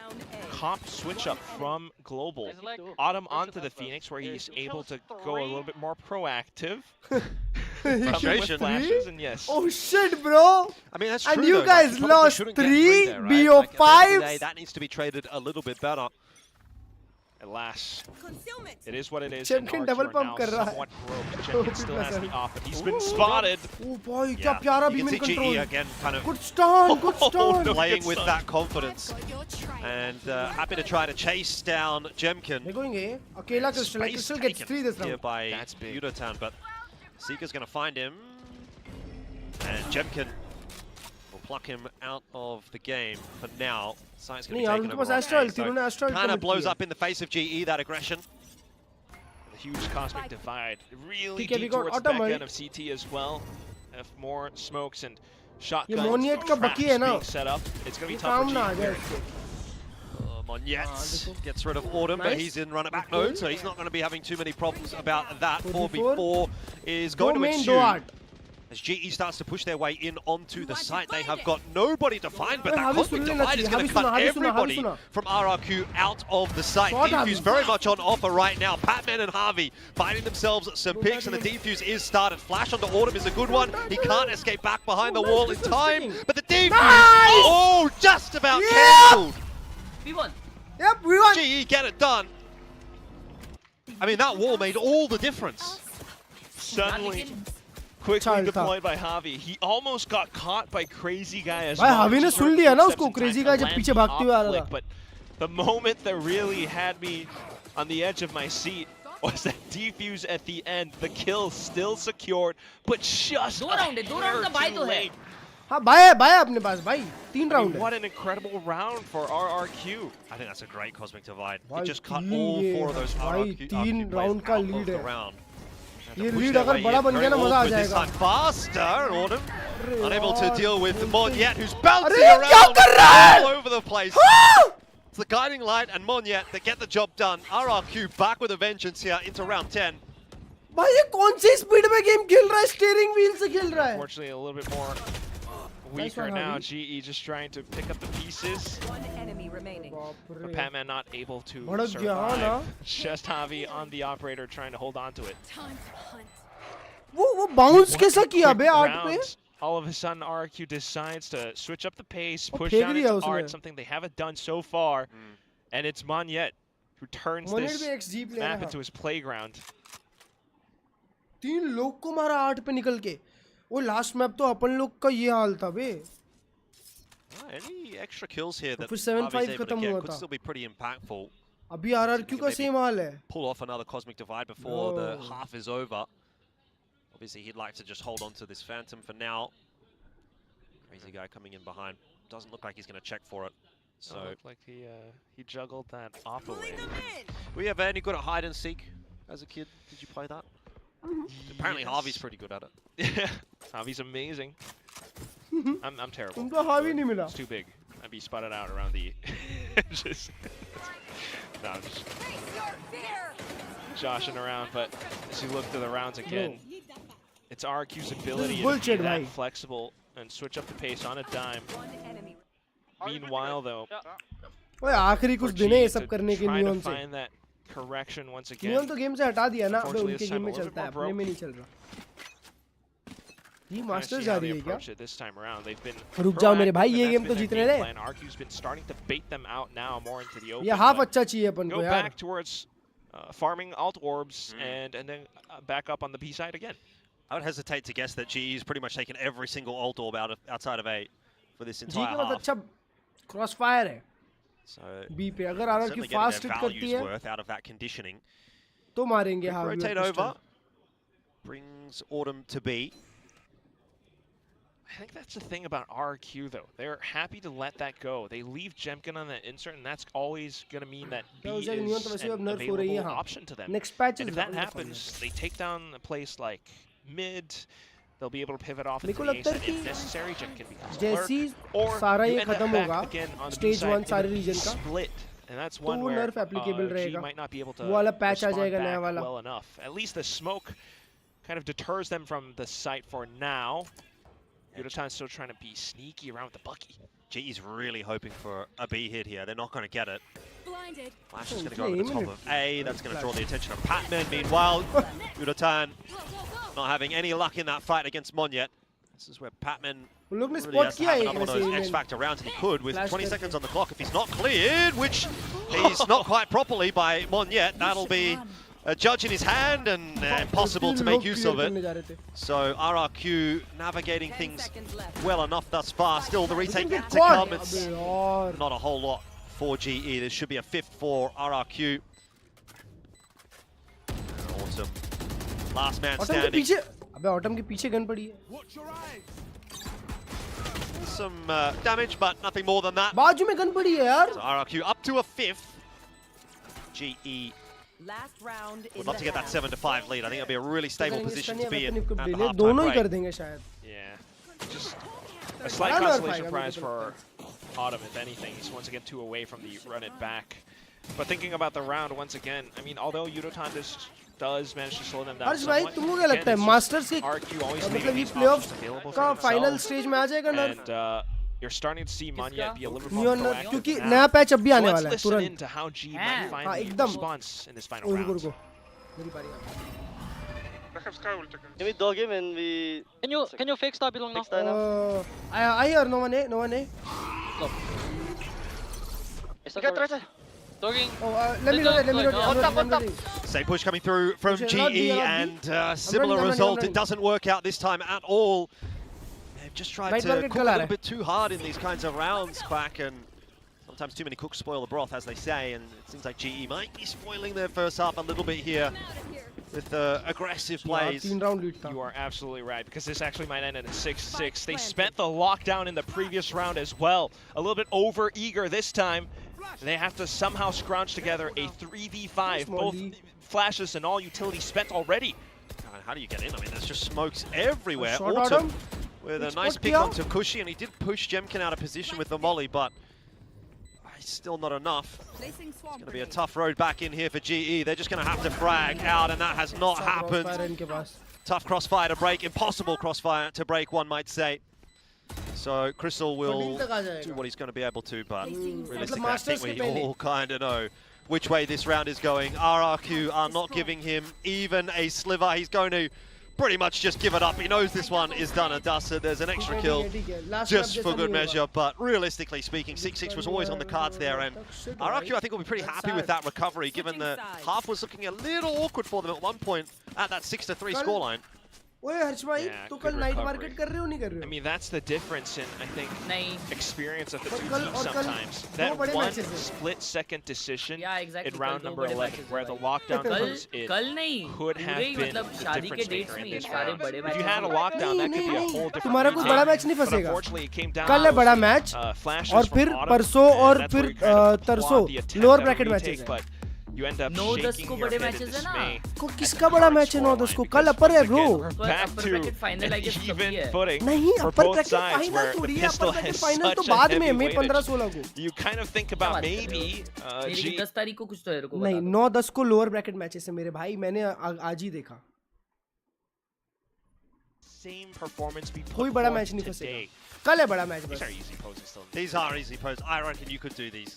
comp switch up from Global. Autumn onto the Phoenix, where he's able to go a little bit more proactive. Frustration. Flashes, and yes. Oh shit, bro! I mean, that's true. And you though. guys Like, lost shouldn't get 3 there, right? BO5s. Like, at the end of the day, that needs to be traded a little bit better. Alas, it is what it is. Jimkin and double RQ are pump now कर रहा है. somewhat broke. Jimkin still has the off, but he's been spotted. Oh boy, क्या प्यारा You beam can in see control. GE again kind of Good stun, good stun. playing with that confidence. And happy to try to chase down Jemkin. They're going A. Akela Crystal. Like, Crystal gets 3 this Here round. by Yudotan, but Seeker's going to find him. And Jemkin will pluck him out of the game for now. Site's going to be taken over. Kind of blows up in the face of GE, that aggression. A huge cosmic divide. Really Okay, we deep got towards the back Autumn. end of CT as well. If more smokes and shotguns, ये Monyet का traps बकी है ना. being set up, it's going to be ये tough काम for ना आ GE. जाए इससे. Monyet gets rid of Autumn, but Nice. he's in run-it-back mode, so he's not going to be having too many problems about that. 44. 4v4 is going to main, ensue. 2 As GE starts to push their way in onto the site, they have got nobody to find, but Hey, that Javi cosmic सुन लेना divide is चाहिए, going Javi to cut सुना, Javi everybody सुना. from RRQ out of the site. Shot, Defuse Javi. very much on offer right now. Patman and Harvey finding themselves some picks, and the defuse is started. Flash onto Autumn is a good one. He can't escape back behind the wall in time, but the defuse, oh, just about cancelled. We won. Yep, we won. GE get it done. I mean, that wall made all the difference. Suddenly, quickly deployed by Javi. He almost got caught by Crazy Guy as भाई well. Javi ने Just सुन heard लिया ना footsteps उसको, in time Crazy to Guy जब land पीछे the भागते हुए आ रहा off था. flick, but the moment that really had me on the edge of my seat was that defuse at the end. The kill still secured, but just दो round है, 2 round का भाई तो है. हाँ भाई है अपने पास भाई 3 round है. What an incredible round for RRQ. I think that's a great cosmic divide. भाई It just cut 3 all ये 4 of those भाई RRQ 3 players round का out lead of the है. round. ये Push lead their अगर way बड़ा in, बन very गया ना मजा आ awkward this जाएगा. time. Faster, Autumn, unable to deal with Monyet, who's bouncing अरे ये क्या around कर रहा है? all over the place. It's the Guiding Light and Monyet that get the job done. RRQ back with a vengeance here into round 10. भाई ये कौन सी speed में गेम खेल रहा है? स्टीयरिंग व्हील से खेल रहा है. Unfortunately, a little bit more weaker one, now. Javi. GE just trying to pick up the pieces. One enemy remaining. But Patman not able to भड़क गया हाँ ना. survive. Just Javi on the operator trying to hold on to it. वो bounce कैसा किया बे 8 पे? Rounds, all of a sudden RRQ decides to switch up the pace, Oh, push फेंक down दिया into उसने. art, something they haven't done so far. And it's Monyet who turns Moned this भी XG player map है, into his playground. 3 लोग को मारा 8 पे निकल के. वो लास्ट मैप तो अपन लोग का ये हाल था बे. Any extra kills here that फिर 7-5 Harvey's able to खत्म get हुआ could था. still be pretty impactful. अभी RRQ का सेम हाल है. Pull off another Cosmic Divide before the Oh. half is over. Obviously, he'd like to just hold on to this Phantom for now. Crazy guy coming in behind. Doesn't look like he's going to check for it. So Looked like he juggled that off away. were you ever any good at hide and seek as a kid? Did you play that? Apparently, Harvey's pretty good at it. Yeah, Harvey's amazing. I'm terrible. तुमको Harvey नहीं मिला. It's too big. I'd be spotted out around the edges. No, I'm just joshing around, but as you look through the rounds again, it's RQ's ability to be that flexible and switch up the pace on a dime. Meanwhile, though, ओए आखिरी कुछ दिन है ये सब करने के trying to नियम से. find that correction once again. नियम तो गेम से हटा दिया ना, अब Unfortunately, उनके this गेम time में a little चलता है, bit more अपने में नहीं चल रहा. ये Kinda मास्टर्स see जा how रही they है क्या? approach it this time around. They've been रुक जाओ मेरे भाई, proactive, ये and गेम that's तो been जीतने their they. game plan. RQ's been starting to bait them out now more into the open. ये हाफ but अच्छा चाहिए अपन go को यार. back towards farming alt orbs and then back up on the B side again. I would hesitate to guess that GE's pretty much taken every single ult orb outside of A for this ji entire के बाद half. अच्छा cross fire है. So B पे अगर RRQ certainly fast getting hit their करती values है worth out of that conditioning. तो मारेंगे Quick Harvey. rotate over. Brings Autumn to B. I think that's the thing about RQ though. They're happy to let that go. They leave Jemkin on that insert, and that's always going to mean that B is an available option to them. Next patch And if that happens, they take down a place like mid. They'll be able to pivot off into the A side if necessary. Jemkin becomes जैसी or सारा you ये end up खत्म back होगा again on the B stage side 1 in सारे a reason का, split. And that's तो one वो where nerf applicable G रहेगा. might not be able to वो वाला patch आ respond जाएगा नया back वाला. well enough. At least the smoke kind of deters them from the site for now. Yudotan's still trying to be sneaky around with the Bucky. GE's really hoping for a B hit here. They're not going to get it. Flash is going to go Okay, over the top of A. That's going to draw the attention of Patman. Meanwhile, Yudotan not having any luck in that fight against Mon yet. This is where Patman उन लोग ने really spot has to किया have एक another one of वैसे those he X-Factor rounds, and he could with Flash 20 करके. seconds on the clock. If he's not cleared, which he's not quite properly by Mon yet, that'll be a judge in his hand and impossible to make use of it. So RRQ navigating things well enough thus far. Still the retake yet to come. It's not a whole lot for GE. There should be a fifth for RRQ. Autumn, last man autumn के standing. पीछे, अबे autumn के पीछे gun पड़ी है. Some damage, but nothing more than that. बाजू में gun पड़ी है यार. So RRQ up to a fifth. GE Last round would love to get that 7-5 lead. I think it'll be a really stable position to be in at the दोनों ही halftime कर break. देंगे शायद. Yeah, just a slight consolation prize for Autumn, if anything. He's once again 2 away from the run it back. But thinking about the round once again, I mean, although Yudotan does manage to slow them down हर्ष भाई somewhat, तुमको क्या लगता है masters के मतलब ये playoffs का final stage में आ जाएगा नर्फ? And you're starting to see Manya be a little bit neon more नर्फ proactive क्योंकि now. नया पैच अब भी आने So वाला है let's listen तुरंत. into how G might find हाँ the एकदम. response in this final रुको round. रुको. मेरी बारी है. Can we dog him and we... Can you fake stop long now? I hear no one A, no one A. Right. Dogging. Oh, let me rotate. Same push coming through from Push it, GE not B, not B. and similar I'm result. running. It doesn't work out this time at all. They've just tried Right to market cook a call uh little रहा है. bit too hard in these kinds of rounds, Quack, and sometimes too many cooks spoil the broth, as they say, and it seems like GE might be spoiling their first half a little bit here with aggressive plays. You are absolutely right, because this actually might end in a 6-6. They spent the lockdown in the previous round as well. A little bit over-eager this time. They have to somehow scrounge together a 3v5. Both flashes and all utilities spent already. How do you get in? I mean, there's just smokes everywhere. Shot Autumn Autumn. with a It's nice put pick here. onto Cushy, and he did push Jemkin out of position with the molly, but it's still not enough. It's going to be a tough road back in here for GE. They're just going to have to frag out, and that has not happened. Tough crossfire to break, impossible crossfire to break, one might say. So Crystal will do what he's going to be able to, but realistically, I think we all kind of know which way this round is going. RRQ are not giving him even a sliver. He's going to pretty much just give it up. He knows this one is done and dusted. There's an extra kill just for good measure, but realistically speaking, 6-6 was always on the cards there, and RRQ I think will be pretty happy with that recovery, given the half was looking a little awkward for them at one point at that 6-3 scoreline. ओए हर्ष भाई तो कल night market कर रहे हो नहीं कर रहे हो? I mean, that's the difference in, I think, experience of the two teams और sometimes. That one split-second decision in round number 11, where the lockdown comes in, could have been the difference maker in this round. If you had a lockdown, that could be a whole different तुम्हारा कोई बड़ा match नहीं but फंसेगा. unfortunately, it came down कल है बड़ा match और फिर परसों और फिर तरसों लोअर ब्रैकेट मैचेस हैं. You end up 9-10 shaking को your बड़े head in मैचेस है ना. dismay. किसका बड़ा मैच है 9-10 को? कल अपर है bro. Back to an even footing नहीं for upper both bracket sides final where the थोड़ी है. pistol upper bracket has final तो such a बाद में heavy मई weightage. 15-16 को. You kind of think about maybe मेरी 10 तारीख को कुछ तो तेरे को नहीं 9-10 को लोअर ब्रैकेट मैचेस है मेरे भाई. मैंने आज ही देखा. same performance we कोई बड़ा मैच नहीं फंसेगा. कल है बड़ा मैच बस. These are easy poses. I reckon you could do these.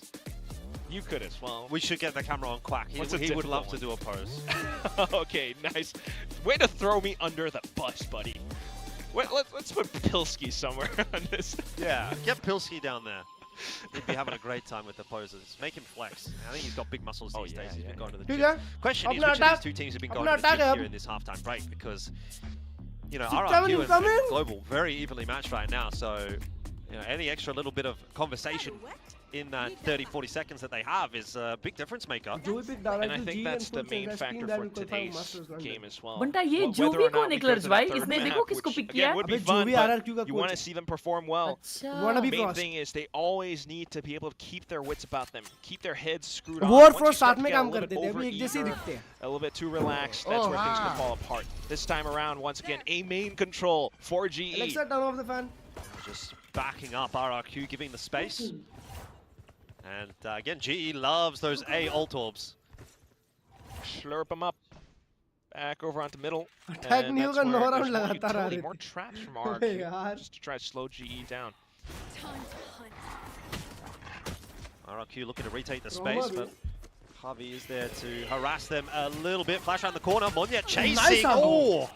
You could as well. We should get the camera on Quack. He would love to do a pose. Okay, nice. Way to throw me under the bus, buddy. Let's put Pilsky somewhere on this. Yeah, get Pilsky down there. He'd be having a great time with the poses. Make him flex. I think he's got big muscles these days. He's been going to the gym. Question is, which of these two teams have been going to the gym here in this halftime break? Because, you know, RRQ and Global very evenly matched right now. So, you know, any extra little bit of conversation in that 30-40 seconds that they have is a big difference maker. And I think that's the main factor for today's game as well. बंटा ये जोवी को निकलर्स भाई इसने देखो किसको pick किया. Would be fun, but you want to see them perform well. The main thing is they always need to be able to keep their wits about them, keep their heads screwed on. War Once for you start साथ to में get a काम little करते bit थे. अभी एक जैसे ही overeager, दिखते हैं. a little bit too relaxed, that's where things can fall apart. This time around, once again, a main control for GE. Alexa, turn off the fan. Just backing up RRQ, giving the space. And again, GE loves those A ult orbs. Slurp them up. Back over onto middle. Attack And नहीं that's होगा, where now there's round more लगातार आ utility, रहे more थे. traps from अबे RRQ, यार. just to try to slow GE down. RRQ looking to retake the space, but Javi is there to harass them a little bit. Flash around the corner, Monya chasing. Oh!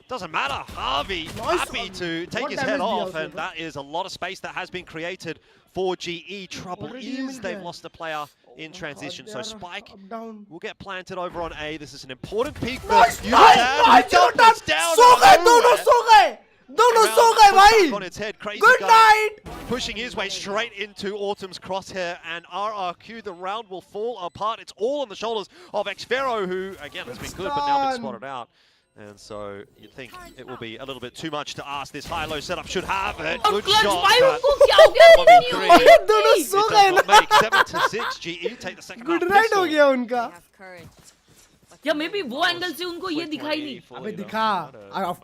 Doesn't matter. Harvey happy to take his head off, and that is a lot of space that has been created for GE. Trouble is they've lost a player in transition, so Spike will get planted over on A. This is an important peak for Yutan. दोनों सो गए भाई. On its head, crazy Good guy night. pushing his way straight into Autumn's crosshair, and RRQ, the round will fall apart. It's all on the shoulders of Xfero, who again has been good but now been spotted out. And so you'd think it will be a little bit too much to ask. This high-low setup should have it. Good shot. दोनों सो गए ना. 7-6. GE take the second half. Good right हो गया उनका. या may be वो angle से उनको ये दिखाई नहीं. अबे दिखा.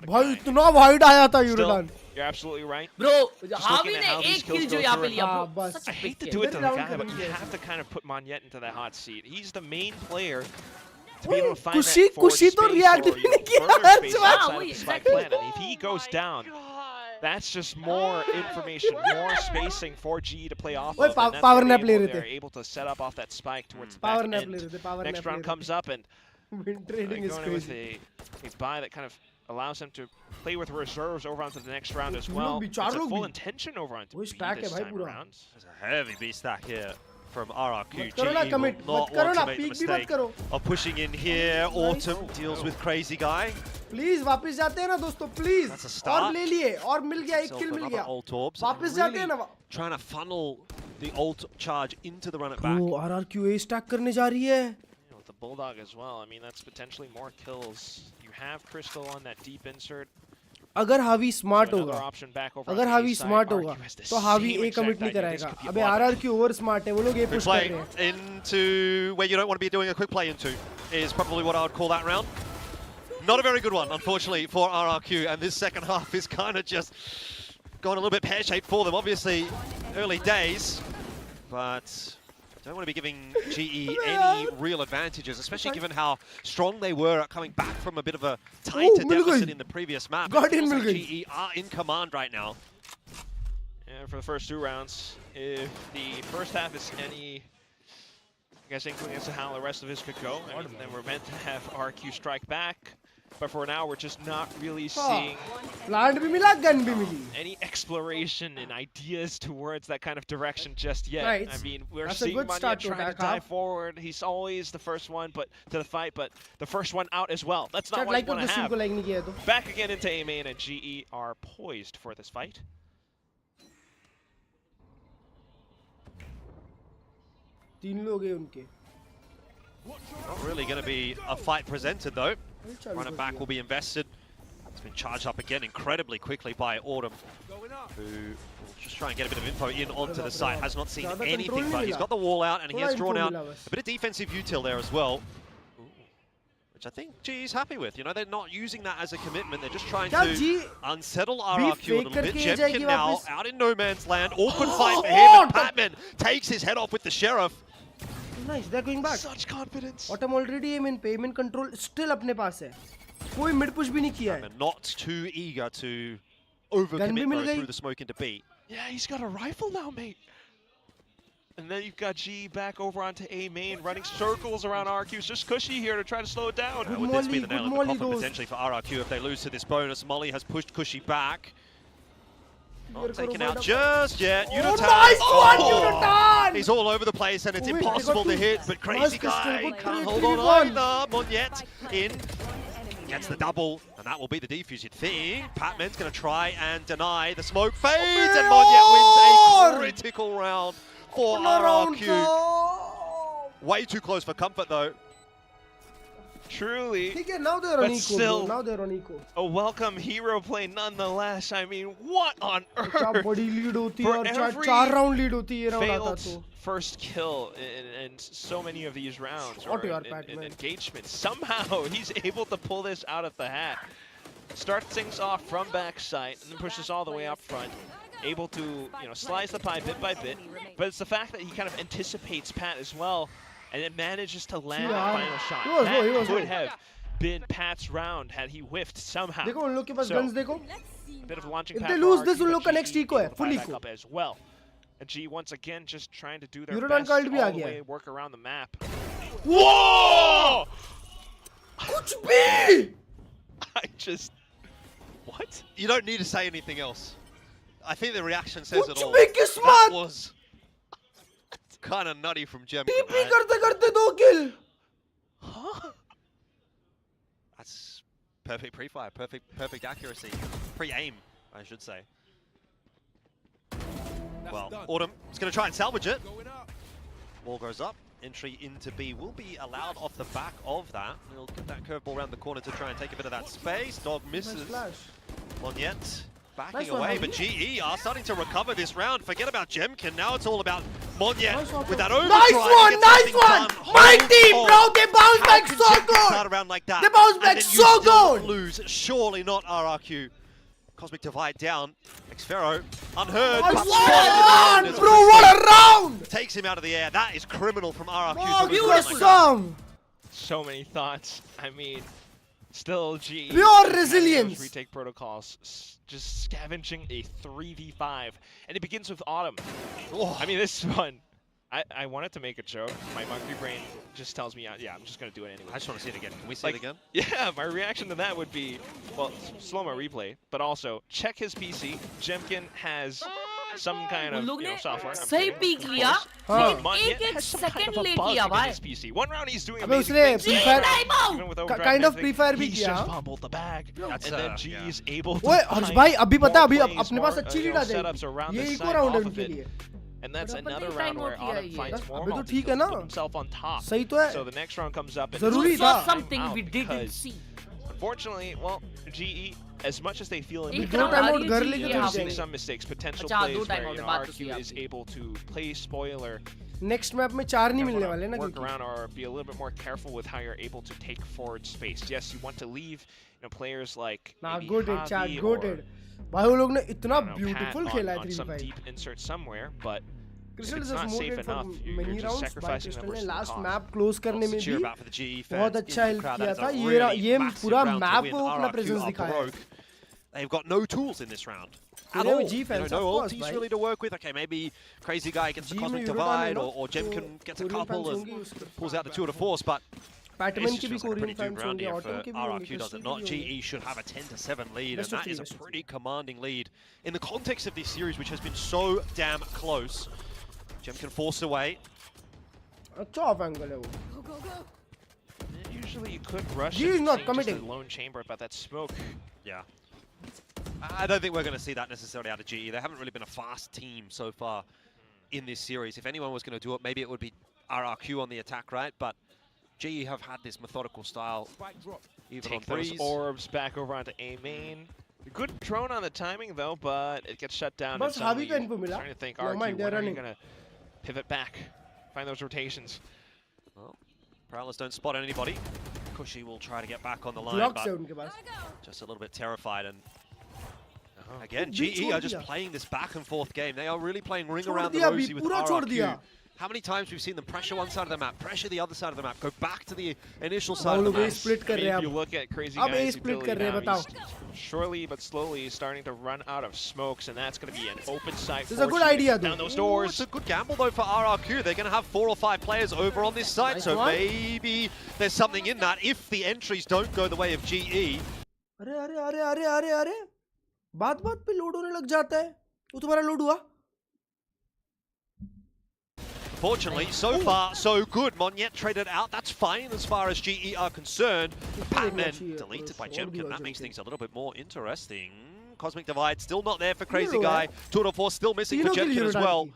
भाई इतना वाइड आया था यूरोदान. You're absolutely right. Bro, Javi ने एक kill जो यहाँ पे लिया. I hate to do it to the guy, but you have to kind of put Monyet into the hot seat. He's the main player to be able to find that forward space or further space outside of the spike plan. And if he goes down, that's just more information, more spacing for GE to play off of. And power nap ले रहे थे. they're able to set up off that spike towards the back end. Next round comes up, and trading is going with crazy. a buy that kind of allows them to play with reserves over onto the next round as well. It's a full intention over onto B this time around. There's a heavy B stack here from RRQ. करो ना GE commit. will not मत करो want ना. to make the Peek भी मत mistake करो. of pushing in here. Autumn deals with Crazy Guy. Please वापस जाते हैं ना दोस्तों. Please. That's a start. और ले लिए. और मिल गया. एक kill मिल Another गया. ult orbs. वापस जाते हैं ना. Trying to funnel the ult charge into the run it back. Oh, RRQ A stack करने जा रही है. With the Bulldog as well, I mean, that's potentially more kills. You have Crystal on that deep insert. अगर हावी smart होगा, अगर हावी smart होगा, तो हावी ए कमिट नहीं कराएगा. अबे RRQ ओवर स्मार्ट है, वो लोग ए पुश कर रहे हैं. Into where you don't want to be doing a quick play into is probably what I would call that round. Not a very good one, unfortunately, for RRQ, and this second half is kind of just gone a little bit pear-shaped for them. Obviously, early days, but don't want to be giving GE any real advantages, especially given how strong they were at coming back from a bit of a tighter deficit in the previous map. GE are in command right now. And for the first two rounds, if the first half is any, I guess, inkling as to how the rest of this could go, I mean, then we're meant to have RQ strike back. But for now, we're just not really seeing plant bhi mila, gun bhi mili. any exploration and ideas towards that kind of direction just yet. Right. I mean, we're That's a seeing good Manya start to trying to attack, dive forward. He's always the first one to the fight, but the first one out as well. That's not what you want to have. Like nahi kiya to. Back again into A main, and GE are poised for this fight. तीन लोग हैं उनके. Not really going to be a fight presented though. Running back will be invested. It's been charged up again incredibly quickly by Autumn, who will just try and get a bit of info in onto the site. Has not seen anything, but he's got the wall out and he has drawn out a bit of defensive util there as well. Which I think GE's happy with. You know, they're not using that as a commitment. They're just trying to unsettle RRQ a little bit. Jemkin now out in no man's land. Awkward fight for him, and Patman takes his head off with the Sheriff. Nice, they're going back. Such confidence. Autumn already aim in payment control still अपने पास है. कोई mid push भी नहीं किया है. Not too eager to overcommit through the smoke into B. Yeah, he's got a rifle now, mate. And then you've got G back over onto A main, running circles around RRQ. It's just Cushy here to try to slow it down. Would this be the nail in the coffin potentially for RRQ if they lose to this bonus? Molly has pushed Cushy back. Not taken out just yet. Unitard. Nice one, Unitard! He's all over the place and it's impossible to hit, but Crazy Guy can't hold on either. Monyet in, gets the double, and that will be the defuse you'd think. Patman's going to try and deny. The smoke fades, and Monyet wins a critical round for RRQ. Way too close for comfort though. Truly. Now they're on eco. Now they're on eco. A welcome hero play nonetheless. I mean, what on earth? For every failed first kill in so many of these rounds or in engagements, somehow he's able to pull this out of the hat. Starts things off from backside and then pushes all the way up front. Able to, slice the pie bit by bit. But it's the fact that he kind of anticipates Pat as well. And it manages to land the final shot. That could have been Pat's round had he whiffed somehow. देखो उन लोग के पास guns देखो. Bit of launching If pad they lose this, RRQ, उन लोग का next eco है, full eco. Up as well. And G once again just trying to do their Euroton best all भी आ the गया way, work around the map. Whoa! कुछ भी! I just what? You don't need to say anything else. I think the reaction says it all. That was kind of nutty from Jemkin. TP करते 2 kill. Huh? That's perfect pre-fire, perfect accuracy, pre-aim, I should say. Well, Autumn is going to try and salvage it. Ball goes up. Entry into B will be allowed off the back of that. He'll get that curveball around the corner to try and take a bit of that space. Dog misses. Monyet backing away, but GE are starting to recover this round. Forget about Jemkin. Now it's all about Monyet with that overdrive. Nice one! My team, bro! They bounce back so good! Start around like that. They bounce back so good! Lose, surely not RRQ. Cosmic Divide down. Xfero, unheard. What a round, bro! What a round! Takes him out of the air. That is criminal from RRQ. Oh, beautiful! So many thoughts. I mean, still GE. Pure resilience. Retake protocols. Just scavenging a 3v5. And it begins with Autumn. Oh. I mean, this one. I wanted to make a joke. My monkey brain just tells me, yeah, I'm just going to do it anyway. I just want to see it again. Can we see it again? Yeah, my reaction to that would be, well, slow-mo replay, but also check his PC. Jemkin has some kind of software. सही peak लिया, लेकिन 1 second late किया भाई. 1 round he's doing amazing. Kind of pre-fire भी किया. He's just fumbled the bag, and then G is able to. ओए हर्ष भाई अभी पता अभी अपने पास अच्छी लीड आ जाएगी. ये इको राउंड है उनके लिए. And that's another round where Autumn finds more अबे तो ठीक है ना? put himself on top. सही तो है. So the next round comes up and जरूरी था. Something we didn't see. Unfortunately, well, GE, as much as they feel in making some mistakes, potential plays where RQ is able to play spoiler. Next map में 4 नहीं मिलने वाले ना. Work around or be a little bit more careful with how you're able to take forward space. Yes, you want to leave, players like Javi or भाई वो लोग ने इतना beautiful खेला है 3v5. Some deep insert somewhere, but if it's not safe enough, you're just sacrificing numbers. Last map close करने में भी बहुत अच्छा help किया था. ये पूरा map को अपना presence दिखाया. They've got no tools in this round. At all. No ultis really to work with. Okay, maybe Crazy Guy gets the Cosmic Divide, or Jemkin gets a couple and pulls out the Tour de Force, but Batman It's की भी just like a Korean pretty fans doomed round होंगे, here for Autumn के भी होंगे, RRQ, does Crystal it के not? भी होंगे. GE should have a 10-7 lead, and Best of that three, is a best of three. pretty commanding lead in the context of this series, which has been so damn close. Jemkin forced away. अच्छा off angle है वो. Usually you could rush He it, is not seeing committing. just a lone chamber about that smoke. Yeah. I don't think we're going to see that necessarily out of GE. They haven't really been a fast team so far in this series. If anyone was going to do it, maybe it would be RRQ on the attack, right? But GE have had this methodical style, even Take on those threes. orbs back over onto A main. Good drone on the timing though, but it gets shut down. बस And हावी suddenly का you're info मिला. starting to think, Never RRQ, mind, they're when are you running. gonna pivot back, find those rotations? Well, Prowlers don't spot anybody. Kushi will try to get back on the line, Blocks but है उनके पास. just a little bit terrified. And again, GE are just playing this back and forth game. They are really playing ring around the rosy with RRQ. How many times we've seen them pressure one side of the map, pressure the other side of the map, go back to the initial side of the map. split कर रहे हैं If you look at Crazy अब Guy's split utility कर रहे हैं, now, बताओ. he's surely but slowly starting to run out of smokes, and that's going to be an open site. This is a good idea, though. Down those Ooh, doors. it's a good gamble though for RRQ. They're going to have 4 or 5 players over on this side, Nice so one. maybe there's something in that if the entries don't go the way of GE. अरे अरे अरे अरे अरे अरे बात बात पे load होने लग जाता है. वो तुम्हारा लोड हुआ? Fortunately, so far, so good. Monyet traded out. That's fine as far as GE are concerned. Batman deleted by Jemkin. That makes things a little bit more interesting. Cosmic Divide still not there for Crazy Guy. 2 to 4 still missing for Jemkin as well.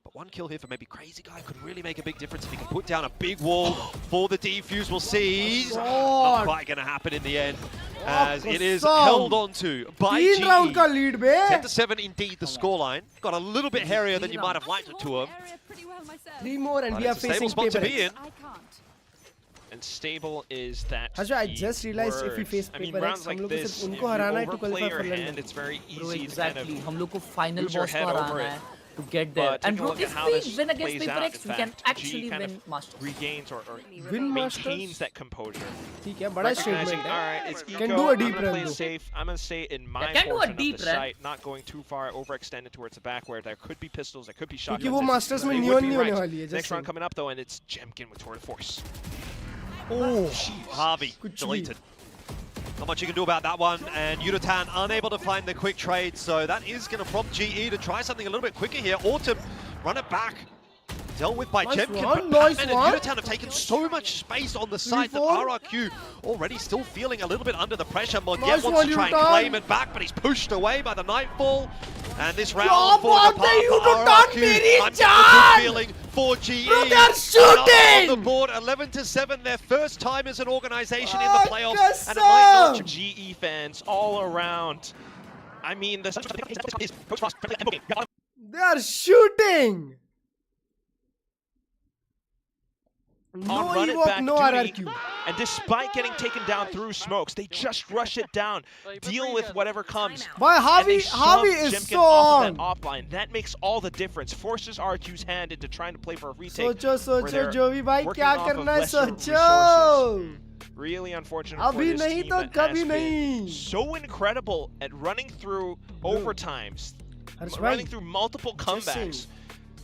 But 1 kill here for maybe Crazy Guy could really make a big difference if he can put down a big wall for the defuse. We'll see. Not quite going to happen in the end, as it is held on to by GE. 10-7 indeed the scoreline. Got a little bit hairier than you might have liked it to have. 3 more and But we are it's a stable facing spot to paper be in. And stable is that. Harsha, I just realized if we word. face I mean, paper rounds X, like हम लोग को this, सिर्फ if उनको हराना है you to overplay qualify your for hand, London. it's very Bro, easy to exactly. kind of हम लोग को final lose your boss head को over हराना it. है to get there. But And taking a bro, look at if how we this win against plays Paper out, X, in we can fact, actually GE kind win of Masters. regains or Win maintains Masters? that composure. ठीक है, बड़ा Recognizing, statement all है. right, it's Can eco, do a I'm deep gonna run play though. safe. I'm gonna stay in my can do a portion of deep the run. site, not going too far overextended towards the back where there could be pistols, there could be shotguns. क्योंकि वो and Masters में they neon would be नहीं होने right. वाली है, Next just round saying. coming up though, and it's Jemkin with Tour de Force. Oh, Harvey deleted. Not much you can do about that one, and Yudatan unable to find the quick trade, so that is going to prompt GE to try something a little bit quicker here. Autumn, run it back. Dealt with by Jemkin, but Batman and Yudatan have taken so much space on the site that RRQ already still feeling a little bit under the pressure. Monyet wants to try and claim it back, but he's pushed away by the Nightfall. And this round will fall apart for RRQ. I'm getting a good feeling for GE. Bro, they're shooting! On the board, 11-7, their first time as an organization in the playoffs. Yes, And it might not GE fans all around. I mean, the they are shooting. No on run it Evoke, back no duty, RRQ. and despite getting taken down through smokes, they just rush it down, deal with whatever comes. Boy, and they Harvey shove is Jemkin so off of on. that offline. That makes all the difference. Forces RQ's hand into trying to play for a retake. सोचो जोवी भाई working क्या off of करना है lesser सोचो. resources. Really unfortunate अभी for this नहीं team तो that कभी has नहीं. been so incredible at running through overtimes, Harsh running bhai, through multiple just saying. comebacks.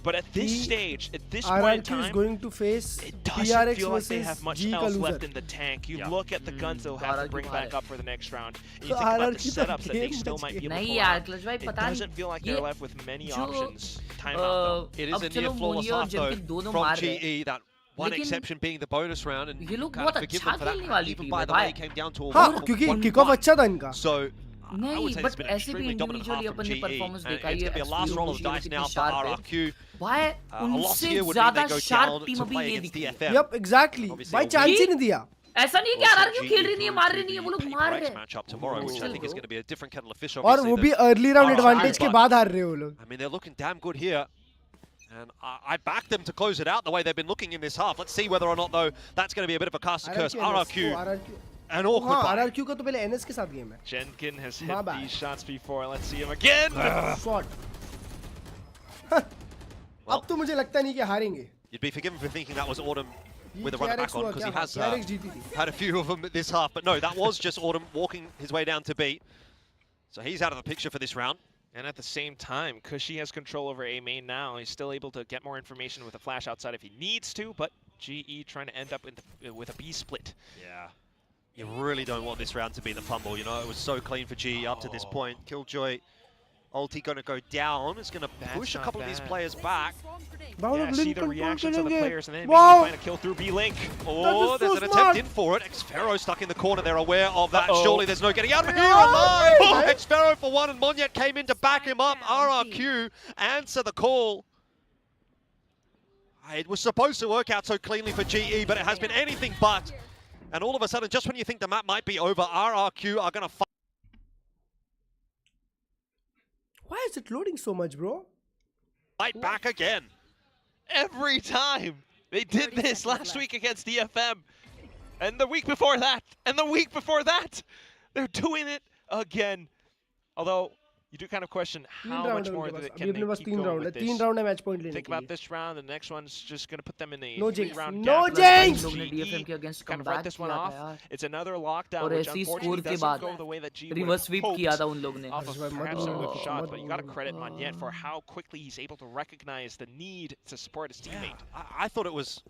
But at this stage, at this point in RRQ is time, going to face it doesn't PRX feel like they versus have much G else का left loser. in the tank. You look at the guns they'll have to bring back up for the next round. And you So think about the RRQ तो setups that they game still बच might गया. be able to नहीं pull यार out. Clutch भाई It पता नहीं doesn't feel like they're left with many जो, options. Timeout though. It is a अब चलो near flawless मोनी और half though जमकिन दोनों from मार रहे हैं. GE. That one लेकिन exception being the bonus round, and ये लोग kind of बहुत forgive अच्छा them for that. खेलने वाली Even टीम by है the way, भाई. it came down to a हाँ 1-1. क्योंकि किक ऑफ अच्छा था इनका. So I नहीं would say but it's been an ऐसे भी extremely dominant individually half from अपन ने GE. परफॉर्मेंस And देखा it's ये going to be a last roll of the dice now for RRQ. भाई A loss उनसे here would mean ज्यादा they go sharp down team to अभी play ये against दिखी है. DFM. Yep, exactly. Obviously, भाई a चांस ही week. नहीं दिया. ऐसा नहीं है कि RRQ खेल रही नहीं है मार रही नहीं है वो लोग मार रहे हैं. matchup tomorrow, which I think is going to be a different kettle of fish. और वो भी early round advantage के बाद हार रहे हो लोग. I mean, they're looking damn good here. And I back them to close it out the way they've been looking in this half. Let's see whether or not, though, that's going to be a bit of a cast to curse. RRQ. An awkward हाँ, buy. RRQ का तो पहले NS के साथ game है. Jemkin has My hit bad. these shots before. Let's see him again. Shot. अब तो मुझे लगता नहीं कि हारेंगे. You'd be forgiven for thinking that was Autumn with a KRX run back on, हुआ because he क्या? has KRX जीती थी. had a few of them this half. But no, that was just Autumn walking his way down to B. So he's out of the picture for this round. And at the same time, Cushy has control over A main now. He's still able to get more information with a flash outside if he needs to, but GE trying to end up with a B split. Yeah. You really don't want this round to be the fumble, you know, it was so clean for GE up to this point. Killjoy, ulti gonna go down, it's gonna push a couple of these players back. Yeah, see the reactions of the players and then maybe find a kill through B-Link. Oh, there's an attempt in for it. Xfero stuck in the corner, they're aware of that. Surely there's no getting out of here alive! Oh, Xfero for one, and Monyet came in to back him up. RRQ answer the call. It was supposed to work out so cleanly for GE, but it has been anything but. And all of a sudden, just when you think the map might be over, RRQ are gonna fight. Why is it loading so much, bro? Fight back again. Every time! They did this last week against DFM. And the week before that. And the week before that. They're doing it again. Although, you do kind of question how much more can they keep going with this. Think about this round, the next one's just going to put them in a three-round gap. GE kind of write this one off. It's another lockdown, which unfortunately doesn't go the way that GE would have hoped off of perhaps some of the shots, but you got to credit Monyet for how quickly he's able to recognize the need to support his teammate. I thought it was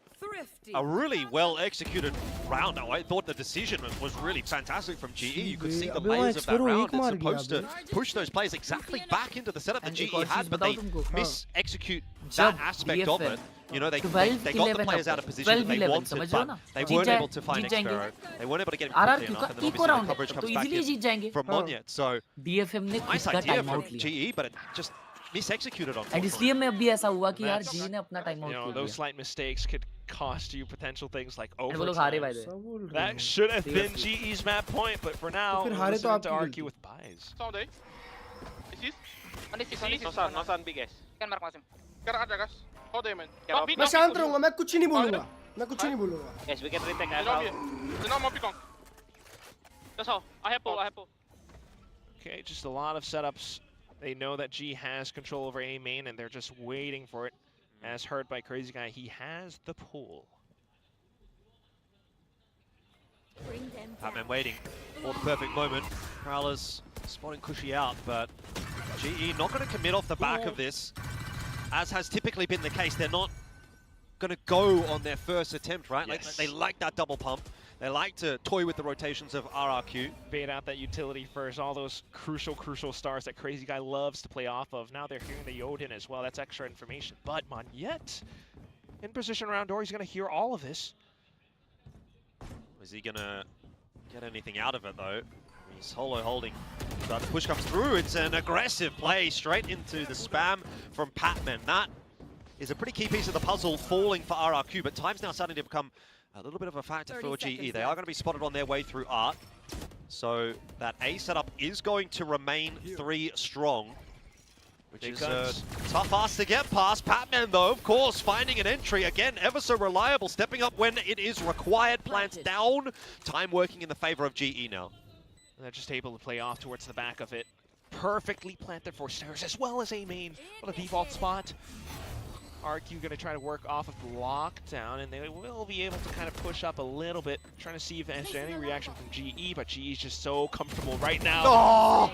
a really well-executed round. I thought the decision was really fantastic from GE. You could see the layers of that round. It's supposed to push those players exactly back into the setup that GE had, but they mis-execute that aspect of it. You know, they got the players out of position that they wanted, but they weren't able to find Xfero. They weren't able to get him quickly enough, and then obviously the coverage comes back in from Monyet. So, nice idea from GE, but it just mis-executed on. You know, those slight mistakes could cost you potential things like overtime. That should have been GE's map point, but for now, we're listening to RQ with buys. मैं शांत रहूंगा, मैं कुछ नहीं बोलूंगा, मैं कुछ नहीं बोलूंगा. Yes, we can retake Okay, just a lot of setups. They know that G has control over A main, and they're just waiting for it. As heard by Crazy Guy, he has the pull. Batman waiting for the perfect moment. Prowler's spotting Cushy out, but GE not going to commit off the back of this. As has typically been the case, they're not going to go on their first attempt, right? Yes. Like, they like that double pump. They like to toy with the rotations of RRQ. Bait out that utility first, all those crucial stars that Crazy Guy loves to play off of. Now they're hearing the Yodin as well, that's extra information. But Monyet, in position around door, he's going to hear all of this. Is he going to get anything out of it, though? He's solo holding. But the push comes through. It's an aggressive play straight into the spam from Patman. That is a pretty key piece of the puzzle falling for RRQ, but time's now starting to become a little bit of a factor for GE. They are going to be spotted on their way through Art. So that A setup is going to remain 3 strong, which is a tough ask to get past. Patman, though, of course, finding an entry. Again, ever so reliable, stepping up when it is required. Plants down. Time working in the favor of GE now. And they're just able to play off towards the back of it. Perfectly planted for stairs as well as A main. What a default spot. RQ going to try to work off of the lockdown, and they will be able to kind of push up a little bit, trying to see if there's any reaction from GE, but GE is just so comfortable right now. Oh!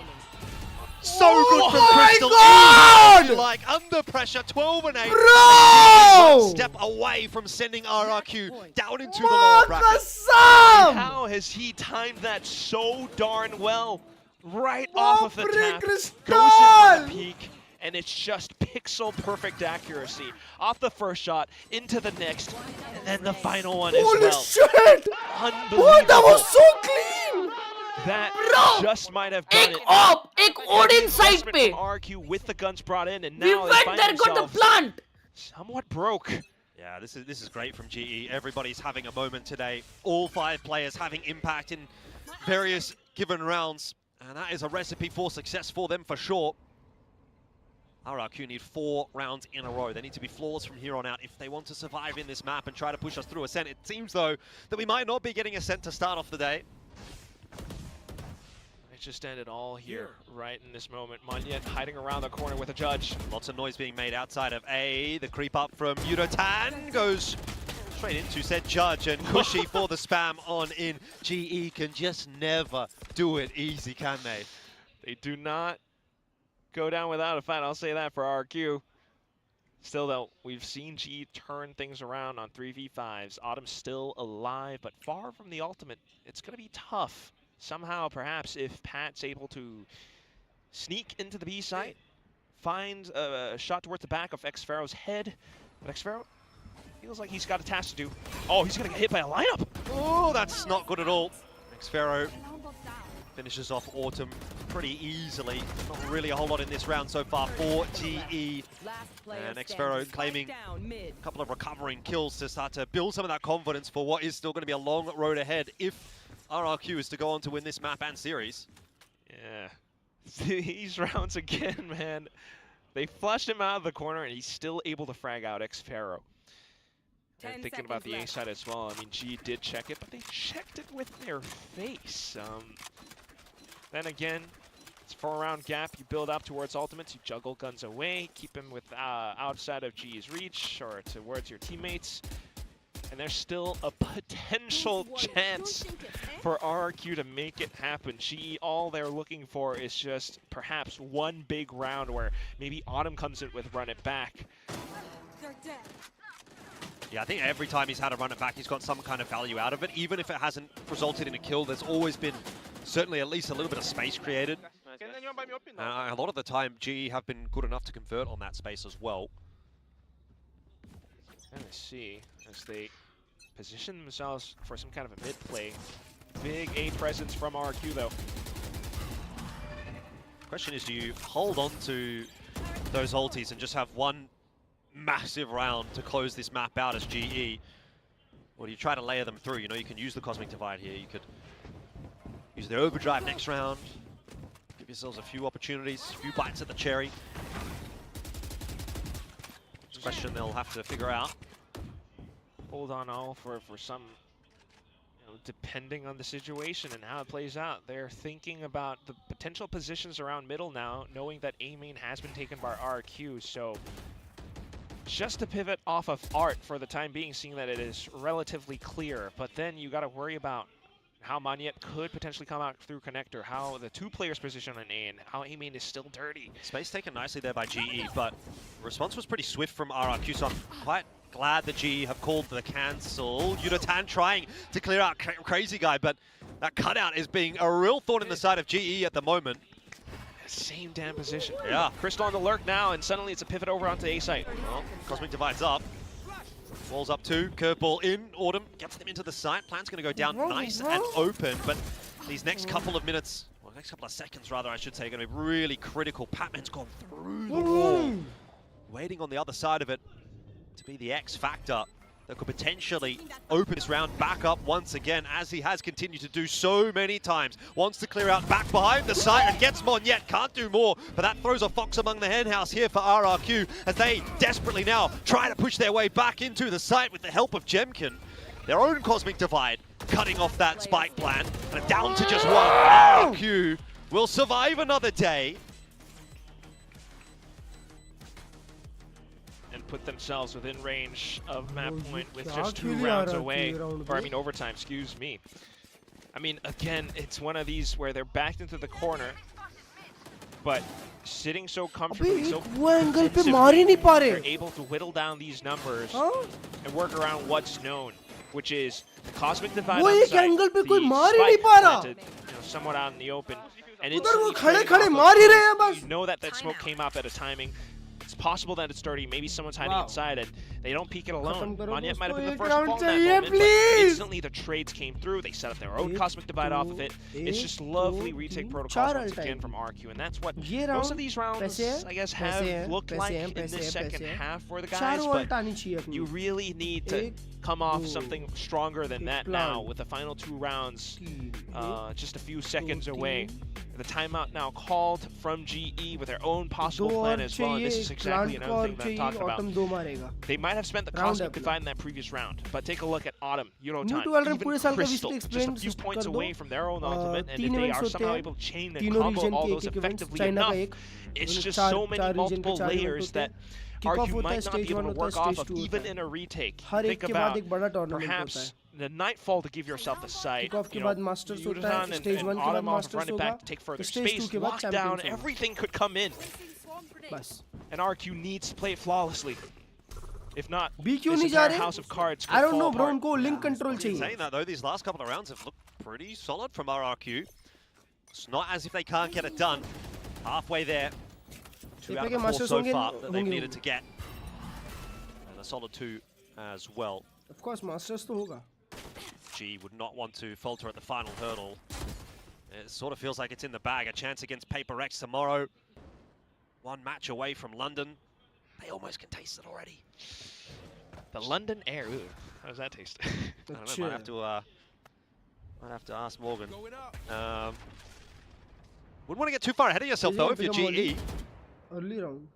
So good from Crystal. God! Like under pressure, 12 and 8. Bro! One step away from sending RRQ down into the lower bracket. How has he timed that so darn well? Right off of the tap, goes in for the peak, and it's just pixel perfect accuracy. Off the first shot, into the next, and then the final one as well. Holy shit! Unbelievable. Oh, that was so clean! That just might have done it. Odin side pe. RQ with the guns brought in, and now we they went find there, got the plant. Somewhat broke. Yeah, this is great from GE. Everybody's having a moment today. All 5 players having impact in various given rounds, and that is a recipe for success for them for sure. RRQ need 4 rounds in a row. They need to be flawless from here on out if they want to survive in this map and try to push us through Ascent. It seems, though, that we might not be getting Ascent to start off the day. It just ended all here, right in this moment. Monyet hiding around the corner with a judge. Lots of noise being made outside of A. The creep up from Yudotan goes straight into said judge, and Cushy for the spam on in. GE can just never do it easy, can they? They do not go down without a fight, I'll say that for RQ. Still, though, we've seen G turn things around on 3v5s. Autumn's still alive, but far from the ultimate. It's going to be tough. Somehow, perhaps, if Pat's able to sneak into the B site, find a shot towards the back of Xfero's head. But Xfero feels like he's got a task to do. Oh, he's going to get hit by a lineup. Oh, that's not good at all. Xfero finishes off Autumn pretty easily. Not really a whole lot in this round so far for GE. And Xfero claiming a couple of recovering kills to start to build some of that confidence for what is still going to be a long road ahead if RRQ is to go on to win this map and series. Yeah. These rounds again, man. They flushed him out of the corner and he's still able to frag out Xfero. And thinking about the A side as well, I mean, G did check it, but they checked it with their face. Then again, it's a 4-round gap. You build up towards ultimates, you juggle guns away, keep him with outside of G's reach or towards your teammates. And there's still a potential chance for RRQ to make it happen. GE, all they're looking for is just perhaps one big round where maybe Autumn comes in with run it back. Yeah, I think every time he's had a run it back, he's got some kind of value out of it. Even if it hasn't resulted in a kill, there's always been certainly at least a little bit of space created. A lot of the time, GE have been good enough to convert on that space as well. And let's see, as they position themselves for some kind of a mid play. Big A presence from RQ though. Question is, do you hold on to those ultis and just have one massive round to close this map out as GE? Or do you try to layer them through? You know, you can use the Cosmic Divide here. You could use the Overdrive next round. Give yourselves a few opportunities, a few bites at the cherry. Question they'll have to figure out. Hold on all for some, you know, depending on the situation and how it plays out. They're thinking about the potential positions around middle now, knowing that A main has been taken by RQ. So just to pivot off of Art for the time being, seeing that it is relatively clear. But then you got to worry about how Manyet could potentially come out through connector, how the two players position on A, and how A main is still dirty. Space taken nicely there by GE, but response was pretty swift from RRQ, so I'm quite glad that GE have called the cancel. Yuratan trying to clear out Crazy Guy, but that cutout is being a real thorn in the side of GE at the moment. Same damn position. Yeah. Crystal on the lurk now, and suddenly it's a pivot over onto A site. Well, Cosmic Divide's up. Walls up two, curveball in, Autumn gets them into the site. Plan's going to go down nice and open, but these next couple of minutes, well, next couple of seconds rather, I should say, are going to be really critical. Patman's gone through the wall, waiting on the other side of it to be the X factor that could potentially open this round back up once again, as he has continued to do so many times. Wants to clear out back behind the site and gets Monyet, can't do more, but that throws a fox among the henhouse here for RRQ as they desperately now try to push their way back into the site with the help of Jemkin. Their own Cosmic Divide cutting off that spike plan, and down to just one. RRQ will survive another day. Put themselves within range of map point with just 2 rounds away, or I mean overtime, excuse me. I mean, again, it's one of these where they're backed into the corner, but sitting so comfortably, so they're able to whittle down these numbers and work around what's known, which is the Cosmic Divide on site, the spike planted, you know, somewhat out in the open, and instantly you know that smoke came up at a timing. It's possible that it's dirty. Maybe someone's hiding inside, and they don't peek it alone. Manyet might have been the first ball in that moment, but instantly the trades came through. They set up their own Cosmic Divide off of it. It's just lovely retake protocols once again from RQ, and that's what most of these rounds, I guess, have looked like in this second half for the guys, but you really need to come off something stronger than that now with the final 2 rounds just a few seconds away. The timeout now called from GE with their own possible plan as well, and this is exactly another thing that I'm talking about. They might have spent the Cosmic Divide in that previous round, but take a look at Autumn, Eurotan, even Crystal, just a few points away from their own ultimate, and if they are somehow able to chain and combo all those effectively enough, it's just so many multiple layers that RQ might not be able to work off of, even in a retake. Think about perhaps the Nightfall to give yourself the site, you know, Yuratan and Autumn run it back to take further space, lockdown, everything could come in. and RQ needs to play it flawlessly. If not, B क्यों this नहीं जा entire रहे? house of cards I could don't know fall bro, apart. उनको link control चाहिए. Saying that though, these last couple of rounds have looked pretty solid from RRQ. It's not as if they can't get it done. Halfway there. 2 out of the 4 so far that they've needed to get. And a solid 2 as well. Of course, Masters तो होगा. G would not want to falter at the final hurdle. It sort of feels like it's in the bag. A chance against Paper X tomorrow. 1 match away from London. They almost can taste it already. The London air. Ooh, how does that taste? I don't know. Might have to ask Morgan. Wouldn't want to get too far ahead of yourself though if you're GE. Early round.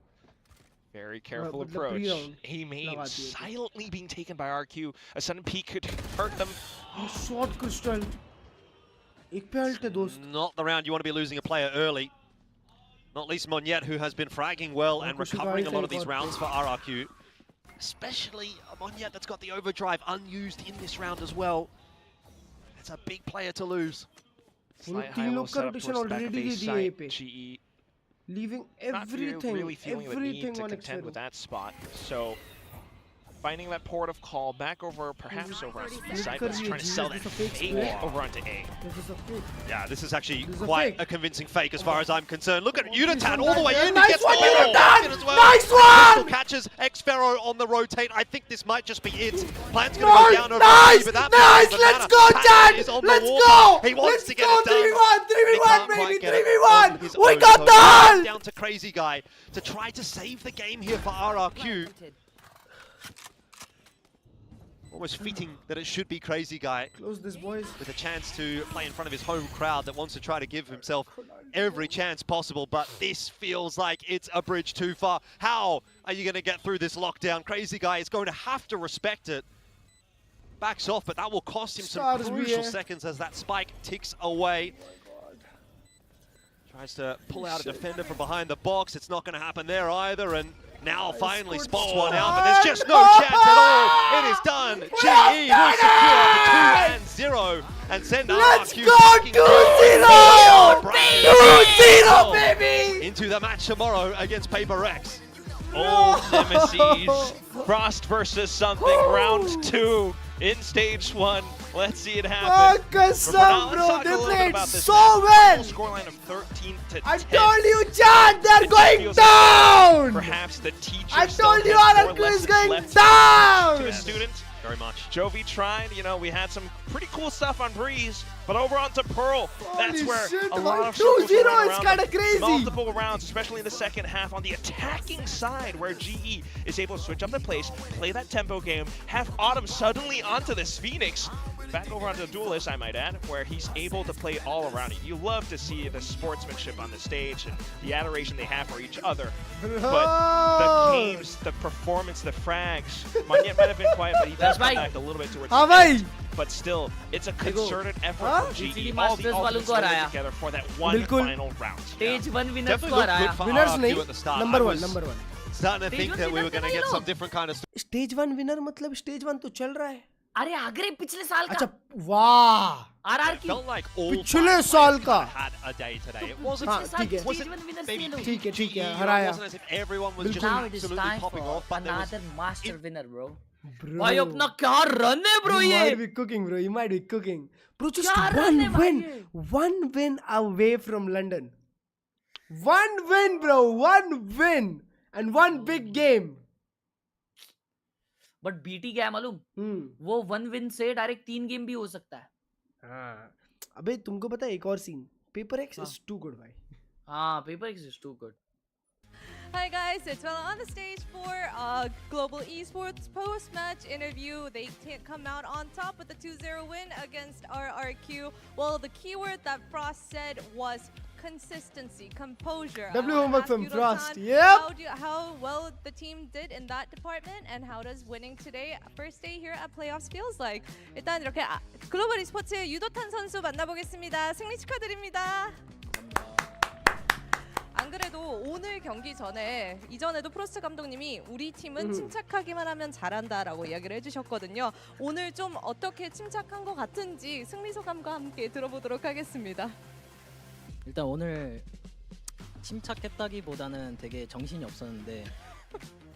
Very careful approach. A main silently being taken by RQ. A sudden peek could hurt them. Short crystal. एक पे ult है दोस्त. Not the round you want to be losing a player early. Not least Monyet, who has been fragging well and recovering a lot of these rounds for RRQ. Especially Monyet that's got the overdrive unused in this round as well. It's a big player to lose. तीन लोग का rotation already दे दिए पे. GE leaving everything, really feeling the need to contend with that spot. So finding that port of call back over, perhaps over onto the side, but trying to sell that fake over onto A. Yeah, this is actually quite a convincing fake as far as I'm concerned. Look at Unitan all the way in. Nice He gets one, the middle Unitan! as well. Nice one! Catches X-Pharaoh on the rotate. I think this might just be it. Plan's going to go down over nice, but that nice, let's go, Dad! Let's go! He wants to get it done. 3v1, baby, 3v1! We got that! Down to Crazy Guy to try to save the game here for RRQ. Almost fitting that it should be Crazy Guy. Close this, boys. With a chance to play in front of his home crowd that wants to try to give himself every chance possible, but this feels like it's a bridge too far. How are you going to get through this lockdown? Crazy Guy is going to have to respect it. Backs off, but that will cost him some crucial seconds as that spike ticks away. Tries to pull out a defender from behind the box. It's not going to happen there either, and now finally spots one out, but there's just no chance at all. It is done. GE will secure the 2-0 and send RRQ 2-0, baby! into the match tomorrow against Paper X. Old nemesis. Frost versus something. Round 2 in stage 1. Let's see it happen. Bro, they played so well. Scoreline of 13 to 10. I told you, Chad, they're going down. Perhaps the teacher. I told you, RRQ is going down. To the students. Very much. Jovi tried. You know, we had some pretty cool stuff on Breeze, but over onto Pearl, that's where a lot of 2-0 is kind of crazy. Multiple rounds, especially in the second half on the attacking side, where GE is able to switch up the place, play that tempo game, have Autumn suddenly onto this Phoenix. Back over onto the Duelist, I might add, where he's able to play all around it. You love to see the sportsmanship on the stage and the adoration they have for each other. But the games, the performance, the frags, Monyet might have been quiet, but he does come back a little bit towards the end. But still, it's a concerted effort from GE. All the ultimates working together for that one final round. Stage 1 winners Definitely looked good for RRQ at the start. Number one. Starting to think that we were going to get some different kind of... Stage 1 winner मतलब stage 1 तो चल रहा है. अरे आगरे पिछले साल का. अच्छा, वाह. RRQ. Felt like all पिछले साल का. had a day today. It wasn't. ठीक है. ठीक है. हराया. It wasn't as if everyone was just Now it is absolutely time popping for off. But another master winner, bro. भाई अपना क्या रन है bro ये. ये. You might be cooking, bro. You might be cooking. Bro, just one win away from London. One win, bro. One win and one big game. But BT क्या है मालूम? वो 1 विन से डायरेक्ट 3 गेम भी हो सकता है. हाँ. अबे तुमको पता है एक और scene. Paper X is too good, भाई. हाँ, Paper X is too good. Hi guys, it's Bella on the stage for Global Esports post-match interview. They come out on top with a 2-0 win against RRQ. Well, the keyword that Frost said was consistency, composure. W homework from Frost. Yep. How well the team did in that department, and how does winning today, first day here at playoffs, feels like? 일단 이렇게 글로벌 e스포츠의 유도탄 선수 만나보겠습니다. 승리 축하드립니다. 안 그래도 오늘 경기 전에 이전에도 프로스트 감독님이 우리 팀은 침착하기만 하면 잘한다라고 이야기를 해주셨거든요. 오늘 좀 어떻게 침착한 것 같은지 승리 소감과 함께 들어보도록 하겠습니다. 일단 오늘 침착했다기보다는 되게 정신이 없었는데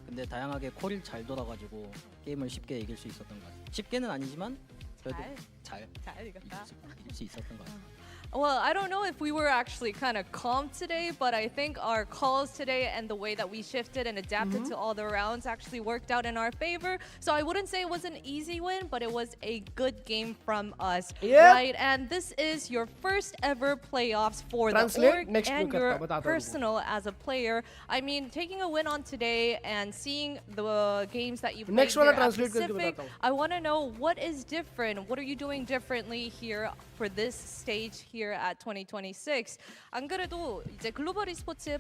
근데 다양하게 콜이 잘 돌아가지고 게임을 쉽게 이길 수 있었던 것 같아요. 쉽게는 아니지만 그래도 잘 이길 수 있었던 것 같아요. Well, I don't know if we were actually kind of calm today, but I think our calls today and the way that we shifted and adapted to all the rounds actually worked out in our favor. So I wouldn't say it was an easy win, but it was a good game from us, right? And this is your first ever playoffs for the org and your personal as a player. I mean, taking a win on today and seeing the games that you played here at Pacific, I want to know what is different. What are you doing differently here for this stage here at 2026. 안 그래도 이제 글로벌 e스포츠의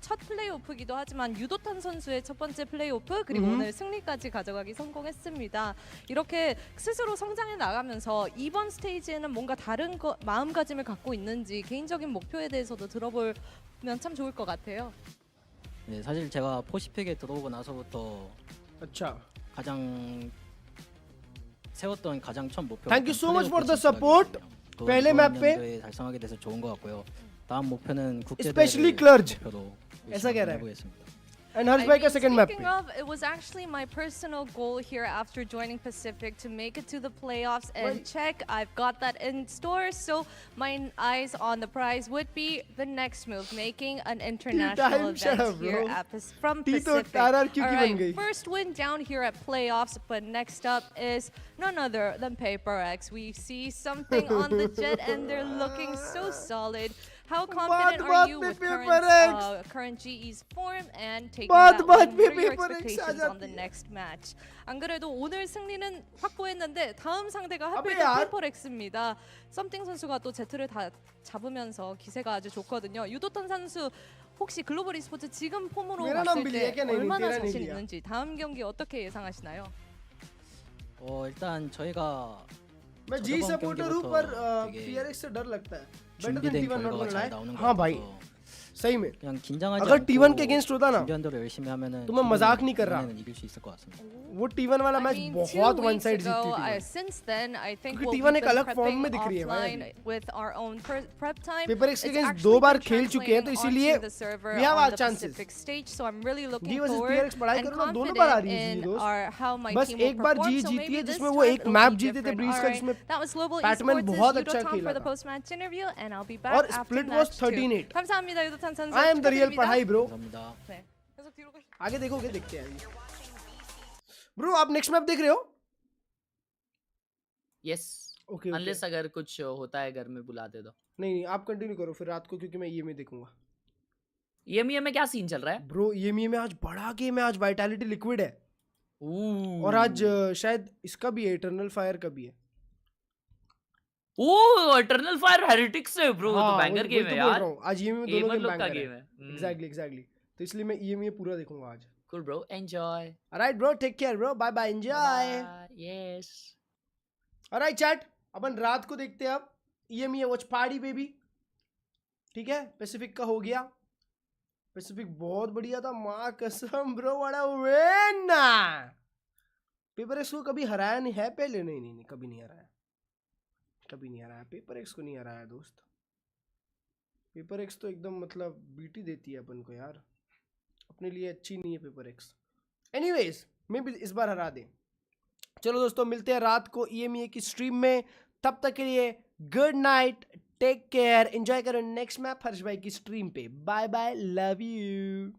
첫 플레이오프기도 하지만 유도탄 선수의 첫 번째 플레이오프 그리고 오늘 승리까지 가져가기 성공했습니다. 이렇게 스스로 성장해 나가면서 이번 스테이지에는 뭔가 다른 마음가짐을 갖고 있는지 개인적인 목표에 대해서도 들어보면 참 좋을 것 같아요. 네, 사실 제가 포시픽에 들어오고 나서부터 가장 세웠던 가장 첫 목표가 Thank you so much for the support. पहले map पे 달성하게 돼서 좋은 것 같고요. 다음 목표는 국제 Especially Klurge. ऐसा कह रहा है. And Harshbhai ka second map. Speaking of, it was actually my personal goal here after joining Pacific to make it to the playoffs and check. I've got that in store, so my eyes on the prize would be the next move, making an international event here from Pacific. Alright, first win down here at playoffs, but next up is none other than Paper X. We see something on the jet and they're looking so solid. How confident are you with current GE's form and taking that win? What are your expectations on the next match? 안 그래도 오늘 승리는 확보했는데 다음 상대가 하필 페이퍼렉스입니다. 썸띵 선수가 또 제트를 다 잡으면서 기세가 아주 좋거든요. 유도턴 선수 혹시 글로벌 e스포츠 지금 폼으로 봤을 때 얼마나 자신 있는지 다음 경기 어떻게 예상하시나요? 일단 저희가 मैं जी supporter हूँ पर PRX से डर लगता है better than T1 not gonna लाए हाँ भाई सही में अगर T1 के अगेंस्ट होता ना तो मैं मजाक नहीं कर रहा वो T1 वाला मैच बहुत वन साइड जीती थी since then I think क्योंकि T1 एक अलग फॉर्म में दिख रही है भाई with our own prep time paper x के अगेंस्ट 2 बार खेल चुके हैं तो इसीलिए we have our chances stage so I'm really looking जी वर्सेस forward PRX पढ़ाई करो ना दोनों बार आ रही है जी दोस्त बस एक बार जी जीती है जिसमें वो एक मैप जीते थे ब्रीज का जिसमें बैटमैन बहुत अच्छा खेला था और split was 13-8 감사합니다 유도탄 선수 I am the real पढ़ाई ब्रो आगे देखोगे देखते हैं ब्रो आप नेक्स्ट मैप देख रहे हो यस ओके अनलेस अगर कुछ होता है घर में बुलाते तो नहीं आप कंटिन्यू करो फिर रात को क्योंकि मैं ये में देखूंगा EMEA में क्या सीन चल रहा है ब्रो EMEA में आज बड़ा गेम है आज वाइटैलिटी लिक्विड है और आज शायद इसका भी है इटर्नल फायर का भी है इटर्नल फायर हेरिटिक्स है ब्रो तो बैंगर गेम है यार आज EMEA में दोनों गेम है एग्जैक्टली तो इसलिए मैं EMEA पूरा देखूंगा आज cool bro enjoy alright bro take care bro bye bye enjoy yes alright chat अपन रात को देखते हैं अब EMEA watch party baby ठीक है पैसिफिक का हो गया पैसिफिक बहुत बढ़िया था माँ कसम bro what a win paper x को कभी हराया नहीं है पहले नहीं कभी नहीं हराया पेपर एक्स को नहीं हराया दोस्त पेपर एक्स तो एकदम मतलब बीटी देती है अपन को यार अपने लिए अच्छी नहीं है पेपर एक्स एनीवेज मे भी इस बार हरा दे चलो दोस्तों मिलते हैं रात को EMEA की स्ट्रीम में तब तक के लिए good night take care enjoy करो नेक्स्ट मैप हर्ष भाई की स्ट्रीम पे बाय बाय लव यू